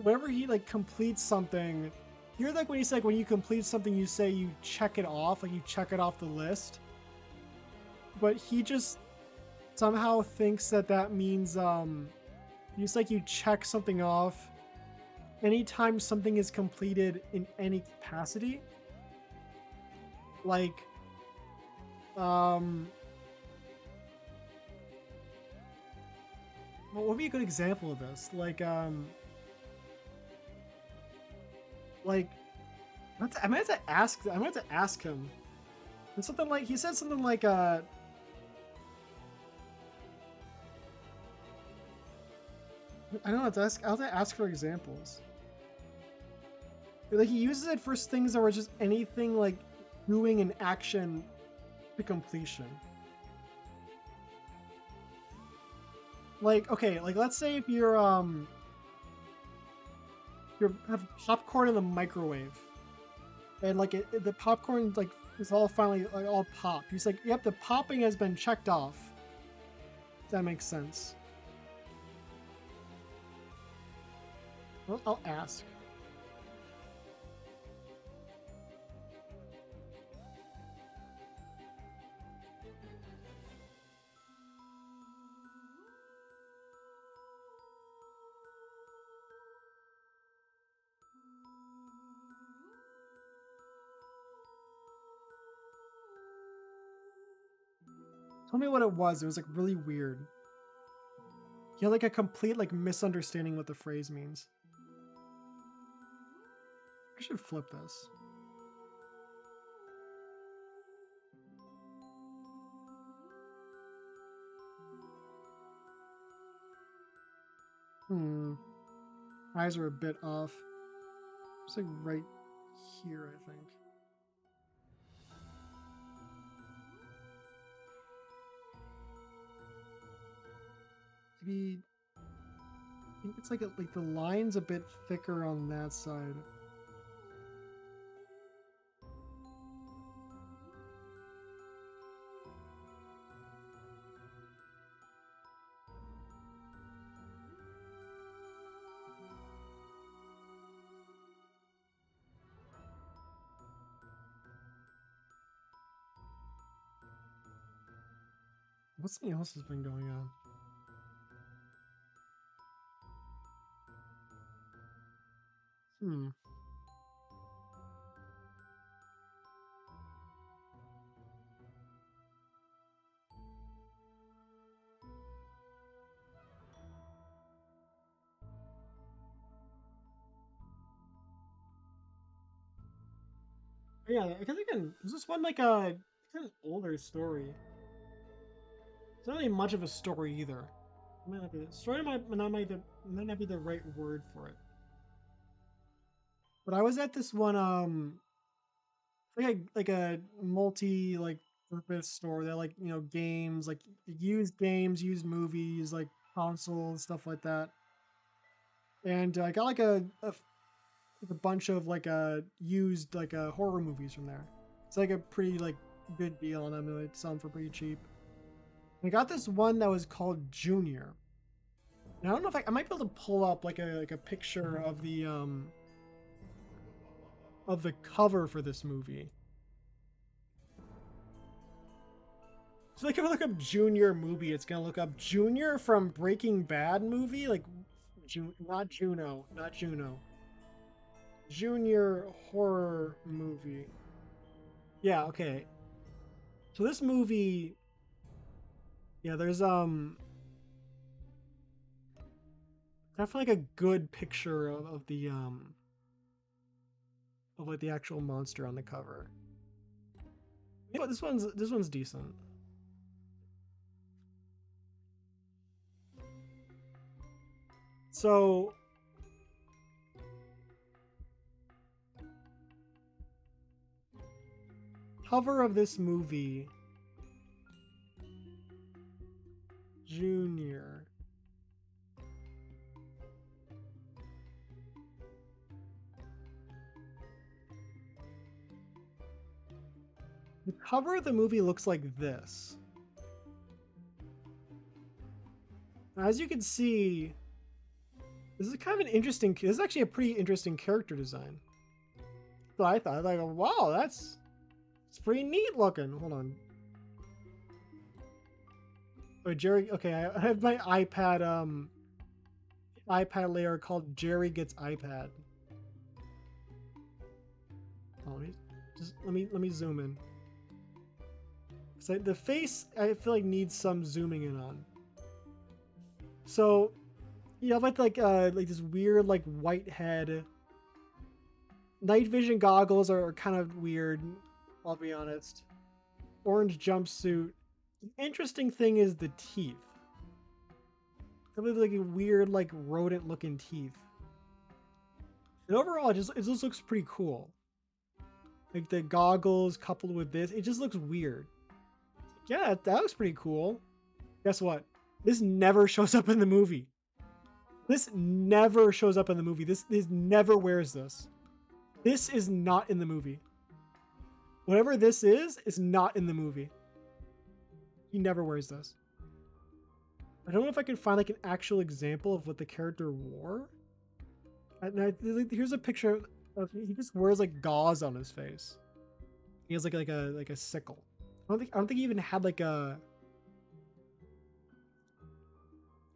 whenever he like completes something, you're like when he's like when you complete something you say you check it off, like you check it off the list. But he just somehow thinks that that means it's like you check something off anytime something is completed in any capacity. Like what would be a good example of this? Like I might have to ask. I might have to ask him. And something like he said something like I don't know. I'll have to ask for examples. Like he uses it for things that were just anything like doing an action to completion. Like okay, like let's say if you have popcorn in the microwave, and like the popcorn like is all finally like all popped. He's like, yep, the popping has been checked off. If that makes sense. Well, I'll ask. Tell me what it was. It was like really weird. He had like a complete like misunderstanding what the phrase means. I should flip this. Eyes are a bit off. It's like right here, I think. Maybe I think it's like the line's a bit thicker on that side. What's something else has been going on? Hmm. Yeah, because again, is this one like a kind of older story? It's not really much of a story either. It might not be, story might not be the right word for it. But I was at this one like a multi like purpose store. They're like games, like used games, used movies, like consoles, stuff like that. And I got like a bunch of like used like horror movies from there. It's like a pretty like good deal on them. And they sell them for pretty cheap. And I got this one that was called Junior. And I don't know if I might be able to pull up like a picture of the cover for this movie. So like if I look up Junior movie, it's gonna look up Junior from Breaking Bad movie, like not Juno, not Juno. Junior horror movie. Yeah, okay. So this movie, yeah, there's definitely like a good picture of the of like the actual monster on the cover. You know, this one's decent. So cover of this movie, Junior. The cover of the movie looks like this. Now, as you can see, this is kind of an interesting. This is actually a pretty interesting character design. So I thought, like, wow, it's pretty neat looking. Hold on. Oh, Jerry. Okay, I have my iPad layer called Jerry Gets iPad. Oh, just let me zoom in. So the face, I feel like needs some zooming in on. So you have like this weird like white head. Night vision goggles are kind of weird, I'll be honest. Orange jumpsuit. The interesting thing is the teeth. They have like a weird like rodent looking teeth. And overall, it just looks pretty cool. Like the goggles coupled with this, it just looks weird. Yeah, that looks pretty cool. Guess what? This never shows up in the movie. This never shows up in the movie. This never wears this. This is not in the movie. Whatever this is not in the movie. He never wears this. I don't know if I can find like an actual example of what the character wore. Here's a picture of he just wears like gauze on his face. He has like a sickle. I don't think he even had like a.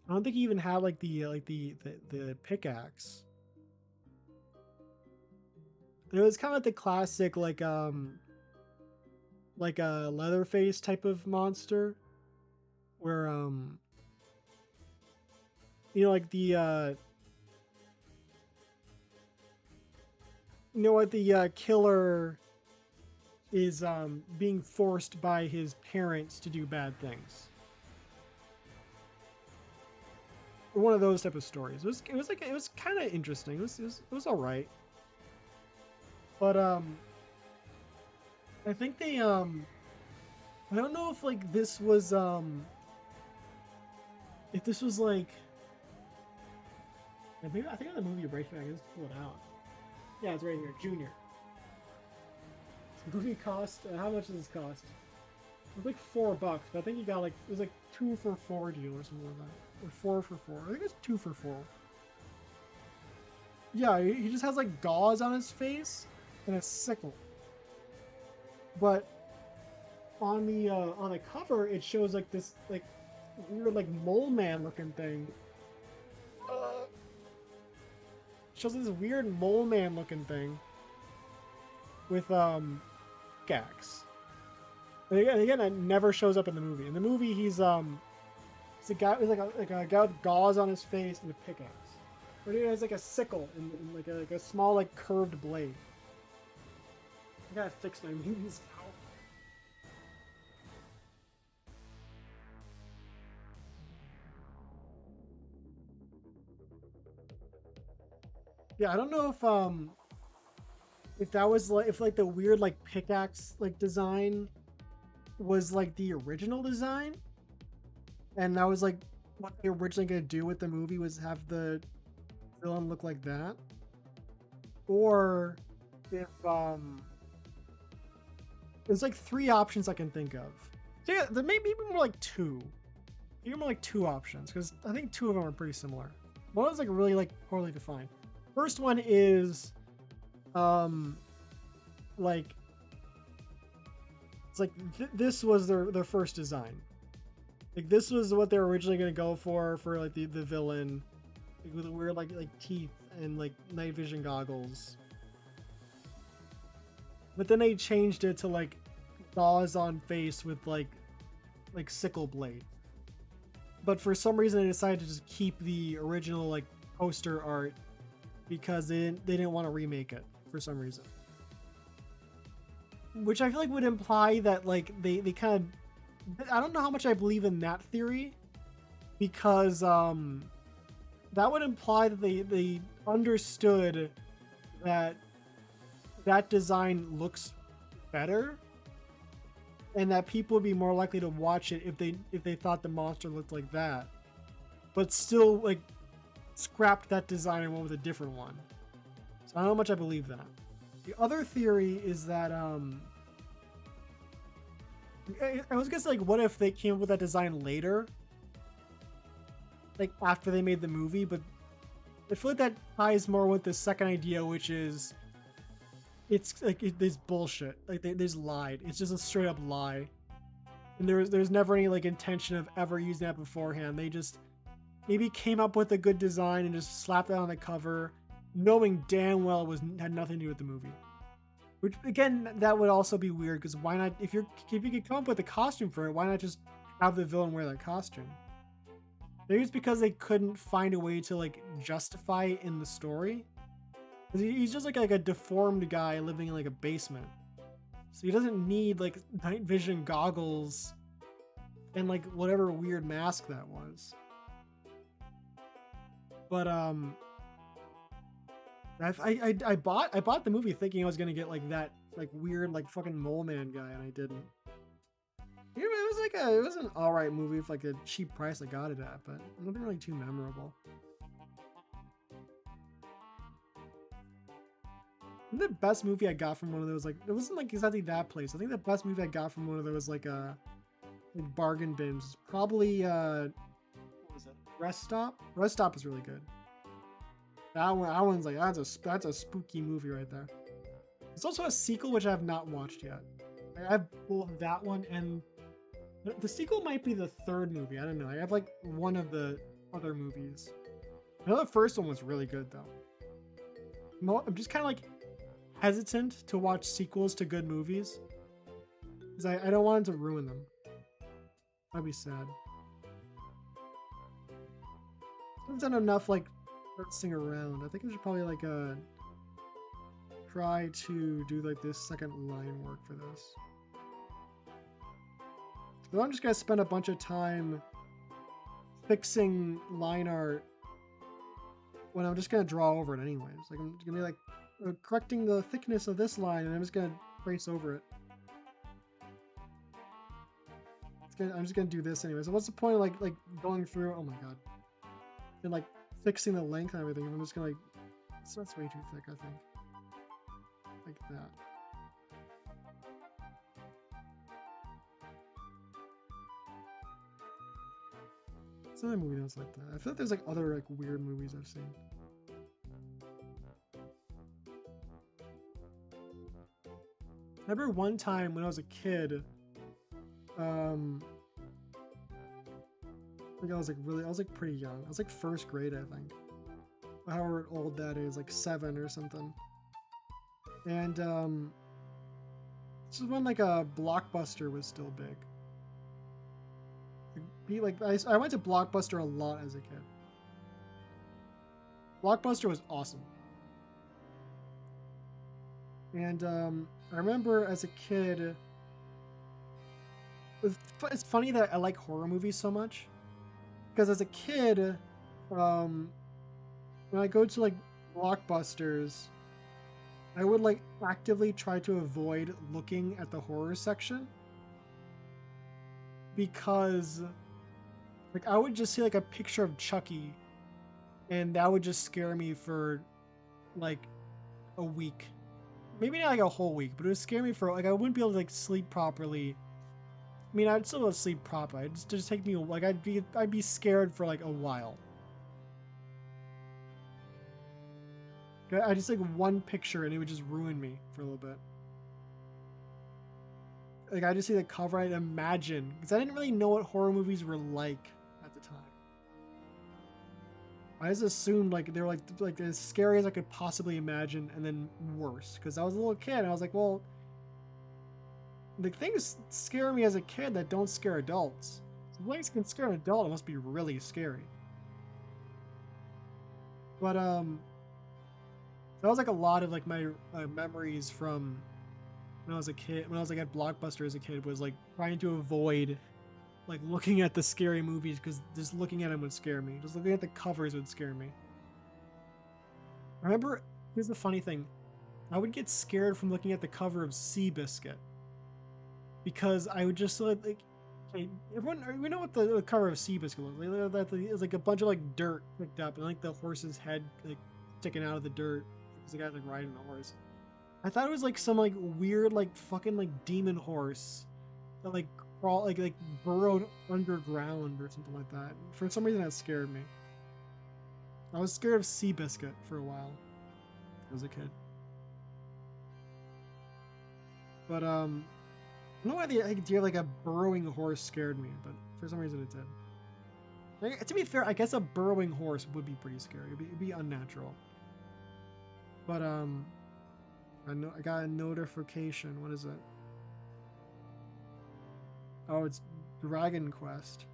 I don't think he even had like the pickaxe. And it was kind of like the classic like a Leatherface type of monster, where you know like the you know what the killer is being forced by his parents to do bad things. One of those type of stories. It was kind of interesting. It was all right. But I think they I don't know if like this was if this was like maybe I think on the movie right here I can just pull it out. Yeah, it's right here, Junior. The movie cost how much does this cost? It was like $4, but I think you got like it was like 2 for 4 deal or something like that. Or 4 for 4. I think it's 2 for 4. Yeah, he just has like gauze on his face and a sickle. But on the cover, it shows like this like weird like mole man looking thing. Shows this weird mole man looking thing with pickaxe. And again, it never shows up in the movie. In the movie, he's a guy with like a guy with gauze on his face and a pickaxe. But he has like a sickle and like a small like curved blade. I gotta fix my movies now. Yeah, I don't know if that was like if like the weird like pickaxe like design was like the original design, and that was like what they were originally gonna do with the movie was have the villain look like that, or if there's like 3 options I can think of. So yeah, there may be more like 2. Maybe more like 2 options because I think 2 of them are pretty similar. One is like really like poorly defined. First one is like it's like this was their first design. Like this was what they were originally gonna go for like the villain, like, with weird like teeth and like night vision goggles. But then they changed it to like gauze on face with like sickle blade. But for some reason they decided to just keep the original like poster art because they didn't want to remake it for some reason. Which I feel like would imply that like they kind of, I don't know how much I believe in that theory, because that would imply that they understood that design looks better, and that people would be more likely to watch it if they thought the monster looked like that, but still like scrapped that design and went with a different one. So I don't know how much I believe that. The other theory is that I was gonna say, like, what if they came up with that design later, like after they made the movie? But I feel like that ties more with the second idea, which is it's like there's bullshit. Like there's lied. It's just a straight up lie, and there's never any like intention of ever using that beforehand. They just maybe came up with a good design and just slapped that on the cover, knowing damn well it was had nothing to do with the movie. Which again, that would also be weird because why not? If you could come up with a costume for it, why not just have the villain wear that costume? Maybe it's because they couldn't find a way to like justify it in the story. He's just like a deformed guy living in like a basement, so he doesn't need like night vision goggles and like whatever weird mask that was. But I bought the movie thinking I was gonna get like that like weird like fucking mole man guy, and I didn't. It was like it was an alright movie for like a cheap price I got it at, but nothing really too memorable. I think the best movie I got from one of those, like, it wasn't like exactly that place. I think the best movie I got from one of those like bargain bins was probably what was it? Rest Stop. Rest Stop is really good. That one's like that's a spooky movie right there. There's also a sequel which I have not watched yet. I have both that one and the sequel might be the third movie. I don't know. I have like one of the other movies. I know the first one was really good though. I'm just kind of like hesitant to watch sequels to good movies because I don't want it to ruin them. That'd be sad. I've done enough like sing around. I think I should probably like try to do like this second line work for this. So I'm just gonna spend a bunch of time fixing line art when I'm just gonna draw over it anyways. Like I'm gonna be like correcting the thickness of this line, and I'm just gonna trace over it. I'm just gonna do this anyway. So what's the point of like going through? Oh my god, and like fixing the length and everything. I'm just gonna like. So that's way too thick, I think. Like that. It's another movie that's like that. I feel like there's like other like weird movies I've seen. I remember one time when I was a kid, I think I was like pretty young. I was like first grade, I think. However old that is, like 7 or something. And this is when like a Blockbuster was still big. I went to Blockbuster a lot as a kid. Blockbuster was awesome. And I remember as a kid, it's funny that I like horror movies so much, because as a kid, when I go to like Blockbusters, I would like actively try to avoid looking at the horror section, because like I would just see like a picture of Chucky, and that would just scare me for like a week. Maybe not like a whole week, but it would scare me for like I wouldn't be able to like sleep properly. I mean, I'd still be able to sleep properly. It'd just take me like I'd be scared for like a while. I just like one picture and it would just ruin me for a little bit. Like I just see the cover, I'd imagine, because I didn't really know what horror movies were like at the time. I just assumed like they were like as scary as I could possibly imagine, and then worse. Because I was a little kid, and I was like, well, the things scare me as a kid that don't scare adults. So if things can scare an adult, it must be really scary. But that was like a lot of like my memories from when I was a kid. When I was like at Blockbuster as a kid, was like trying to avoid like looking at the scary movies, because just looking at them would scare me. Just looking at the covers would scare me. I remember, here's the funny thing, I would get scared from looking at the cover of Seabiscuit, because I would just like everyone, we know what the cover of Seabiscuit looks like. It's like a bunch of like dirt picked up, and like the horse's head like sticking out of the dirt. Because the guy's like riding the horse. I thought it was like some like weird like fucking like demon horse that like crawl like burrowed underground or something like that. For some reason, that scared me. I was scared of Seabiscuit for a while as a kid. But I don't know why the idea of like a burrowing horse scared me, but for some reason it did. To be fair, I guess a burrowing horse would be pretty scary. It'd be unnatural. But I got a notification. What is it? Oh, it's Dragon Quest.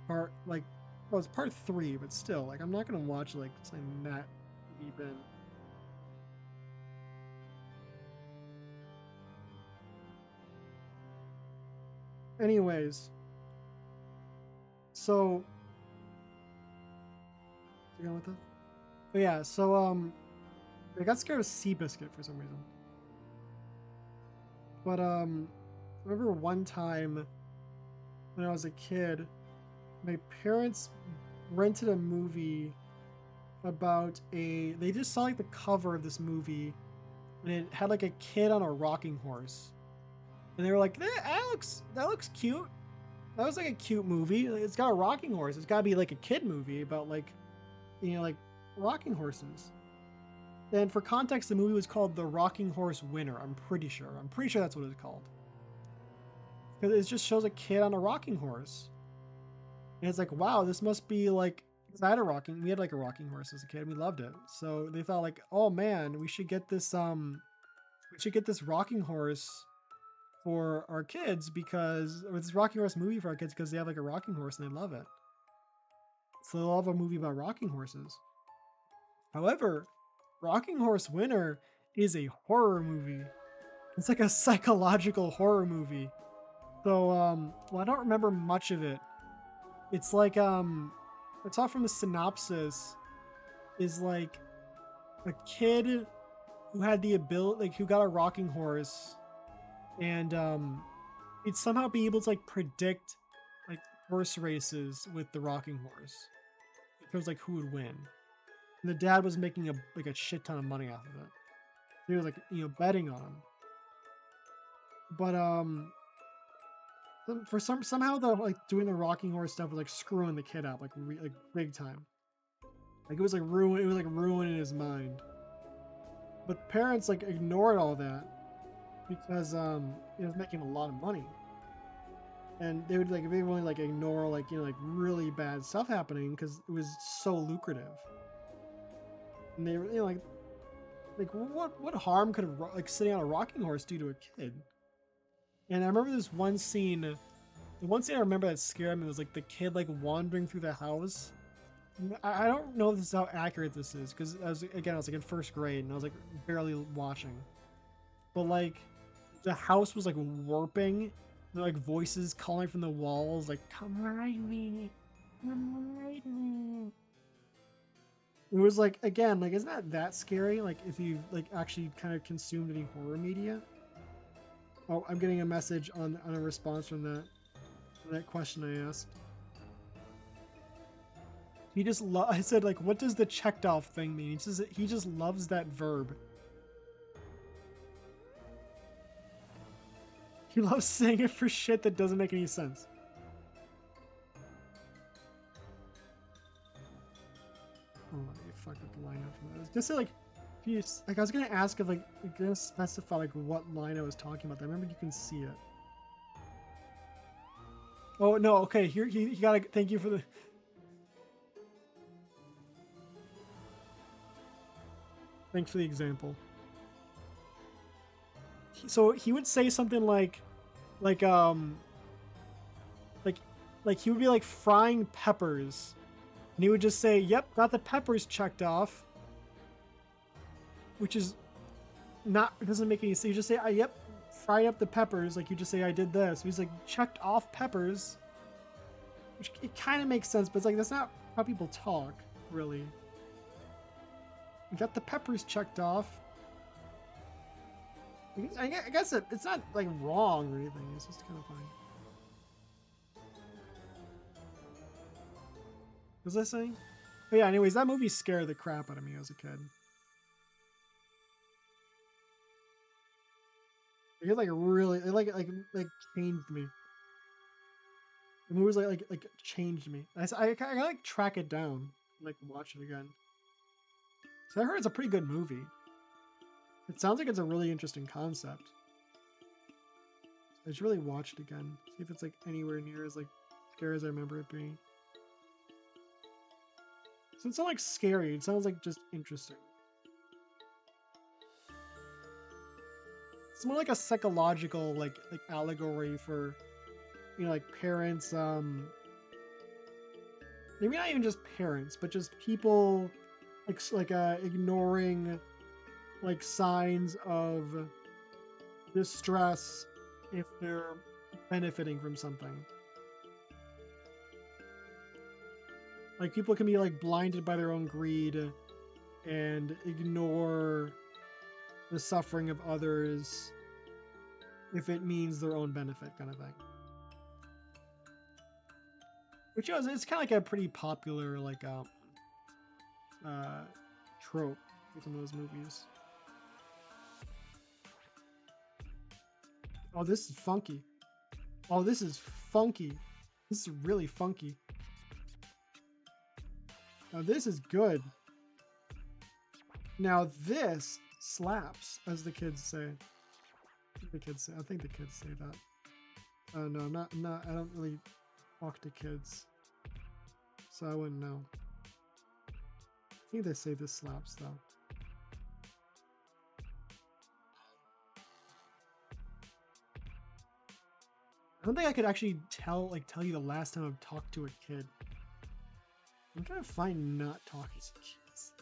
Part like, well, it's part 3, but still, like, I'm not gonna watch like something that deep in. Anyways, so you going with that? But yeah, so I got scared of Seabiscuit for some reason. But I remember one time when I was a kid, my parents rented a movie about they just saw like the cover of this movie and it had like a kid on a rocking horse. And they were like, that looks cute. That was like a cute movie. It's got a rocking horse. It's gotta be like a kid movie about like, like rocking horses. And for context, the movie was called The Rocking Horse Winner. I'm pretty sure. I'm pretty sure that's what it's called. Because it just shows a kid on a rocking horse. And it's like, wow, this must be like, because we had like a rocking horse as a kid. We loved it. So they thought like, oh man, we should get this rocking horse for our kids or this rocking horse movie for our kids because they have like a rocking horse and they love it. So they'll have a movie about rocking horses. However, Rocking Horse Winner is a horror movie. It's like a psychological horror movie. So, well, I don't remember much of it. It's like, it's all from the synopsis is like a kid who had the ability, like who got a rocking horse and, he'd somehow be able to like predict like horse races with the rocking horse. It was like who would win. And the dad was making a shit ton of money off of it. He was like, betting on him. But somehow the like doing the rocking horse stuff was like screwing the kid up like big time. Like it was like ruining his mind. But parents like ignored all that because it was making a lot of money. And they would like everyone like ignore like like really bad stuff happening because it was so lucrative. And they were like what harm could like sitting on a rocking horse do to a kid? And I remember this one scene. The one scene I remember that scared me was like the kid like wandering through the house. I don't know if this is how accurate this is because I was like in first grade and I was like barely watching. But like the house was like warping. There were, like voices calling from the walls like come ride me, come ride me. It was like again like isn't that scary? Like if you like actually kind of consumed any horror media. Oh, I'm getting a message on a response from that question I asked. I said like, what does the checked off thing mean? He says he just loves that verb. He loves saying it for shit that doesn't make any sense. Oh, you fucked up the line after that. Just say like, I was gonna ask if like, you're gonna specify like what line I was talking about. I remember you can see it. Oh no, okay. Here he gotta thank you for the. Thanks for the example. So he would say something like like he would be like frying peppers, and he would just say, "Yep, got the peppers checked off," which is not it doesn't make any sense. You just say, "Yep, fried up the peppers," like you just say, "I did this." He's like checked off peppers, which it kind of makes sense, but it's like that's not how people talk, really. You got the peppers checked off. I guess it's not like wrong or anything. It's just kind of funny. What was I saying? But yeah, anyways, that movie scared the crap out of me as a kid. It like really, it like changed me. The movie was like changed me. I like track it down, like watch it again. So I heard it's a pretty good movie. It sounds like it's a really interesting concept. I should really watch it again. See if it's like anywhere near as like scary as I remember it being. So it's not like scary. It sounds like just interesting. It's more like a psychological like allegory for, you know, like parents. Maybe not even just parents, but just people ignoring like signs of distress if they're benefiting from something. Like people can be like blinded by their own greed and ignore the suffering of others if it means their own benefit, kind of thing. Which is, it's kind of like a pretty popular like trope in those movies. Oh, this is funky. Oh, this is funky. This is really funky. Now this is good. Now this slaps, as the kids say. I think the kids say that. Oh no, I'm not. I don't really talk to kids, so I wouldn't know. I think they say this slaps though. I don't think I could actually tell you the last time I've talked to a kid. I'm trying to find not talking to kids.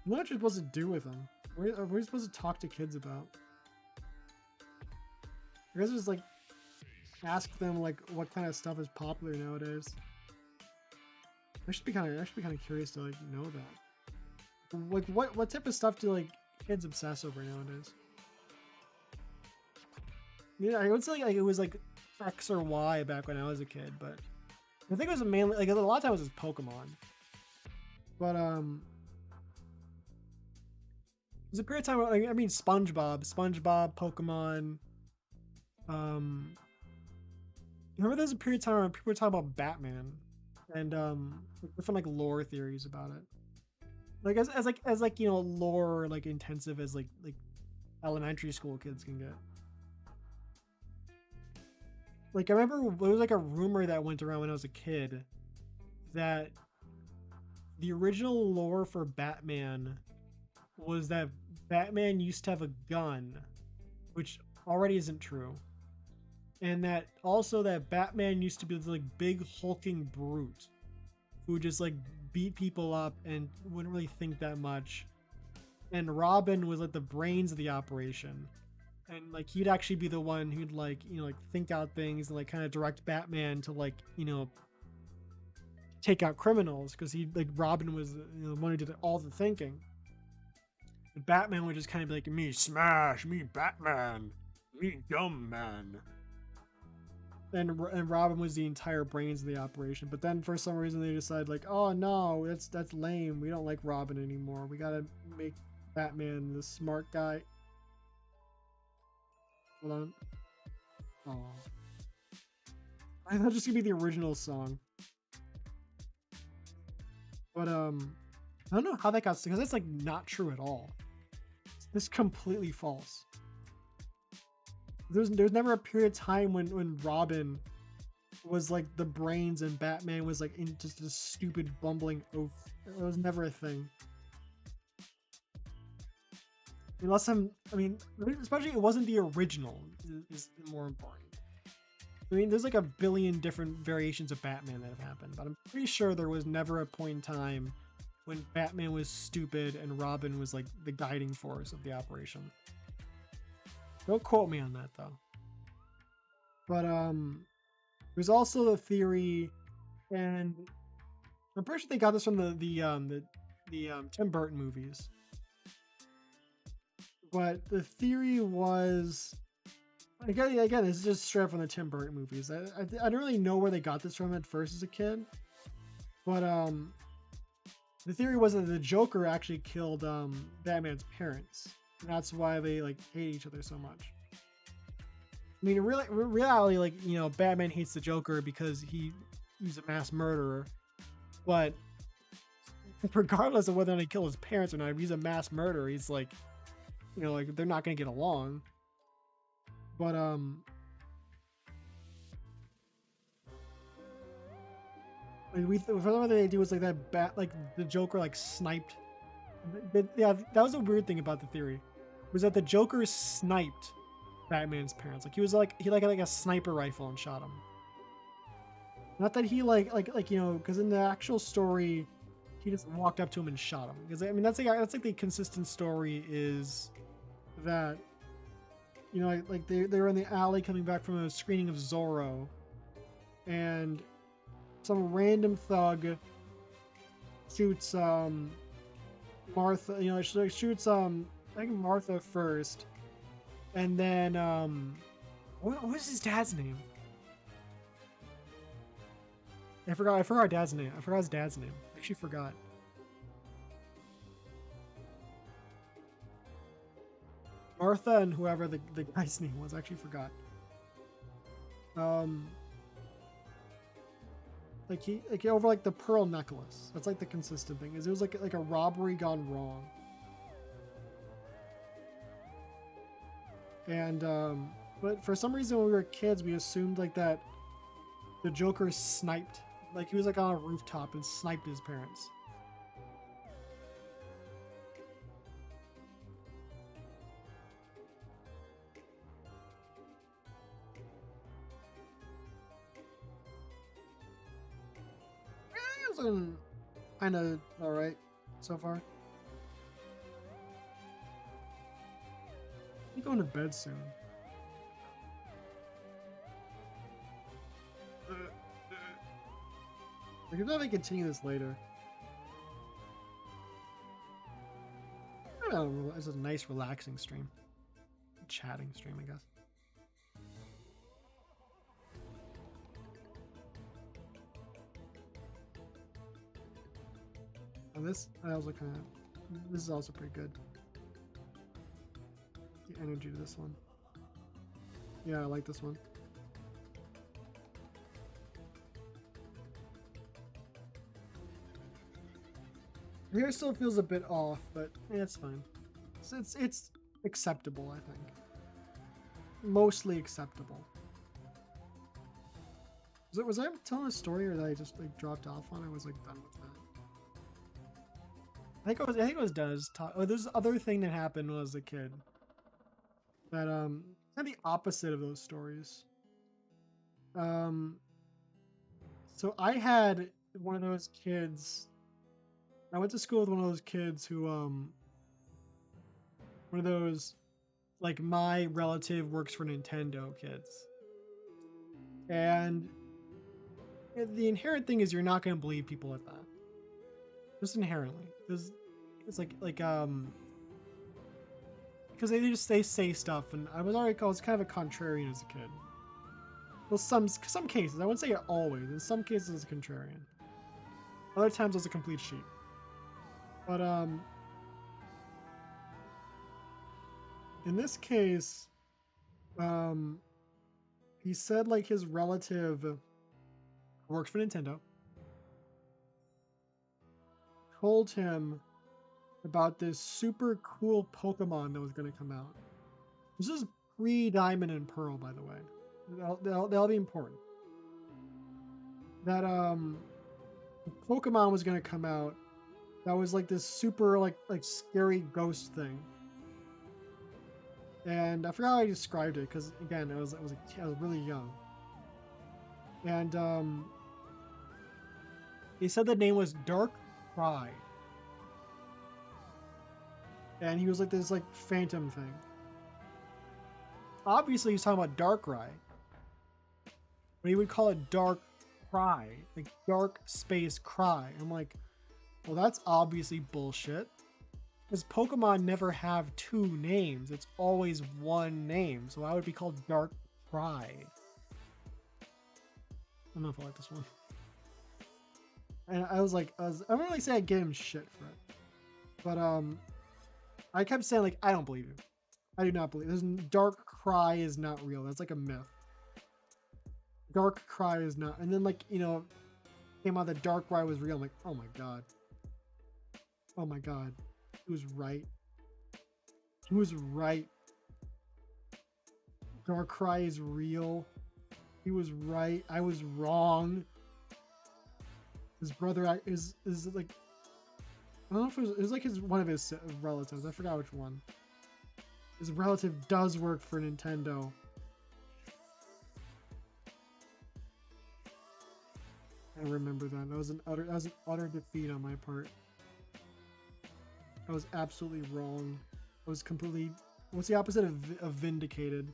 What are you supposed to do with them? What are we supposed to talk to kids about? I guess just like ask them like what kind of stuff is popular nowadays. I should be kind of curious to like know that. Like what type of stuff do like kids obsess over nowadays? Yeah, I would say like it was like X or Y back when I was a kid, but I think it was mainly like a lot of times it was Pokemon. But there's a period of time where, like, I mean SpongeBob, Pokemon. Remember there's a period of time where people were talking about Batman and different like lore theories about it. Like as like you know lore like intensive as like elementary school kids can get. Like I remember there was like a rumor that went around when I was a kid that the original lore for Batman was that Batman used to have a gun, which already isn't true. And that also that Batman used to be this like big hulking brute who just like beat people up and wouldn't really think that much. And Robin was like the brains of the operation. And like he'd actually be the one who'd like, you know, like think out things and like kind of direct Batman to like, you know, take out criminals, because he like Robin was, you know, the one who did all the thinking. And Batman would just kind of be like, me smash, me Batman, me dumb man. And Robin was the entire brains of the operation. But then for some reason they decided like, oh no, that's lame. We don't like Robin anymore. We gotta make Batman the smart guy. Hold on. Oh, I thought just gonna be the original song. But I don't know how that got, because that's like not true at all. It's completely false. There's never a period of time when Robin was like the brains and Batman was like in just a stupid bumbling oaf. It was never a thing. Unless I mean, especially it wasn't the original is more important. I mean, there's like a billion different variations of Batman that have happened, but I'm pretty sure there was never a point in time when Batman was stupid and Robin was like the guiding force of the operation. Don't quote me on that though. But there's also the theory, and I'm pretty sure they got this from the Tim Burton movies. But the theory was, again, this is just straight from the Tim Burton movies. I don't really know where they got this from at first as a kid, but the theory was that the Joker actually killed Batman's parents, And that's why they like hate each other so much. I mean, really, reality, like, you know, Batman hates the Joker because he's a mass murderer. But regardless of whether or not he killed his parents or not, if he's a mass murderer, he's like, you know, like they're not gonna get along. But what they do was like like the Joker like sniped. Yeah, that was a weird thing about the theory, was that the Joker sniped Batman's parents. Like he like a sniper rifle and shot him. Not that he like you know, because in the actual story, he just walked up to him and shot him. Because I mean that's like the consistent story is that, you know, like they were in the alley coming back from a screening of Zorro, and some random thug shoots Martha. You know, she shoots I think Martha first, and then what was his dad's name? I forgot dad's name. I forgot his dad's name. I actually forgot. Martha and whoever the guy's name was, I actually forgot. Like over like the pearl necklace. That's like the consistent thing. Is it was like a robbery gone wrong. And but for some reason when we were kids, we assumed like that the Joker sniped, like he was like on a rooftop and sniped his parents. It was looking kind of all right so far. I'm going to bed soon. I could probably continue this later. I don't know, it's a nice relaxing stream. Chatting stream, I guess. And this is also pretty good. The energy to this one. Yeah, I like this one. Hair still feels a bit off, but it's fine. It's acceptable, I think. Mostly acceptable. Was I telling a story, or did I just like dropped off on? I was like done with that. I think it was Does talk. Oh, there's other thing that happened when I was a kid. That kind of the opposite of those stories. So I had one of those kids. I went to school with one of those kids who one of those like my relative works for Nintendo kids. And the inherent thing is you're not going to believe people like that. Just inherently. It's like because they say stuff, and I was kind of a contrarian as a kid. Well, some cases, I wouldn't say always. In some cases, as a contrarian. Other times, as a complete sheep. But in this case, he said like his relative works for Nintendo. Told him about this super cool Pokemon that was going to come out. This is pre-Diamond and Pearl, by the way. They'll be important. That Pokemon was going to come out. That was like this super like scary ghost thing. And I forgot how I described it because again, I was really young. And he said the name was Dark Cry. And he was like this like phantom thing. Obviously he's talking about Darkrai. But he would call it Dark Cry. Like Dark Space Cry. I'm like, well, that's obviously bullshit. Because Pokemon never have two names. It's always one name. So why would it be called Dark Cry? I don't know if I like this one. And I don't really say I give him shit for it. But I kept saying like, I don't believe you. I do not believe this. Dark Cry is not real. That's like a myth. Dark Cry is not. And then like came out that Dark Cry was real. I'm like, oh my god, oh my god, he was right. He was right. Dark Cry is real. He was right. I was wrong. His brother is like, I don't know if it was like one of his relatives. I forgot which one. His relative does work for Nintendo. I remember that. That was an utter defeat on my part. I was absolutely wrong. I was completely. What's the opposite of vindicated?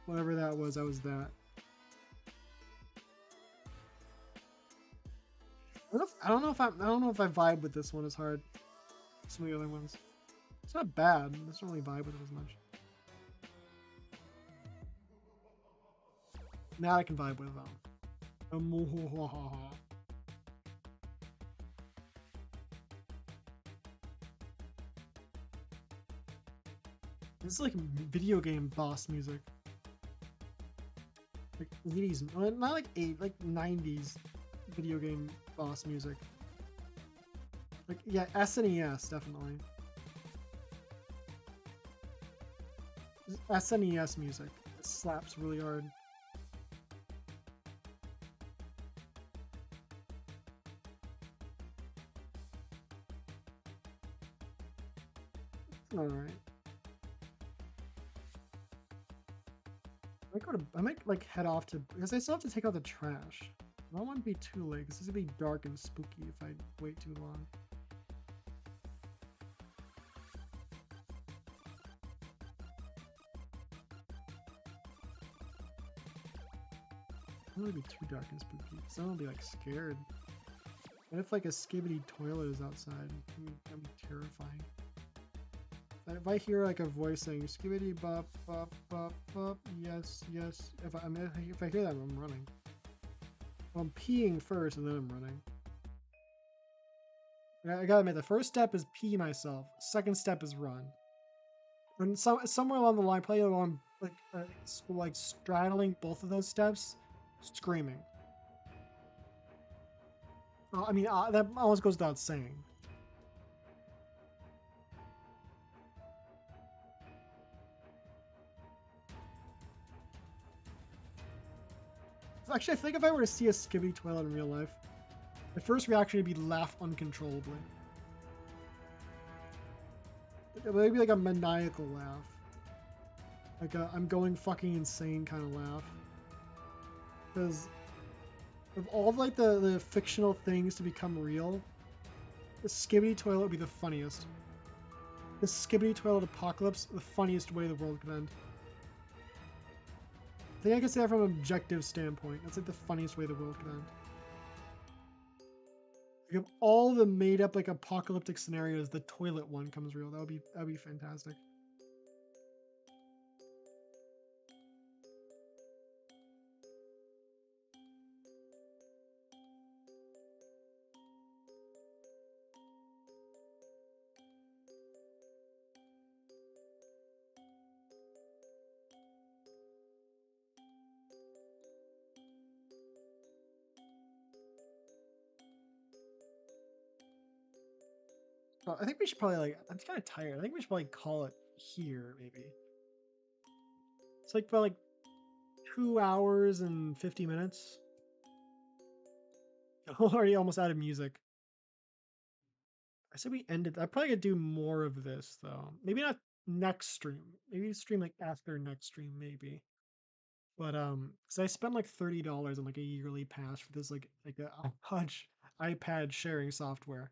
Whatever that was, I was that. I don't know if I vibe with this one as hard as some of the other ones. It's not bad. I just don't really vibe with it as much. Now I can vibe with them. This is like video game boss music. Like 80s, not like 90s video game boss music. Like, yeah, SNES, definitely. SNES music. It slaps really hard. Alright. I might like head off to, because I still have to take out the trash. I don't want to be too late, because this would be dark and spooky if I wait too long. I don't want to be too dark and spooky, because I don't want to be like scared. What if like a skibbity toilet is outside? That'd be terrifying. If I hear like a voice saying skibbity bop bop bop bop, yes yes, if I hear that, I'm running. Well, I'm peeing first and then I'm running. I gotta admit, the first step is pee myself. Second step is run. And somewhere along the line, probably along like straddling both of those steps, screaming. I mean, that almost goes without saying. Actually, I think if I were to see a skibbity toilet in real life, my first reaction would be laugh uncontrollably. It would be like a maniacal laugh. Like a I'm going fucking insane kind of laugh. Because of all of like the fictional things to become real, the skibbity toilet would be the funniest. The skibbity toilet apocalypse, the funniest way the world could end. I think I can say that from an objective standpoint. That's like the funniest way the world could end. Like of all the made up like apocalyptic scenarios, the toilet one comes real. That'd be fantastic. Well, I think we should probably like. I'm kind of tired. I think we should probably call it here. Maybe it's like about like 2 hours and 50 minutes. I'm already almost out of music. I said we ended. I probably could do more of this though. Maybe not next stream. Maybe stream like after next stream. Maybe. But because I spent like $30 on like a yearly pass for this like a iPad sharing software,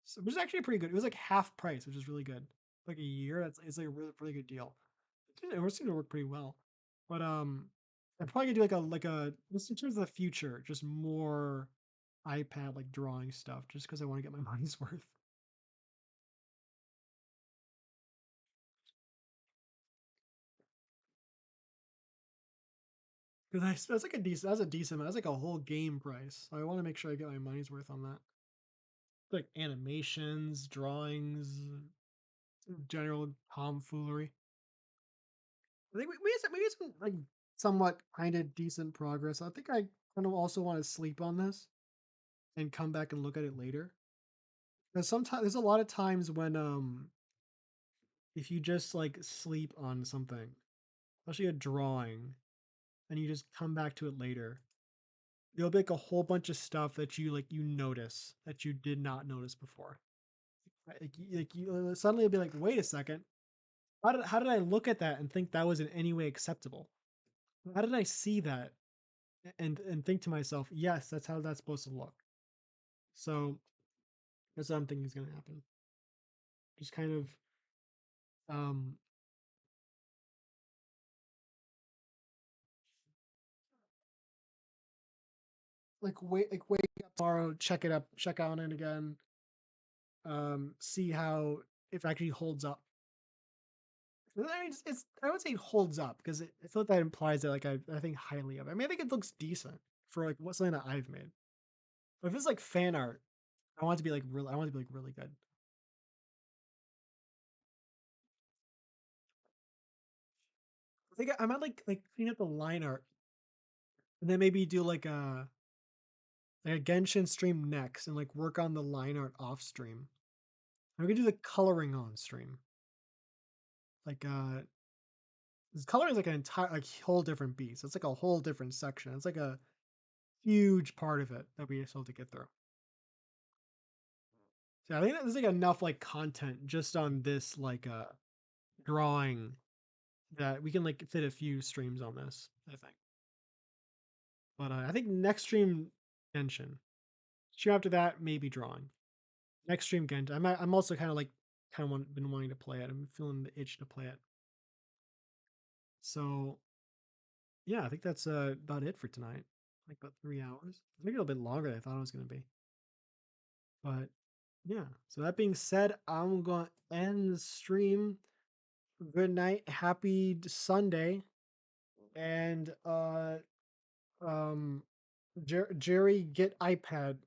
so which is actually pretty good. It was like half price, which is really good. Like a year, it's like a really good deal. It seemed to work pretty well. But I'm probably gonna do like a just in terms of the future, just more iPad like drawing stuff, just because I want to get my money's worth. Because that's like a decent, that's a decent, that's like a whole game price. So I want to make sure I get my money's worth on that. like animations, drawings, general tomfoolery. I think we made some like somewhat kind of decent progress. I think I kind of also want to sleep on this and come back and look at it later. Because sometimes there's a lot of times when if you just like sleep on something, especially a drawing, and you just come back to it later, there'll be like a whole bunch of stuff that you notice that you did not notice before. Like you suddenly you'll be like, wait a second, how did I look at that and think that was in any way acceptable? How did I see that and think to myself, yes, that's how that's supposed to look. So that's what I'm thinking is going to happen. Just kind of um wake up tomorrow, check it up, check on it again, see how if it actually holds up. I mean, I would say holds up because I feel like that implies that like I think highly of it. I mean, I think it looks decent for like what something that I've made. But if it's like fan art, I want it to be like really, I want it to be like really good. I think I might like clean up the line art and then maybe do like a Genshin stream next and like work on the line art off stream. And we can do the coloring on stream. Like 'cause coloring is like an entire like whole different beast. It's like a whole different section. It's like a huge part of it that we still have to get through. So I think there's like enough like content just on this like drawing that we can like fit a few streams on this, I think. But I think next stream Genshin. Stream after that, maybe drawing. Next stream Genshin. I'm also kind of like been wanting to play it. I'm feeling the itch to play it. So yeah, I think that's about it for tonight. Like about 3 hours. Maybe a little bit longer than I thought it was gonna be. But yeah. So that being said, I'm gonna end the stream. Good night. Happy Sunday. And um Jerry, get iPad.